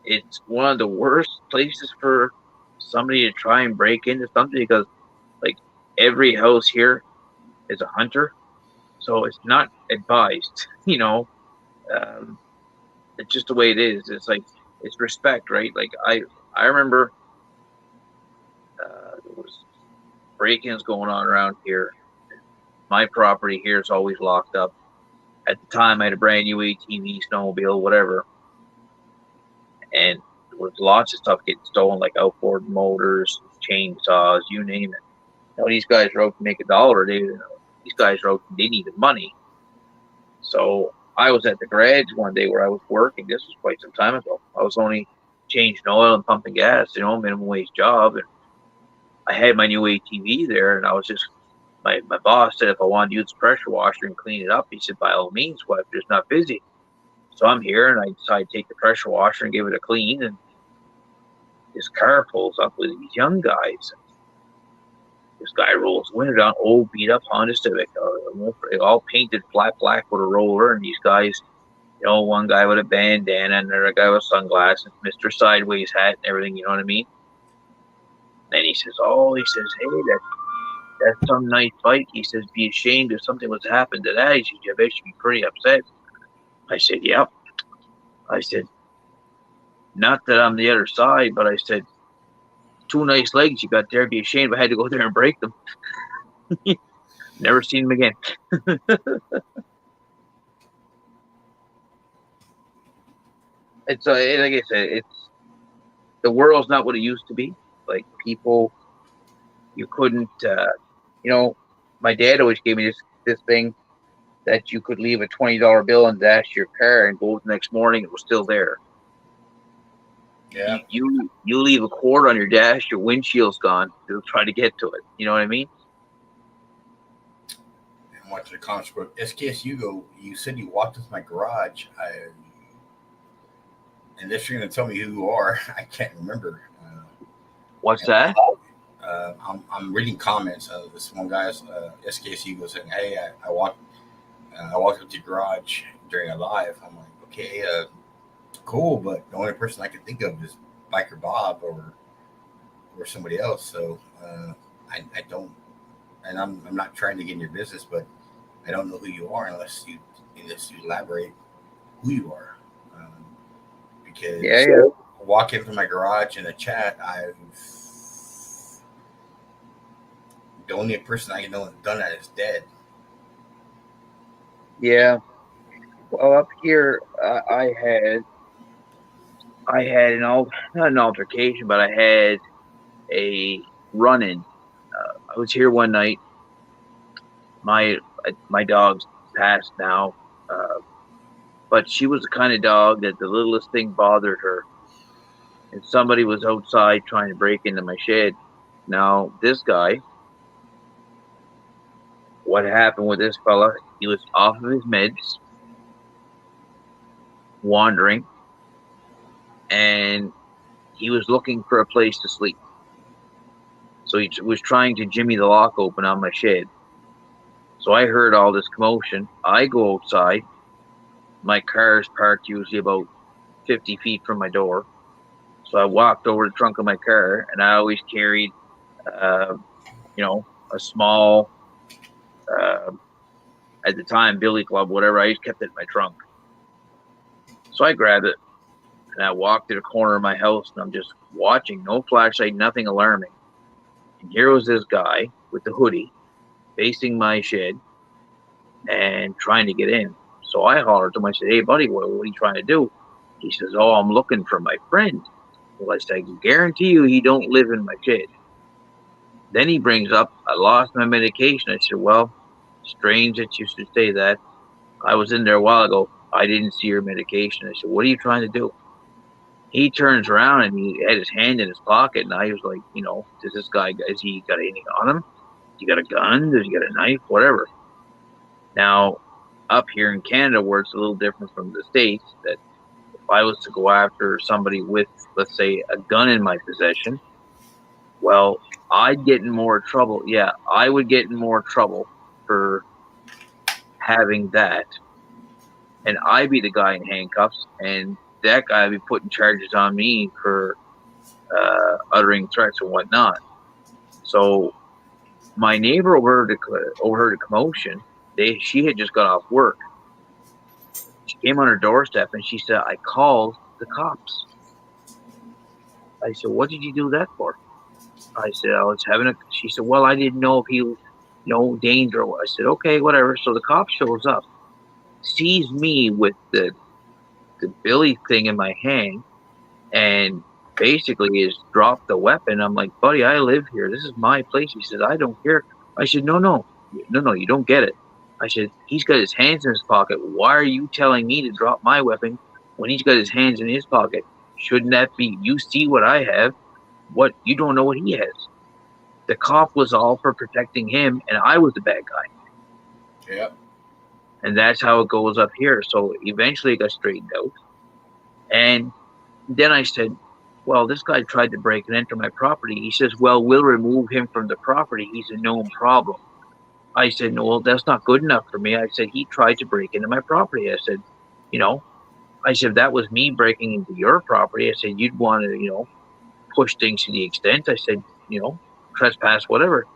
It's one of the worst places for somebody to try and break into something because, like, every house here is a hunter, so it's not advised. You know, it's just the way it is. It's like it's respect, right? Like I remember there was break-ins going on around here. My property here is always locked up. At the time, I had a brand new ATV, snowmobile, whatever, and there was lots of stuff getting stolen, like outboard motors, chainsaws, you name it. You know, these guys were out to make $1. These guys were out, they needed money. So I was at the garage one day where I was working. This was quite some time ago. I was only changing oil and pumping gas, you know, minimum wage job, and I had my new ATV there, and I was just my boss said if I wanted to use the pressure washer and clean it up, he said by all means, what if it's not busy? So I'm here, and I decided to take the pressure washer and give it a clean, and this car pulls up with these young guys. This guy rolls the window down, old beat up Honda Civic, all painted flat black with a roller, and these guys, one guy with a bandana, and another guy with sunglasses, Mr. Sideways hat and everything, you know what I mean? And he says, hey, that's some nice bike. He says, be ashamed if something was to happen to that. He says, I bet you'd be pretty upset. I said, yep. I said, not that I'm the other side, but I said, 2 nice legs you got there. Be ashamed if I had to go there and break them. Never seen them again. It's like I said, the world's not what it used to be. Like people, you couldn't, my dad always gave me this thing that you could leave a $20 bill and dash your car and go the next morning, it was still there. Yeah. You leave a quarter on your dash, your windshield's gone. They'll try to get to it. You know what I mean? And watching the comments, but SKS Hugo, you said you walked into my garage. And if you're going to tell me who you are, I can't remember. What's that? I'm reading comments. This one guy's SKS Hugo saying, "Hey, I walked up to your garage during a live." I'm like, okay, cool, but the only person I can think of is Biker Bob or somebody else. So I don't, and I'm not trying to get in your business, but I don't know who you are unless you elaborate who you are. Because walk into my garage in a chat, the only person I know has done that is dead. Yeah. Well, up here, I had not an altercation, but I had a run-in. I was here one night. My dog's passed now, but she was the kind of dog that the littlest thing bothered her. And somebody was outside trying to break into my shed. Now, this guy, what happened with this fella, he was off of his meds, wandering, and he was looking for a place to sleep. So he was trying to jimmy the lock open on my shed. So I heard all this commotion. I go outside. My car is parked usually about 50 feet from my door. So I walked over the trunk of my car, and I always carried, a small, at the time, Billy Club, whatever. I just kept it in my trunk. So I grabbed it, and I walked to the corner of my house, and I'm just watching, no flashlight, nothing alarming. And here was this guy with the hoodie facing my shed and trying to get in. So I hollered to him. I said, "Hey, buddy, what are you trying to do?" He says, "Oh, I'm looking for my friend." Well, I said, "I can guarantee you he don't live in my shed." Then he brings up, "I lost my medication." I said, "Well, strange that you should say that. I was in there a while ago. I didn't see your medication." I said, "What are you trying to do?" He turns around and he had his hand in his pocket, and I was like, does this guy, has he got anything on him? Has he got a gun? Does he got a knife? Whatever. Now, up here in Canada, where it's a little different from the States, that if I was to go after somebody with, let's say, a gun in my possession, well, I'd get in more trouble. Yeah, I would get in more trouble for having that. And I'd be the guy in handcuffs, and that guy would be putting charges on me for uttering threats and whatnot. So my neighbor overheard a commotion. She had just got off work. She came on her doorstep and she said, "I called the cops." I said, "What did you do that for?" I said, "I was having a." She said, "Well, I didn't know if he was, danger." I said, "Okay, whatever." So the cop shows up, sees me with the Billy thing in my hand, and basically is dropped the weapon. I'm like, "Buddy, I live here. This is my place." He says, "I don't care." I said, No, you don't get it. I said, "He's got his hands in his pocket. Why are you telling me to drop my weapon when he's got his hands in his pocket? Shouldn't that be, you see what I have? What, you don't know what he has?" The cop was all for protecting him, and I was the bad guy. Yep. And that's how it goes up here. So eventually it got straightened out. And then I said, well, this guy tried to break and enter my property. He says, well, we'll remove him from the property. He's a known problem. I said, no, well, that's not good enough for me. I said, he tried to break into my property. I said, you know, I said, if that was me breaking into your property, I said, you'd want to, push things to the extent. I said, trespass, whatever.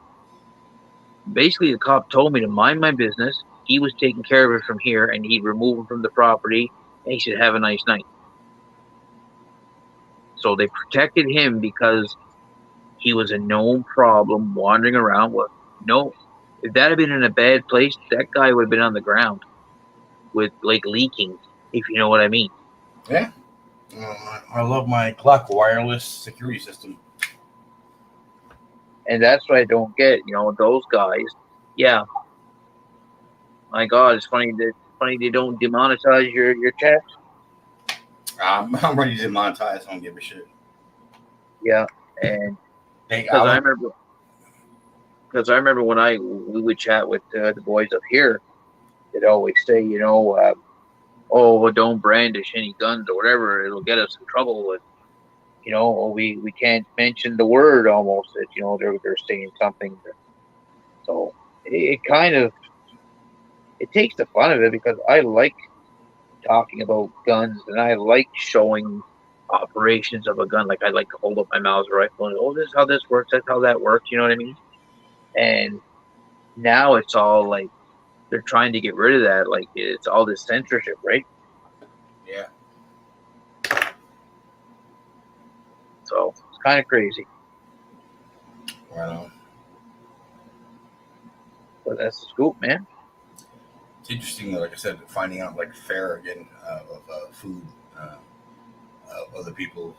Basically, the cop told me to mind my business. He was taking care of it from here, and he'd remove him from the property, and he said, have a nice night. So they protected him because he was a known problem wandering around. Well, no, if that had been in a bad place, that guy would have been on the ground with leaking, if you know what I mean. Yeah. I love my Clock wireless security system. And that's what I don't get. Those guys. Yeah. My God, it's funny they don't demonetize your chat. I'm ready to demonetize. I don't give a shit. Yeah, and because I remember when we would chat with the boys up here, they'd always say, oh, don't brandish any guns or whatever; it'll get us in trouble. And we can't mention the word almost that they're saying something. So it kind of takes the fun of it because I like talking about guns and I like showing operations of a gun. Like I like to hold up my Mauser rifle and this is how this works, that's how that works, you know what I mean? And now it's all like they're trying to get rid of that, like it's all this censorship, right? Yeah. So it's kind of crazy. Right on. But that's the scoop, man. It's interesting, like I said, finding out like fair again of food of other people,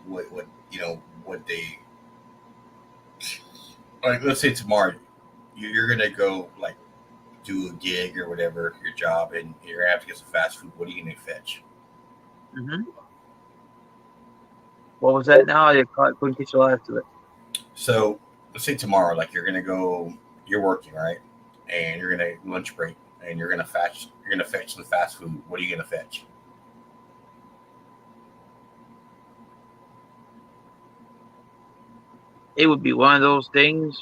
what they like. Let's say tomorrow you're gonna go like do a gig or whatever, your job, and you're gonna have to get some fast food. What are you gonna fetch? Mm-hmm. What was that now? I couldn't get your last of it. So let's say tomorrow, like you're working, right? And you're gonna lunch break and you're gonna fetch some fast food. What are you gonna fetch? It would be one of those things.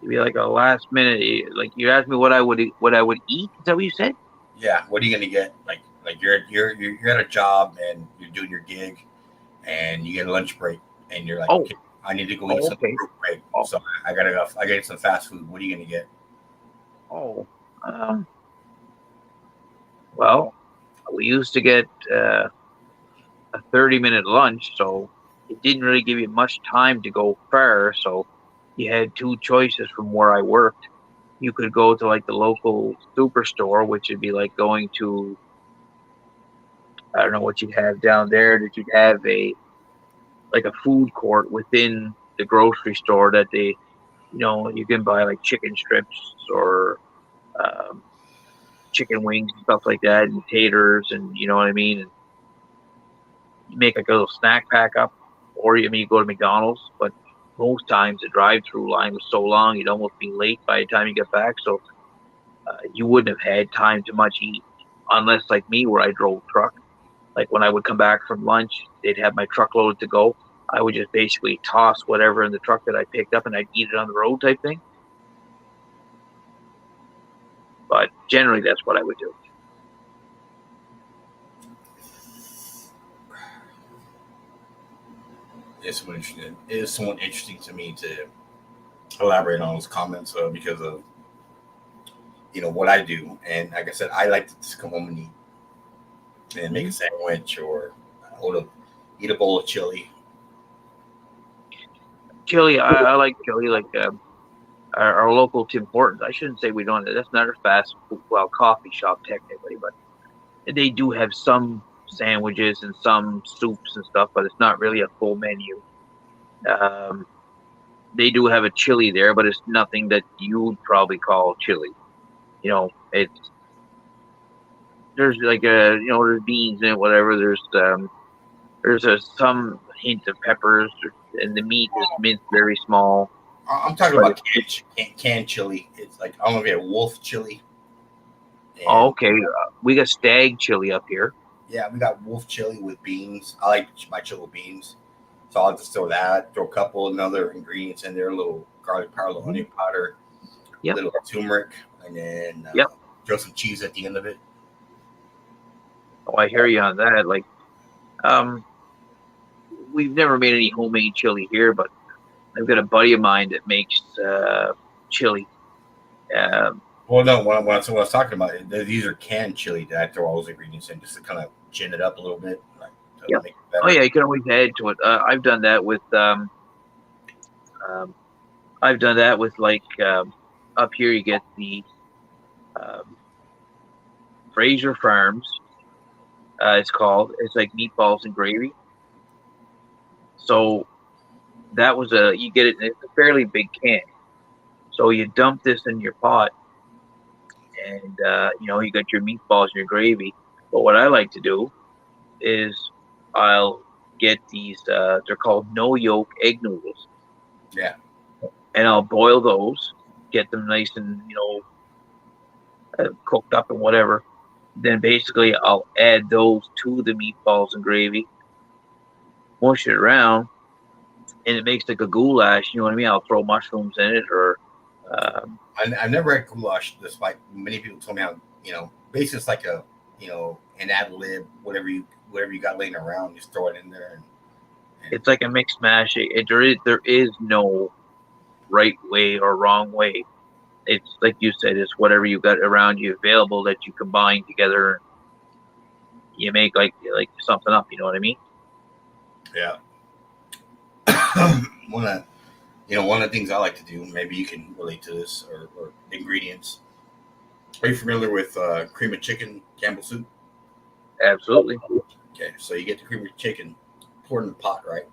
It'd be like a last minute. Like you asked me what I would eat. Is that what you said? Yeah. What are you gonna get? Like you're at a job and you're doing your gig, and you get a lunch break, and you're like, okay, I need to go eat something real quick. So I gotta get some fast food. What are you gonna get? Well, we used to get a 30-minute lunch, so it didn't really give you much time to go far. So you had two choices from where I worked. You could go to like the local superstore, which would be like going to, I don't know what you'd have down there, that you'd have a food court within the grocery store that they, you can buy like chicken strips or chicken wings and stuff like that, and taters, and you know what I mean. And you make like a little snack pack up, or you go to McDonald's. But most times the drive-through line was so long, you'd almost be late by the time you get back. So you wouldn't have had time to much eat, unless like me, where I drove truck. Like when I would come back from lunch, they'd have my truck loaded to go. I would just basically toss whatever in the truck that I picked up, and I'd eat it on the road type thing. But generally, that's what I would do. It is somewhat interesting to me to elaborate on those comments because of what I do, and like I said, I like to just come home and eat and make a sandwich or eat a bowl of chili. Chili, I like chili. Like our local Tim Hortons. I shouldn't say we don't. That's not a fast food, coffee shop technically, but they do have some sandwiches and some soups and stuff, but it's not really a full menu. They do have a chili there, but it's nothing that you would probably call chili. It's there's like there's beans in it, whatever. There's some hint of peppers, and the meat is minced very small. I'm talking about canned chili. It's like I'm gonna get Wolf chili. Okay. We got Stag chili up here. Yeah, we got wolf chili with beans. I like my chili with beans. So I'll just throw that, throw a couple of other ingredients in there, a little garlic powder, a little onion powder, Yep. little turmeric, and then Yep. throw some cheese at the end of it. Oh, I hear you on that. Like, we've never made any homemade chili here, but I've got a buddy of mine that makes chili. Well, no, what I was talking about, these are canned chili that I throw all those ingredients in just to kind of gin it up a little bit. Like, to Yep. make it better. Oh yeah, you can always add to it. I've done that with like up here you get the Fraser Farms. It's called. It's like meatballs and gravy. So that was you get it. It's a fairly big can. So you dump this in your pot, and you got your meatballs and your gravy. But what I like to do is I'll get these. They're called no yolk egg noodles. Yeah. And I'll boil those, get them nice and cooked up and whatever. Then basically I'll add those to the meatballs and gravy, mush it around, and it makes like a goulash. You know what I mean? I'll throw mushrooms in it, or I've never had goulash. Despite many people told me how basically it's like a an ad lib, whatever you got laying around, just throw it in there. And it's like a mixed mash. There is no right way or wrong way. It's like you said, it's whatever you got around you available that you combine together. And you make like something up. You know what I mean? Yeah. one of the things I like to do, maybe you can relate to this, or ingredients. Are you familiar with cream of chicken Campbell soup? Absolutely. Okay, so you get the cream of chicken, pour it in the pot, right?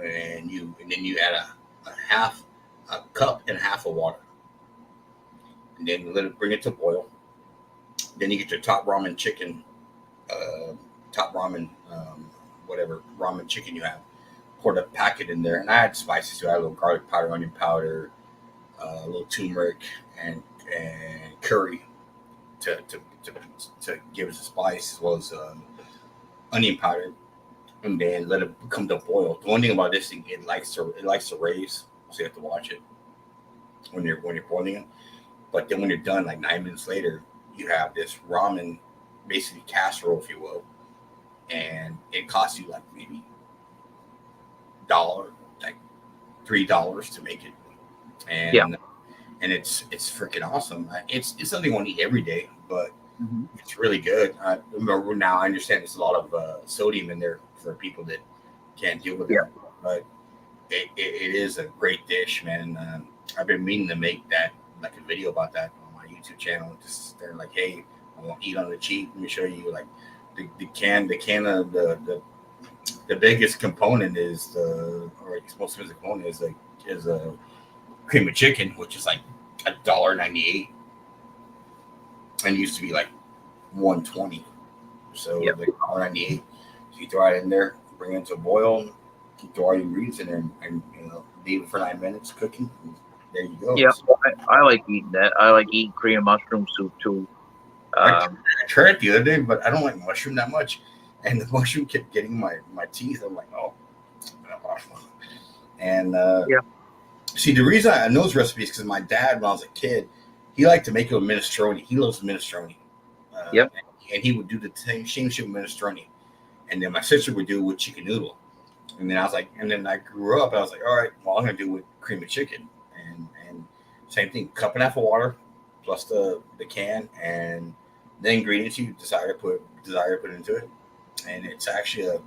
And then you add a cup and a half of water. And then you bring it to boil. Then you get your top ramen chicken, whatever ramen chicken you have. Pour the packet in there, and I add spices too. I add a little garlic powder, onion powder, a little turmeric, and curry to give us a spice, as well as onion powder, and then let it come to boil. The one thing about this thing, it likes to raise, so you have to watch it when you're boiling it. But then when you're done, like 9 minutes later, you have this ramen, basically casserole, if you will, and it costs you like maybe $1, like $3 to make it, and it's freaking awesome. It's something I want to eat every day, but it's really good. I remember now. I understand there's a lot of sodium in there for people that can't deal with it, but it is a great dish, man. I've been meaning to make that, like a video about that on my YouTube channel. Just they're like, hey, I want to eat on the cheap. Let me show you, like the can of the biggest component is most of the component is a cream of chicken, which is like $1.98, and it used to be like $1.20. So like $1.98. So you throw it in there, bring it to a boil, you throw all your ingredients in there, and leave it for 9 minutes cooking. There you go. Yeah, I like eating that. I like eating Korean mushroom soup too. I tried it the other day, but I don't like mushroom that much, and the mushroom kept getting my teeth. I'm like, oh. And see, the reason I know those recipes because my dad, when I was a kid, he liked to make it with minestrone. He loves minestrone. And he would do the same shit with minestrone, and then my sister would do it with chicken noodle. And then I grew up, and I was like, all right, well, I'm gonna do it with cream of chicken, and same thing, cup and a half of water, plus the can, and the ingredients you desire to put into it, and it's actually a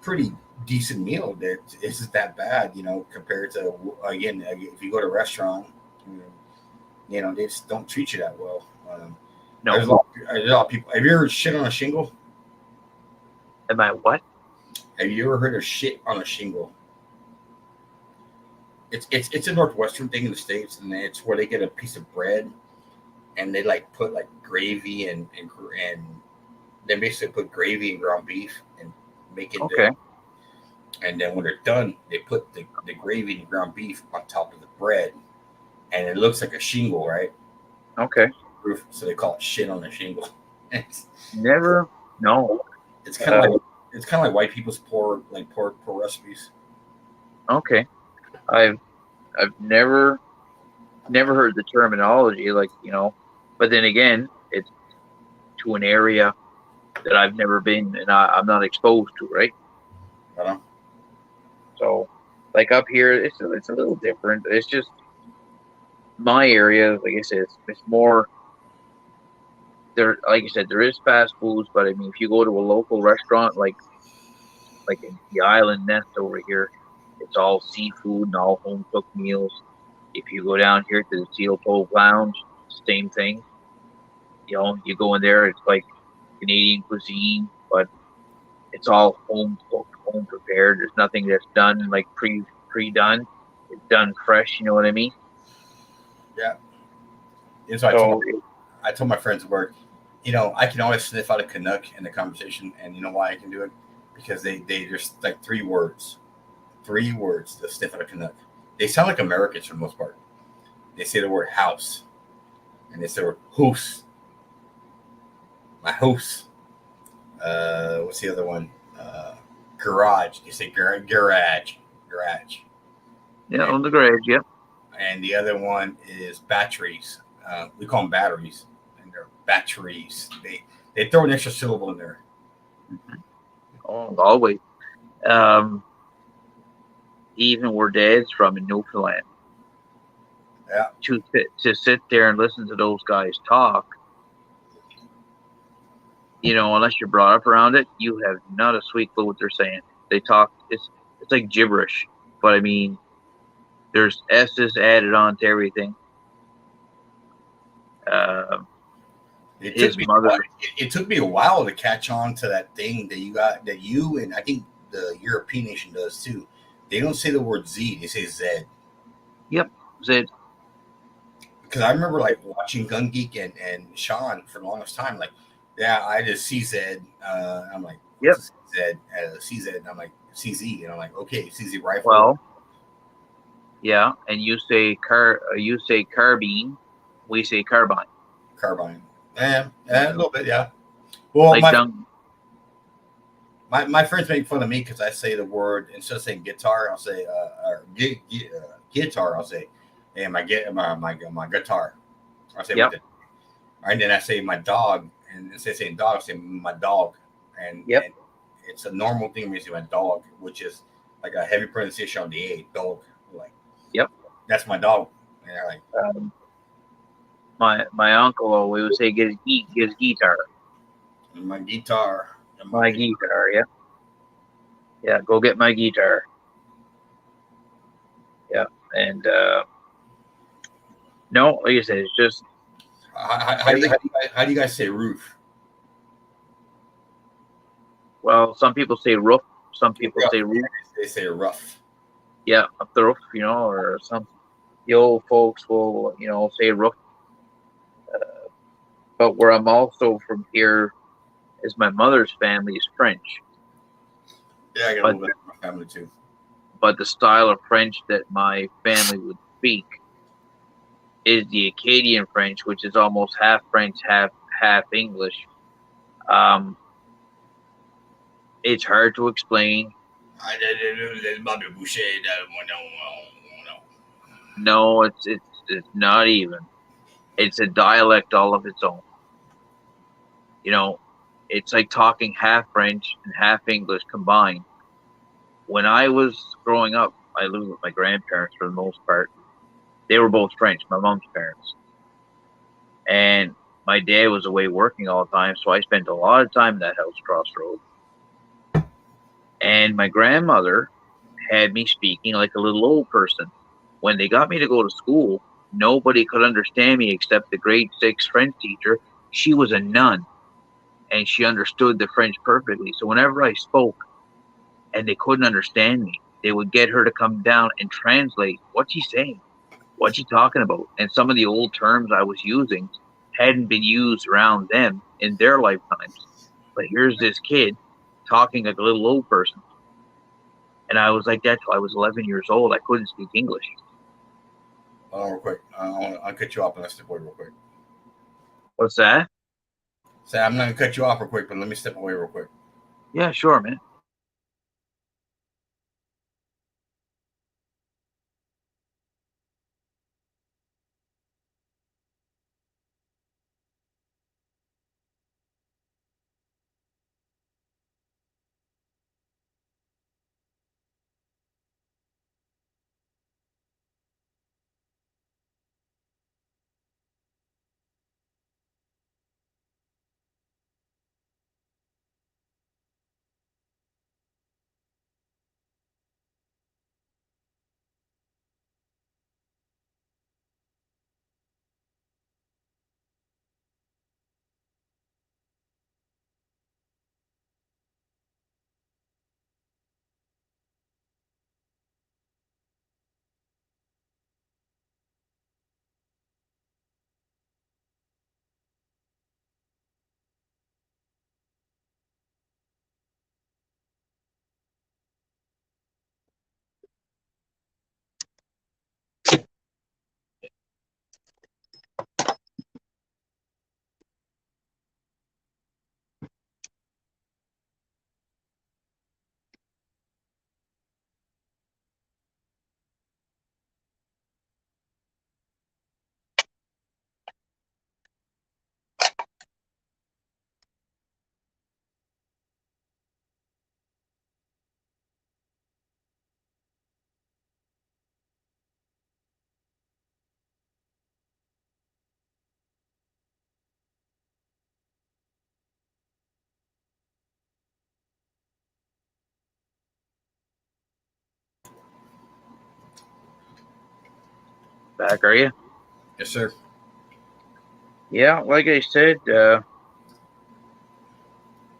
pretty decent meal. That isn't that bad, compared to, again, if you go to a restaurant, they just don't treat you that well. No. There's a lot of people. Have you ever shit on a shingle? Am I what? Have you ever heard of shit on a shingle? It's a Northwestern thing in the States, and it's where they get a piece of bread and they put gravy and they basically put gravy and ground beef and make it. Okay. And then when they're done, they put the gravy and ground beef on top of the bread, and it looks like a shingle, right? Okay. So they call it shit on the shingle. Never. No. It's kind of like white people's poor recipes. Okay, I've never heard the terminology, like, but then again, it's to an area that I've never been and I'm not exposed to, right? I So, like up here, it's a little different. It's just my area, like I said, it's more there. Like I said, there is fast foods, but I mean, if you go to a local restaurant, like in the Island Nest over here, it's all seafood and all home cooked meals. If you go down here to the Seal Cove Lounge, same thing. You go in there, it's like Canadian cuisine, but it's all home cooked, home prepared. There's nothing that's done like pre done. It's done fresh. You know what I mean? Yeah. And so I told my friends at work, I can always sniff out a Canuck in the conversation, and you know why I can do it? Because they just like three words to sniff out a Canuck. They sound like Americans for the most part. They say the word house, and they say the word hoose. My house. What's the other one? Garage. They say garage. Yeah, on the garage. Yep. And the other one is batteries. We call them batteries, and they're batteries. They throw an extra syllable in there. Oh, always. Even where Dad's from in Newfoundland. Yeah. To sit there and listen to those guys talk, unless you're brought up around it, you have not a sweet clue what they're saying. They talk. It's like gibberish, but I mean, there's S's added on to everything. It took me a while to catch on to that thing that you and I think the European nation does too. They don't say the word Z; they say Z. Yep, Z. Because I remember like watching Gun Geek and Sean for the longest time. Like, yeah, I just CZ. I'm like, yep, CZ. And I'm like CZ, and I'm like, okay, CZ rifle. Well, yeah, and you say carbine, we say carbine. Carbine. Yeah, a little bit, yeah. Well, like my friends make fun of me because I say the word instead of saying guitar, I'll say guitar. I'll say, hey, my guitar. I'll say, yep. And then I say my dog, and instead of saying dog, I say my dog, and it's a normal thing when you say my dog, which is like a heavy pronunciation on the A, dog. Like, yep, that's my dog. And they're like, my uncle always would say, get his guitar. My guitar. My guitar, yeah. Yeah, go get my guitar. Yeah, and no, like I said, it's just. How do you guys say roof? Well, some people say roof. Some people say roof. They say rough. Yeah, up the roof, or some. The old folks will, say roof. But where I'm also from here is my mother's family is French. Yeah, I got a little bit of my family too. But the style of French that my family would speak is the Acadian French, which is almost half French, half English. It's hard to explain. No, it's not even. It's a dialect all of its own. It's like talking half French and half English combined. When I was growing up, I lived with my grandparents for the most part. They were both French, my mom's parents. And my dad was away working all the time, so I spent a lot of time in that house crossroad. And my grandmother had me speaking like a little old person. When they got me to go to school, nobody could understand me except the grade 6 French teacher. She was a nun, and she understood the French perfectly. So whenever I spoke and they couldn't understand me, they would get her to come down and translate. What's she saying? What's she talking about? And some of the old terms I was using hadn't been used around them in their lifetimes. But here's this kid talking like a little old person. And I was like that till I was 11 years old. I couldn't speak English. Real quick. I'll cut you off and let's step away real quick. What's that? Say, I'm not going to cut you off real quick, but let me step away real quick. Yeah, sure, man. Back, are you? Yes, sir. Yeah, like I said,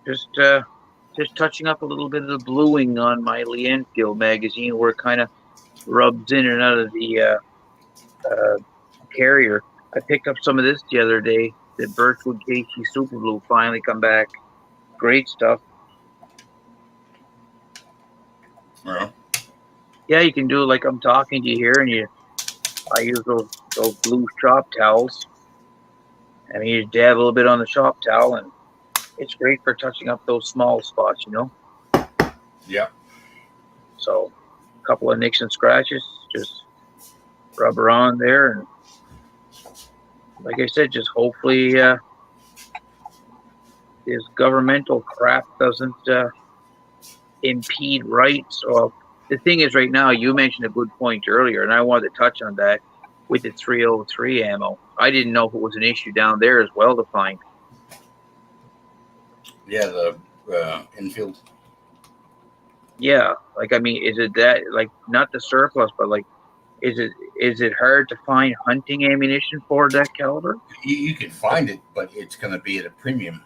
just touching up a little bit of the bluing on my Lee Enfield magazine, where it kind of rubs in and out of the uh, carrier. I picked up some of this the other day. The Birchwood KC Super Blue finally come back. Great stuff. Well, Yeah, you can do it like I'm talking to you here, and I use those blue shop towels. I mean, you dab a little bit on the shop towel, and it's great for touching up those small spots, yeah. So, a couple of nicks and scratches, just rub her on there, and like I said, just hopefully this governmental crap doesn't impede rights. Well, the thing is, right now, you mentioned a good point earlier, and I wanted to touch on that with the 303 ammo. I didn't know if it was an issue down there as well to find. Yeah, the infield. Yeah, like I mean, is it that like not the surplus, but like, is it hard to find hunting ammunition for that caliber? You can find it, but it's going to be at a premium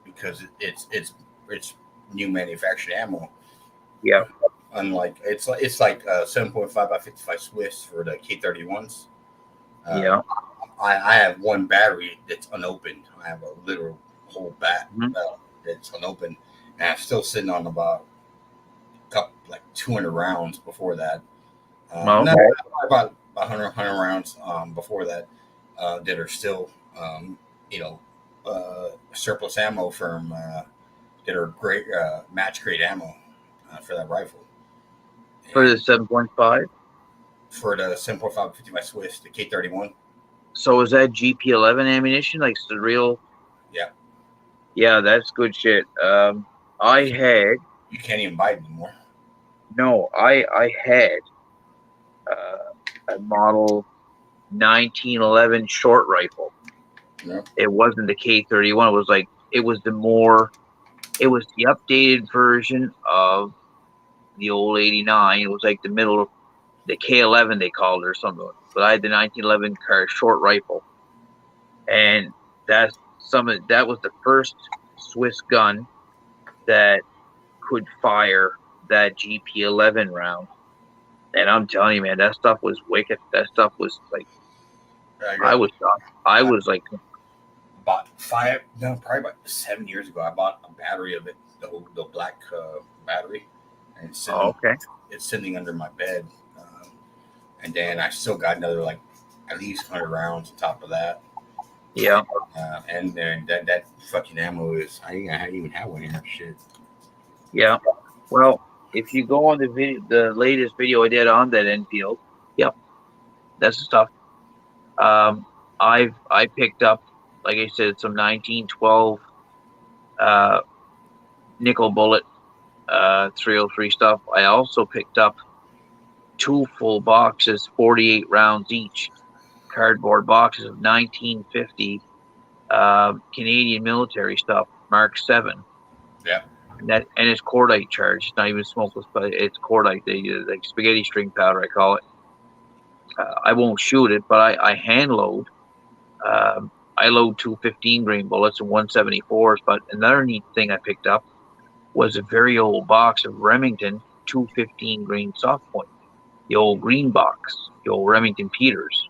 because it's new manufactured ammo. Yeah, Unlike it's like 7.5 by 55 Swiss for the K31s. yeah. I have one battery that's unopened. I have a literal whole bat Mhm. that's unopened, and I'm still sitting on about a couple like 200 rounds before that. Well, No, about 100 rounds before that that are still you know surplus ammo from that are great match grade ammo for that rifle. for the And 7.5. for the 7.5 50 by Swiss, the K31. So is that GP11 ammunition? Like it's the real? Yeah. Yeah, that's good shit. I had You can't even buy it anymore. no, I had a model 1911 short rifle. Yeah. It wasn't the K31. It was the updated version of the old 89. It was like the middle of the K11 they called it or something. But I had the 1911 car short rifle, and that was the first Swiss gun that could fire that GP11 round. And I'm telling you, man, that stuff was wicked. That stuff was like I was shocked. I was like, About probably about 7 years ago, I bought a battery of it, the black battery, and oh, okay, it's sitting under my bed. And then I still got another like at least 100 rounds on top of that. yeah. And then that fucking ammo is I even have one here. Shit. Yeah. Well, if you go on the latest video I did on that Enfield, yep, that's the stuff. I picked up, like I said, some 1912 uh, nickel bullet 303 stuff. I also picked up 2 full boxes, 48 rounds each, cardboard boxes of 1950 Canadian military stuff, Mark 7. Yeah. And it's cordite charged. It's not even smokeless, but it's cordite. They like spaghetti string powder, I call it. I won't shoot it, but I hand load. I load 2 15-grain bullets and 174s. But another neat thing I picked up was a very old box of Remington 2 15-grain soft point, the old green box, the old Remington Peters.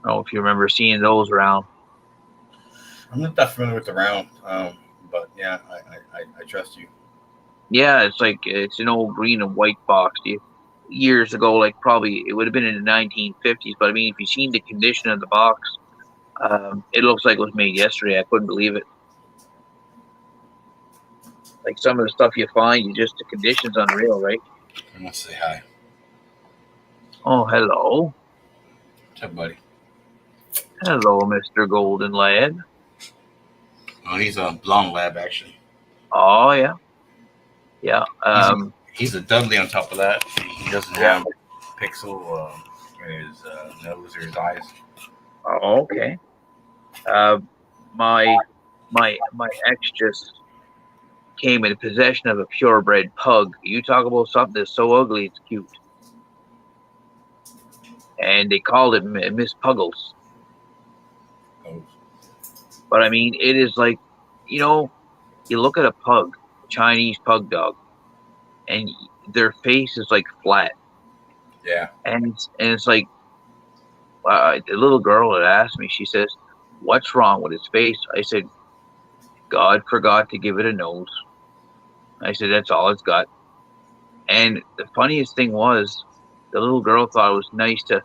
I don't know if you remember seeing those around. I'm not that familiar with the round, but yeah, I trust you. Yeah, it's an old green and white box. Years ago, like probably it would have been in the 1950s. But I mean, if you've seen the condition of the box, it looks like it was made yesterday. I couldn't believe it. Like some of the stuff you find, the condition's unreal, right? I'm gonna say hi. Oh, hello. What's up, buddy? Hello, Mr. Golden Lad. Oh, he's a blonde lab, actually. Oh, yeah. Yeah. He's a Dudley on top of that. He doesn't have pixel in his nose or his eyes. Oh, okay. My ex just came in possession of a purebred pug. You talk about something that's so ugly it's cute. And they called it Miss Puggles. Oh. But I mean, it is like, you look at a pug, Chinese pug dog, and their face is like flat. Yeah. And it's like, the little girl had asked me, she says, "What's wrong with his face?" I said, "God forgot to give it a nose." I said, "That's all it's got." And the funniest thing was, the little girl thought it was nice to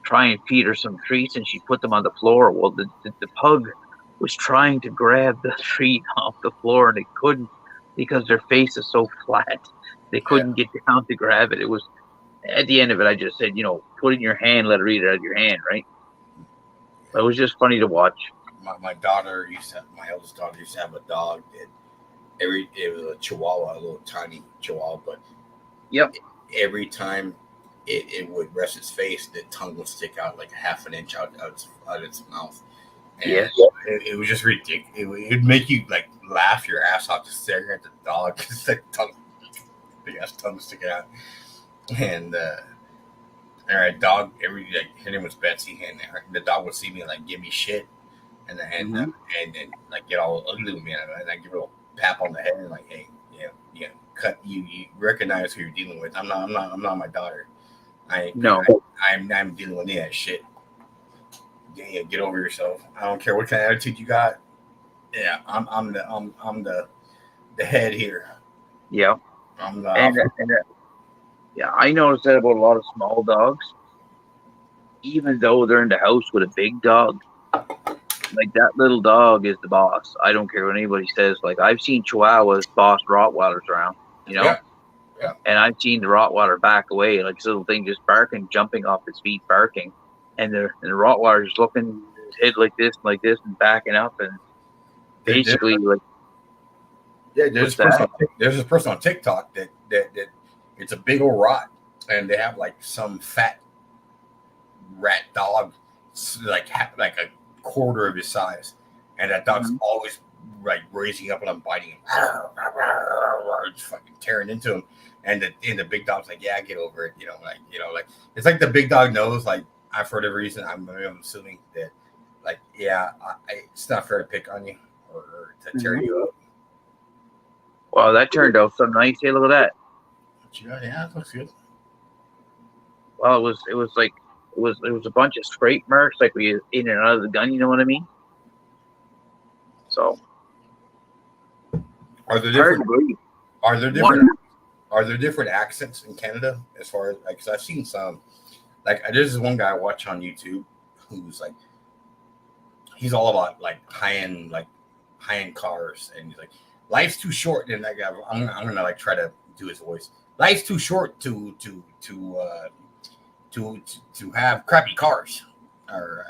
try and feed her some treats, and she put them on the floor. Well, the pug was trying to grab the treat off the floor, and it couldn't because their face is so flat. They couldn't get down to grab it. It was, at the end of it, I just said, put it in your hand, let her eat it out of your hand, right? But it was just funny to watch. My eldest daughter used to have a dog that it was a Chihuahua, a little tiny Chihuahua, but every time it would rest its face, the tongue would stick out like a half an inch out its mouth. And it was just ridiculous. It would make you like laugh your ass off just staring at the dog because the big ass tongue sticking out. And our dog, her name was Betsy, and the dog would see me and like give me shit, and like get all ugly with me, and I give her a little pat on the head and like, hey, cut you recognize who you're dealing with. I'm not my daughter. I'm dealing with that shit. Yeah, get over yourself. I don't care what kind of attitude you got. Yeah, I'm the head here. Yeah. I'm the yeah, I noticed that about a lot of small dogs. Even though they're in the house with a big dog, like that little dog is the boss. I don't care what anybody says. Like I've seen Chihuahuas boss Rottweilers around, Yeah. And I've seen the Rottweiler back away, like this little thing just barking, jumping off its feet, barking, and the Rottweiler just looking his head like this, and backing up, and basically like. Yeah, there's this person on TikTok that it's a big old rot, and they have like some fat rat dog, like a quarter of his size, and that dog's always like raising up and biting him, just fucking tearing into him, and the big dog's like, yeah, get over it, like it's like the big dog knows, like for whatever reason, I'm assuming that, like, yeah, it's not fair to pick on you or to tear you up. Wow, that turned out so nice. Hey, look at that. Yeah, it looks good. Well, it was a bunch of scrape marks, like we in and out of the gun. You know what I mean? So, are there different accents in Canada as far as like? Cause I've seen some. Like there's this one guy I watch on YouTube who's like, he's all about like high end cars, and he's like, life's too short. And like I'm gonna like try to do his voice. Life's too short to have crappy cars, or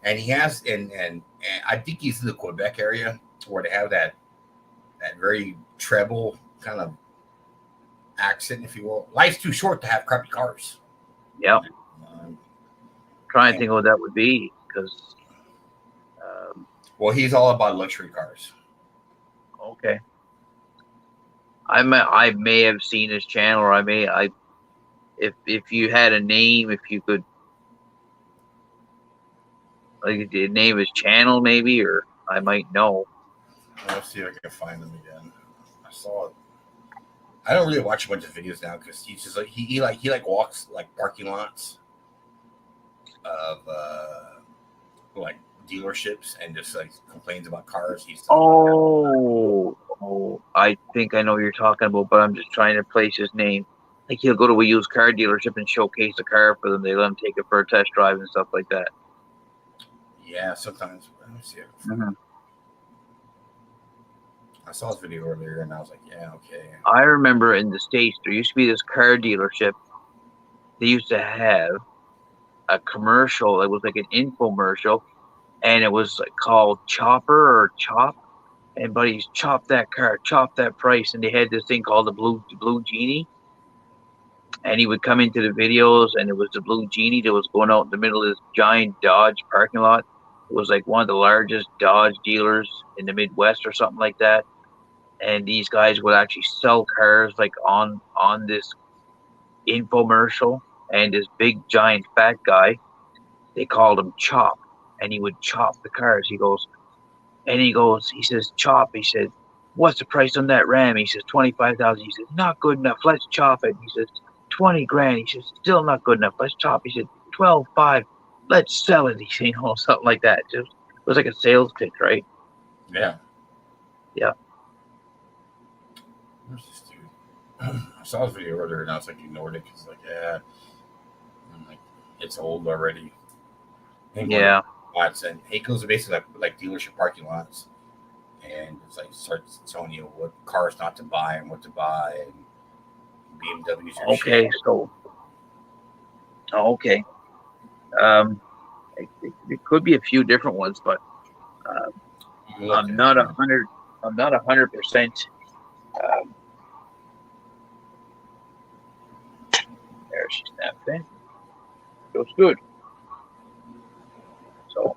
and he has and I think he's in the Quebec area where they have that very treble kind of accent, if you will. Life's too short to have crappy cars. Yeah. Um, Trying to think of what that would be, because well, he's all about luxury cars. okay. I may have seen his channel, or if you had a name, if you could like name his channel maybe, or I might know. Let's see if I can find him again. I saw it. I don't really watch a bunch of videos now because he's just like he walks like parking lots of like dealerships and just like complains about cars. Oh, I think I know what you're talking about, but I'm just trying to place his name. Like he'll go to a used car dealership and showcase a car for them. They let him take it for a test drive and stuff like that. Yeah, sometimes. Let me see. Mm-hmm. I saw his video earlier and I was like, yeah, okay. I remember in the States there used to be this car dealership. They used to have a commercial. It was like an infomercial, and it was like called Chopper or Chop. And buddies, chop that car, chop that price. And they had this thing called the Blue Genie. And he would come into the videos, and it was the Blue Genie that was going out in the middle of this giant Dodge parking lot. It was like one of the largest Dodge dealers in the Midwest or something like that. And these guys would actually sell cars like on this infomercial. And this big giant fat guy, they called him Chop, and he would chop the cars. He says, Chop. He said, what's the price on that Ram? He says, 25,000. He says, not good enough. Let's chop it. He says, 20 grand. He says, still not good enough. Let's chop. He said, 12.5. Let's sell it. He said, something like that. It was like a sales pitch, right? Yeah. Yeah. Where's this dude? I saw his video earlier and I was like, ignored it because, like, yeah, I'm like, it's old already. Yeah. Lots, and he goes to basically like dealership parking lots, and it's like starts telling you what cars not to buy and what to buy, and BMWs. Okay, so okay, it could be a few different ones, but I'm not 100. I'm not 100%. There she snapped in. Feels good. So,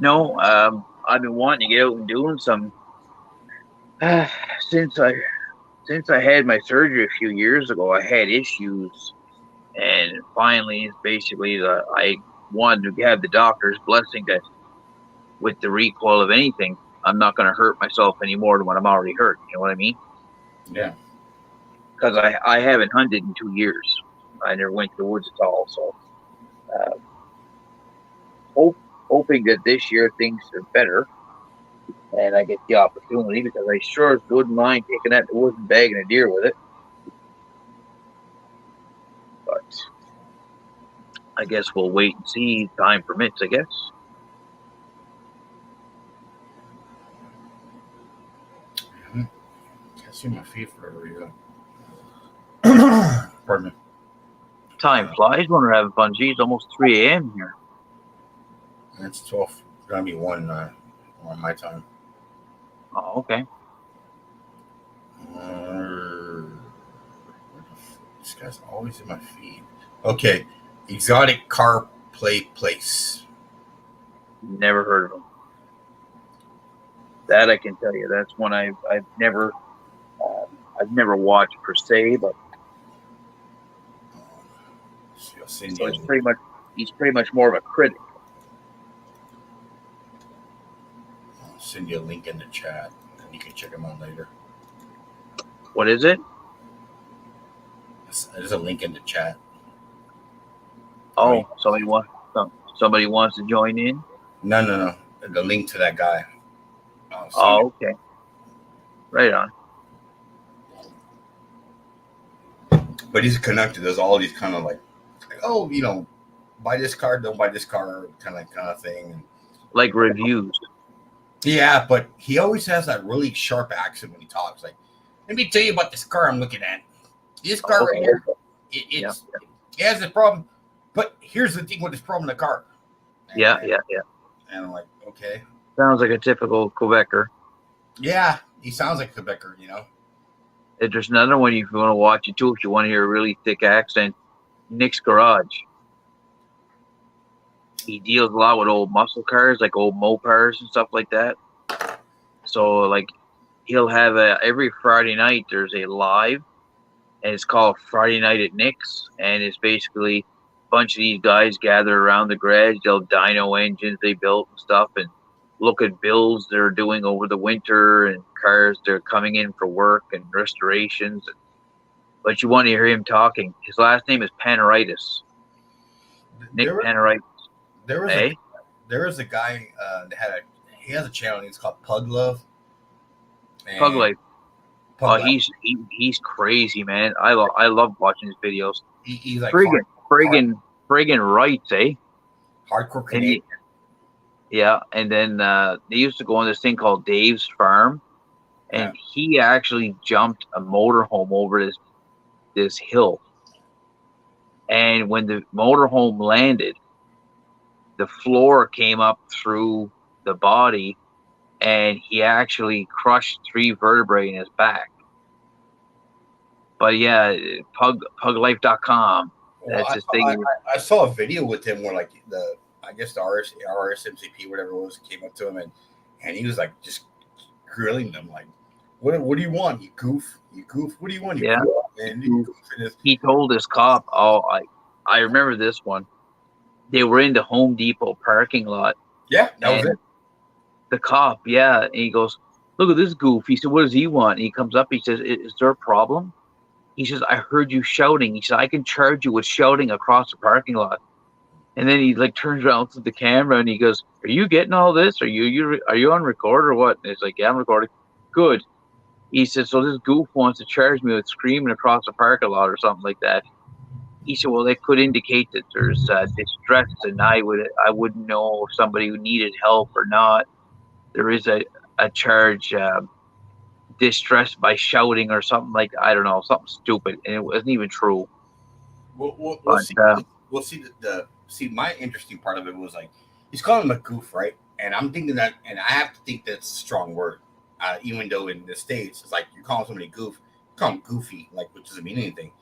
no, I've been wanting to get out and doing some. Since I had my surgery a few years ago, I had issues, and finally, it's basically I wanted to have the doctor's blessing that with the recoil of anything, I'm not going to hurt myself any more than what I'm already hurt. You know what I mean? Yeah. Because I haven't hunted in 2 years. I never went to the woods at all. So, hoping that this year things are better and I get the opportunity, because I sure wouldn't mind taking that to the woods and bagging a deer with it. But I guess we'll wait and see. Time permits, I guess. Can't see my feet for a reason. Pardon me. Time flies when we're having fun. Geez, almost 3 a.m. here. It's 12. It's gonna be 1 on my time. Oh, okay. This guy's always in my feed. Okay, Exotic Car Play Place. Never heard of them. That I can tell you. That's one I've never watched per se, but so he's pretty much more of a critic. I'll send you a link in the chat, and you can check him out later. What is it? There's a link in the chat. Oh, Right. somebody wants to join in. No. The link to that guy. Oh, okay. Right on. But he's connected. There's all these kind of like, oh, buy this car, don't buy this car, kind of thing. Like reviews. Yeah, but he always has that really sharp accent when he talks. Like, let me tell you about this car I'm looking at. This car right Okay. here, Yeah. it has a problem. But here's the thing with this problem in the car. Yeah, And, yeah, yeah. and I'm like, okay. Sounds like a typical Quebecer. Yeah, he sounds like a Quebecer, you know? There's another one if you want to watch it too. If you want to hear a really thick accent, Nick's Garage. He deals a lot with old muscle cars, like old Mopars and stuff like that. So like he'll have every Friday night there's a live, and it's called Friday Night at Nick's, and it's basically a bunch of these guys gather around the garage. They'll dyno engines they built and stuff, and look at builds they're doing over the winter and cars they're coming in for work and restorations. But you want to hear him talking. His last name is Panaritis. Nick There, Panaritis. there was Eh? there was a guy he has a channel. It's called Pug Love. And Pug Life. Pug Oh, Life. he's crazy, man. I love watching his videos. He's like Friggin' rights, eh? hardcore And Canadian. yeah, and then they used to go on this thing called Dave's Farm, and he actually jumped a motorhome over this hill. And when the motorhome landed, the floor came up through the body, and he actually crushed 3 vertebrae in his back. But yeah, puglife.com. Well, That's his thing. I saw a video with him where like I guess the RSMCP whatever it was came up to him and he was like just grilling them like, what do you want? You goof. What do you want? You Yeah. goof? And you goof in this. He told this cop, "Oh, I remember this one. They were in the Home Depot parking lot. Yeah, that was it. The cop, yeah, and he goes, look at this goof." He said, "What does he want?" And he comes up, he says, "Is there a problem?" He says, "I heard you shouting." He said, "I can charge you with shouting across the parking lot." And then he like turns around to the camera and he goes, "Are you getting all this? Are you on record or what?" And it's like, "Yeah, I'm recording." Good. He said, "So this goof wants to charge me with screaming across the parking lot or something like that." He said, "Well, that could indicate that there's distress, and I wouldn't know if somebody who needed help or not. There is a charge, distress by shouting or something like, I don't know, something stupid, and it wasn't even true." We'll But see. We'll see see. My interesting part of it was like he's calling him a goof, right? And I'm thinking that, and I have to think that's a strong word, even though in the States it's like you call somebody goof, you call them goofy, like which doesn't mean anything.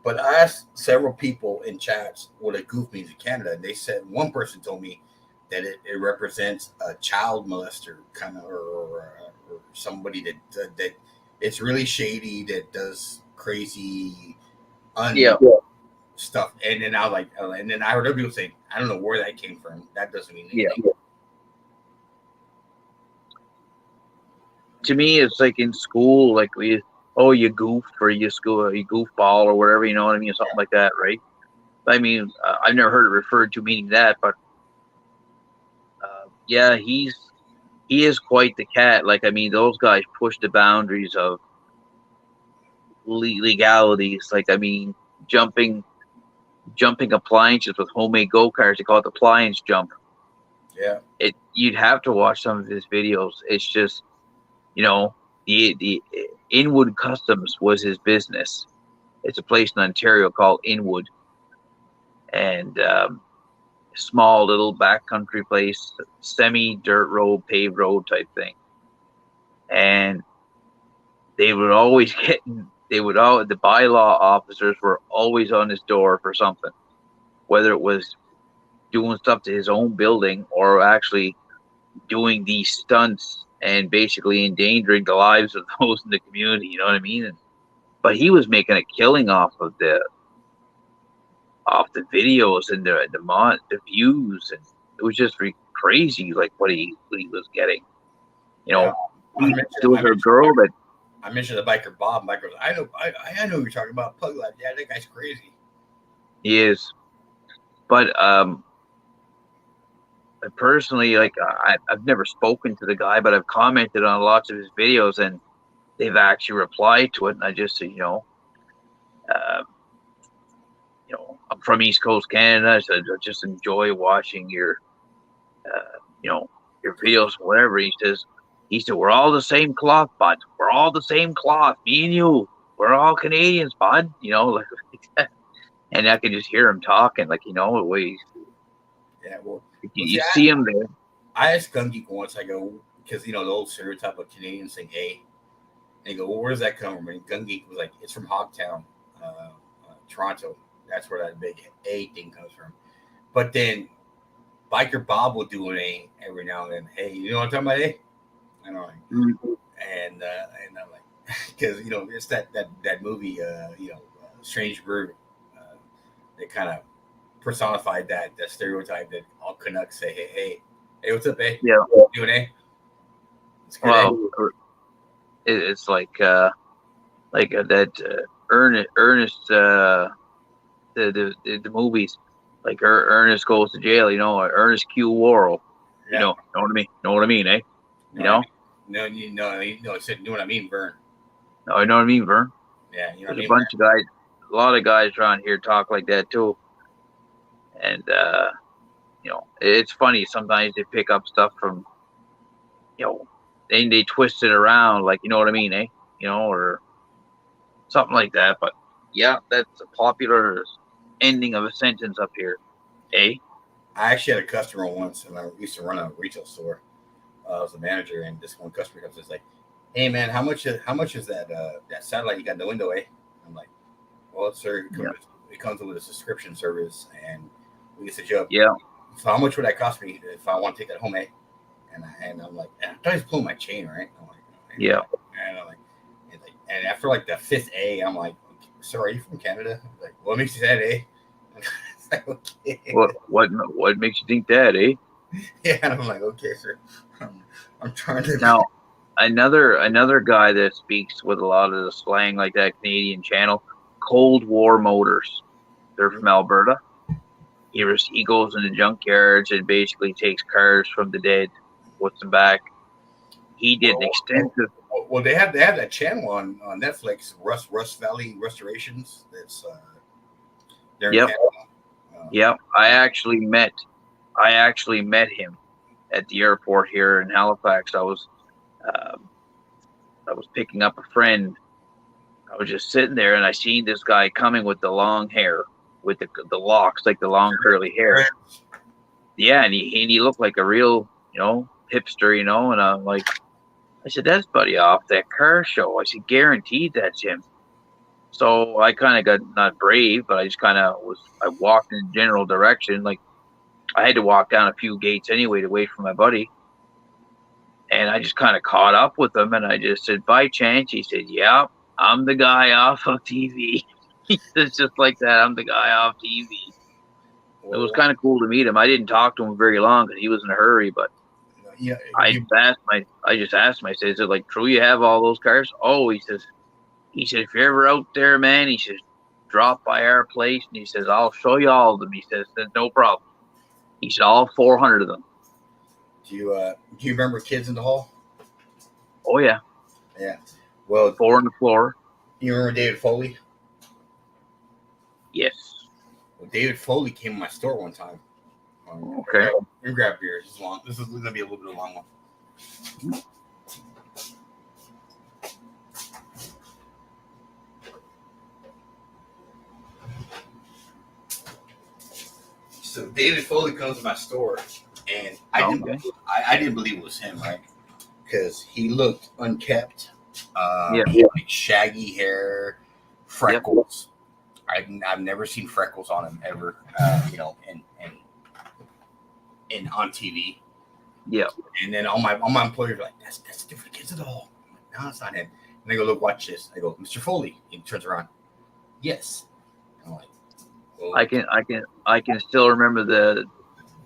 But I asked several people in chats what a goof means in Canada, and they said one person told me that it represents a child molester kind of or somebody that it's really shady that does crazy yeah, stuff. And then I was like, and then I heard other people say, I don't know where that came from. That doesn't mean anything. yeah. To me, it's like in school, like you goof or you goofball or whatever, you know what I mean, something like that, right? I mean, I've never heard it referred to meaning that, but yeah, he is quite the cat. Like, I mean, those guys push the boundaries of legalities. Like, I mean, jumping appliances with homemade go-karts. They call it the appliance jump. Yeah. You'd have to watch some of his videos. It's just, you know, the Inwood Customs was his business. It's a place in Ontario called Inwood, and small little backcountry place, semi-dirt road, paved road type thing. And they would always the bylaw officers were always on his door for something, whether it was doing stuff to his own building or actually doing these stunts and basically endangering the lives of those in the community, you know what I mean? But he was making a killing off the videos and the views, and it was just crazy, like what he was getting. You know, there was a girl that I mentioned the biker Bob. Biker goes, I know you're talking about Pug Life. Yeah, that guy's crazy. He is, but personally, like I've never spoken to the guy, but I've commented on lots of his videos, and they've actually replied to it. And I just say, I'm from East Coast Canada, so I just enjoy watching your your videos, whatever. He said, we're all the same cloth, bud. We're all the same cloth. Me and you, we're all Canadians, bud. You know, like that. And I could just hear him talking, like, you know, ways. Yeah, well, You see him there. I asked Gun Geek once, I go, because, you know, the old stereotype of Canadians saying, hey, and they go, well, where does that come from? And Gun Geek was like, it's from Hogtown, Toronto. That's where that big A thing comes from. But then Biker Bob will do an A every now and then. Hey, you know what I'm talking about, A? I know. And I'm like, because, you know, it's that movie, you know, Strange Brew. They kind of personified that stereotype that all Canucks say, hey, what's up, A? Yeah. Doing A? Well, it's like that Ernest the movies, like Ernest Goes to Jail, you know, or Ernest Q Worrell, you know what I mean? Know what I mean, eh? You know? No, I said, you know what I mean, Vern? No, you know what I mean, Vern? Yeah, you know There's a bunch of guys, a lot of guys around here talk like that too. And, you know, it's funny. Sometimes they pick up stuff from, you know, they twist it around, like, you know what I mean, eh? You know, or something like that. But yeah, that's a popular ending of a sentence up here, eh? I actually had a customer once, and I used to run a retail store. I was the manager, and this one customer comes and is like, "Hey, man, how much is that that satellite you got in the window, eh?" I'm like, "Well, sir, it comes with a subscription service, and we get set you up. Yeah. So how much would that cost me if I want to take that home, eh?" And I'm like, I thought he was pulling my chain, right? I'm like, yeah. And I'm like, and after like the fifth A, I'm like, "So are you from Canada?" He's like, "What makes you say that, eh?" Like, okay. What makes you think that, eh? Yeah, and I'm like, okay, sir. I'm trying to. Now, another guy that speaks with a lot of the slang like that Canadian channel, Cold War Motors. They're from Alberta. He goes into junkyards and basically takes cars from the dead, puts them back. He did an extensive. Well, they have that channel on Netflix, Rust Valley Restorations. That's there. Yep. Yep. I actually met him at the airport here in Halifax. I was picking up a friend. I was just sitting there, and I seen this guy coming with the long hair, with the locks, like the long curly hair. Yeah, and he looked like a real, you know, hipster, you know. And I'm like, I said, "That's Buddy off that car show." I said, "Guaranteed that's him." So I kind of got not brave, but I just kind of I walked in the general direction. Like I had to walk down a few gates anyway to wait for my buddy. And I just kind of caught up with him, and I just said, "By chance?" He said, "Yeah, I'm the guy off of TV." It's just like that. I'm the guy off TV. It was kind of cool to meet him. I didn't talk to him very long because he was in a hurry, but yeah, I just asked him. I said, "Is it like true you have all those cars?" Oh, he said, "If you're ever out there, man," he says, "drop by our place," and he says, "I'll show you all of them." He says, "No problem." He said, "All 400 of them." Do you remember Kids in the Hall? Oh yeah. Yeah. Well, 4 on the floor. You remember David Foley? Yes. Well, David Foley came to my store one time. Okay. We grab beers. This is long. This is gonna be a little bit of a long one. So David Foley comes to my store, and I didn't believe it was him, right? Because he looked unkept. He had like shaggy hair, freckles. Yep. I've never seen freckles on him ever. You know, and on TV. Yeah. And then all my employers were like, "That's different Kids at all." I'm like, "No, it's not him." And they go, "Look, watch this." I go, "Mr. Foley." He turns around. Yes. I'm like, well, I can still remember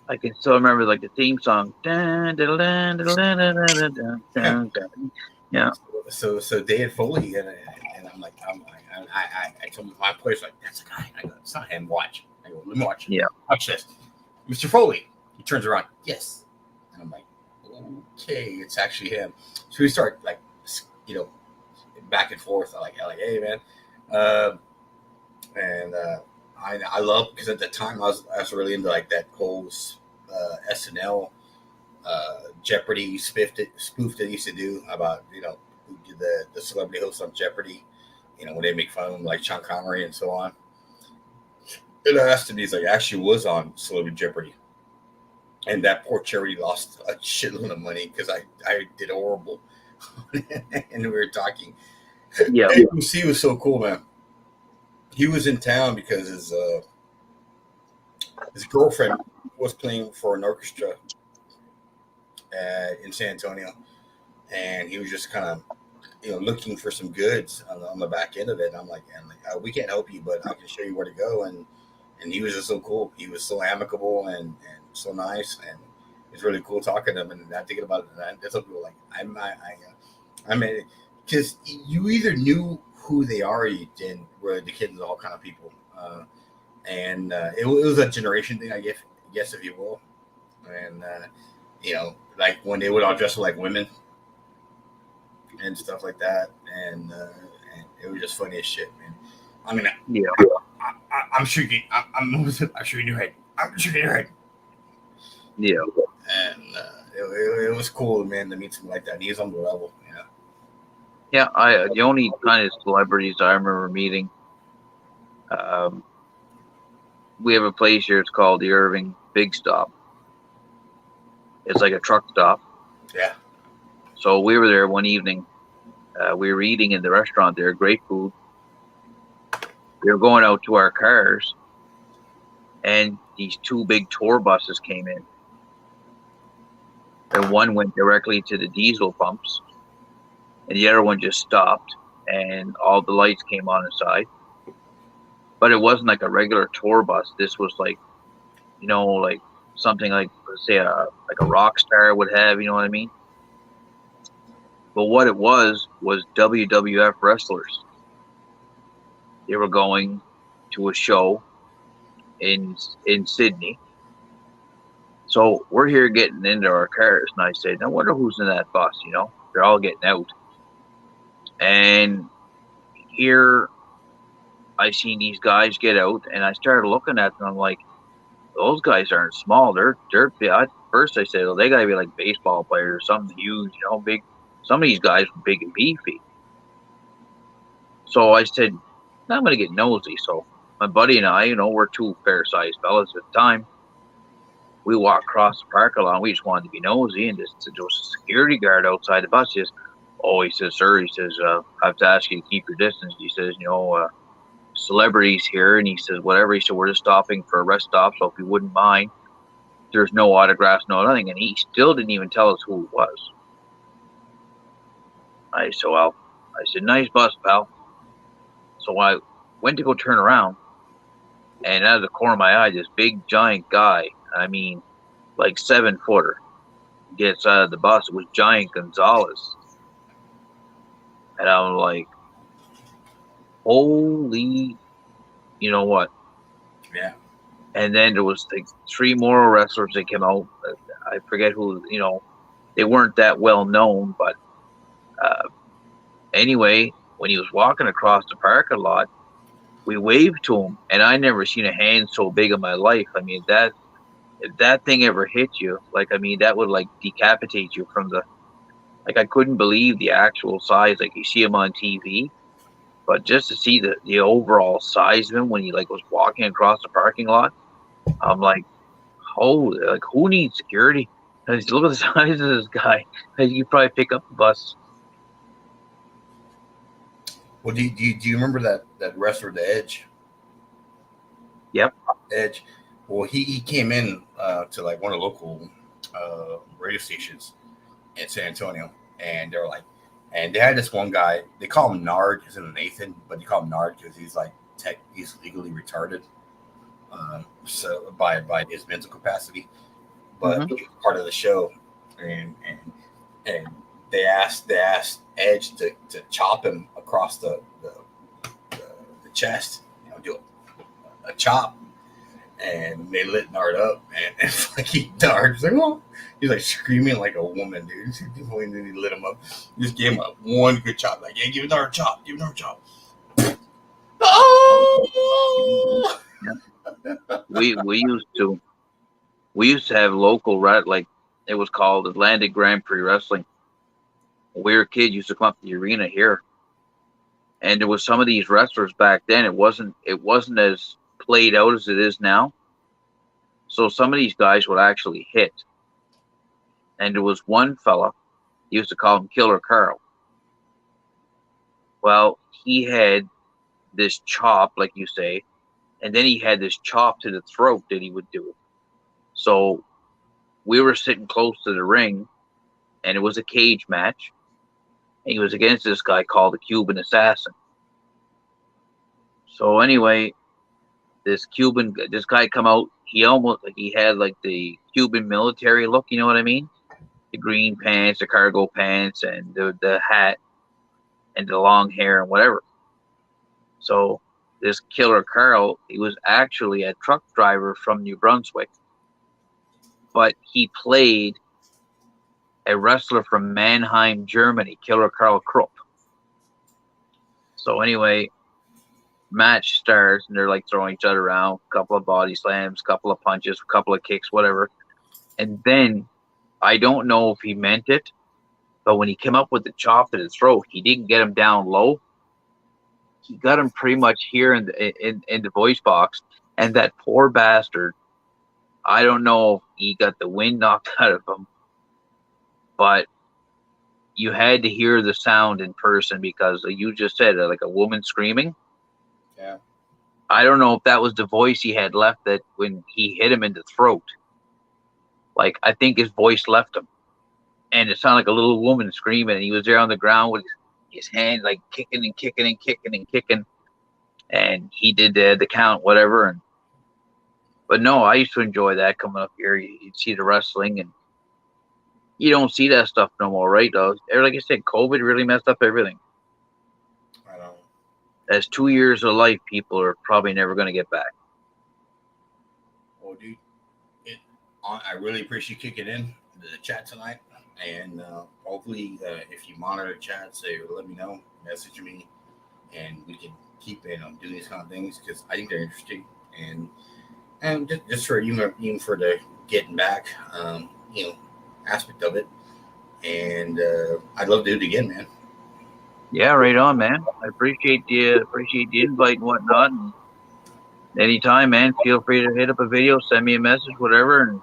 like the theme song. Yeah. So David Foley and I'm like, I told my employers like, "That's the guy." I go, "It's not him. Watch." I go, "Let me watch." Yeah. Watch this. Mr. Foley. He turns around. Yes. And I'm like, okay, it's actually him. So we start like, you know, back and forth. Like, "Hey, man," I love, because at the time I was really into like that whole SNL Jeopardy spoof that he used to do about, who did the celebrity host on Jeopardy, when they make fun of him, like Sean Connery and so on. It has to be, he's like, actually was on Celebrity Jeopardy. And that poor charity lost a shitload of money because I did horrible. And we were talking. Yeah. He was so cool, man. He was in town because his girlfriend was playing for an orchestra in San Antonio, and he was just kind of, looking for some goods on the back end of it. And I'm like, we can't help you, but I can show you where to go. And he was just so cool. He was so amicable and so nice, and it's really cool talking to him. And I'm thinking about it, and that's what people like. I mean, because you either knew who they are, or you didn't. Where the kids are all kind of people, and it was a generation thing, I guess if you will. And like when they would all dress like women and stuff like that, and it was just funny as shit, man. I mean, Yeah. I'm shooting. I'm shooting your head. I'm shooting your head. Yeah. And it was cool, man, to meet someone like that. He's on the level, Yeah, the only kind of celebrities I remember meeting, we have a place here. It's called the Irving Big Stop. It's like a truck stop. Yeah. So we were there one evening. We were eating in the restaurant there. Great food. We were going out to our cars, and these two big tour buses came in. And one went directly to the diesel pumps, and the other one just stopped, and all the lights came on inside. But it wasn't like a regular tour bus. This was like, like something like, let's say, a rock star would have, you know what I mean? But what it was WWF wrestlers. They were going to a show in Sydney. So we're here getting into our cars, and I said, I wonder who's in that bus, They're all getting out. And here I seen these guys get out, and I started looking at them. I'm like, those guys aren't small. They're at first I said, well, they gotta be like baseball players or something huge, big. Some of these guys were big and beefy. So I said, I'm gonna get nosy. So my buddy and I, we're two fair-sized fellas at the time. We walked across the parking lot. We just wanted to be nosy, and there was a security guard outside the bus. He says, he says, sir, he says, I have to ask you to keep your distance. He says, celebrities here, and he says, whatever. He said, we're just stopping for a rest stop, so if you wouldn't mind, there's no autographs, no nothing. And he still didn't even tell us who it was. I said, nice bus, pal. So I went to go turn around, and out of the corner of my eye, this big giant guy, I mean, like 7-footer, gets out of the bus. It was Giant Gonzalez. And I'm like, holy, you know what? Yeah. And then there was like 3 more wrestlers that came out. I forget who, they weren't that well known, but anyway, when he was walking across the parking lot, we waved to him, and I never seen a hand so big in my life. I mean, if that thing ever hit you, that would like decapitate you from the, I couldn't believe the actual size. Like you see him on TV, but just to see the overall size of him when he was walking across the parking lot, I'm like, holy, who needs security? And look at the size of this guy. You probably pick up the bus. Well, do you remember that wrestler, The Edge? Yep. Edge. Well, he came in to like one of the local radio stations in San Antonio, and they're like, and they had this one guy. They call him Nard. His name is Nathan, but they call him Nard because he's he's legally retarded, so by his mental capacity. But he was part of the show, and they asked Edge to chop him across the chest, do a chop, and they lit Nard up, and Nard's like, oh, he's like screaming like a woman, dude. When he lit him up, he just gave him one good chop, like, yeah, give Nard a chop, Oh! We used to have local It was called Atlantic Grand Prix Wrestling. A weird kid used to come up to the arena here, and there was some of these wrestlers back then. It wasn't as played out as it is now. So some of these guys would actually hit. And there was one fella, used to call him Killer Carl. Well, he had this chop, like you say, and then he had this chop to the throat that he would do. So we were sitting close to the ring, and it was a cage match. And he was against this guy called the Cuban Assassin. So anyway, this guy come out. He almost like he had like the Cuban military look. You know what I mean? The green pants, the cargo pants, and the hat, and the long hair and whatever. So this Killer Carl, he was actually a truck driver from New Brunswick, but he played a wrestler from Mannheim, Germany, Killer Carl Krupp. So anyway, match starts, and they're like throwing each other around, a couple of body slams, a couple of punches, a couple of kicks, whatever. And then I don't know if he meant it, but when he came up with the chop to his throat, he didn't get him down low. He got him pretty much here in the voice box, and that poor bastard, I don't know if he got the wind knocked out of him, but you had to hear the sound in person because you just said like a woman screaming. Yeah. I don't know if that was the voice he had left that when he hit him in the throat. Like, I think his voice left him. And it sounded like a little woman screaming. And he was there on the ground with his hand like kicking and kicking and kicking and kicking. And he did the count, whatever. But no, I used to enjoy that coming up here. You'd see the wrestling, and you don't see that stuff no more, right? Though, like I said, COVID really messed up everything. I know. That's 2 years of life people are probably never going to get back. Well, dude, I really appreciate you kicking in the chat tonight. And hopefully, if you monitor the chat, say, let me know, message me, and we can keep doing these kind of things because I think they're interesting. And just for even for the getting back, aspect of it. And I'd love to do it again, man. Yeah, right on, man. I appreciate the invite and whatnot. And anytime, man, feel free to hit up a video, send me a message, whatever, and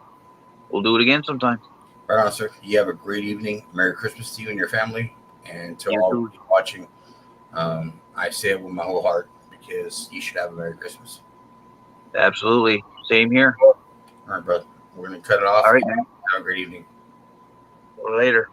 we'll do it again sometime. Right on, sir. You have a great evening. Merry Christmas to you and your family. And to You all too. watching, I say it with my whole heart because you should have a Merry Christmas. Absolutely. Same here. All right, brother. We're going to cut it off. All right, man. Have a great evening. Later.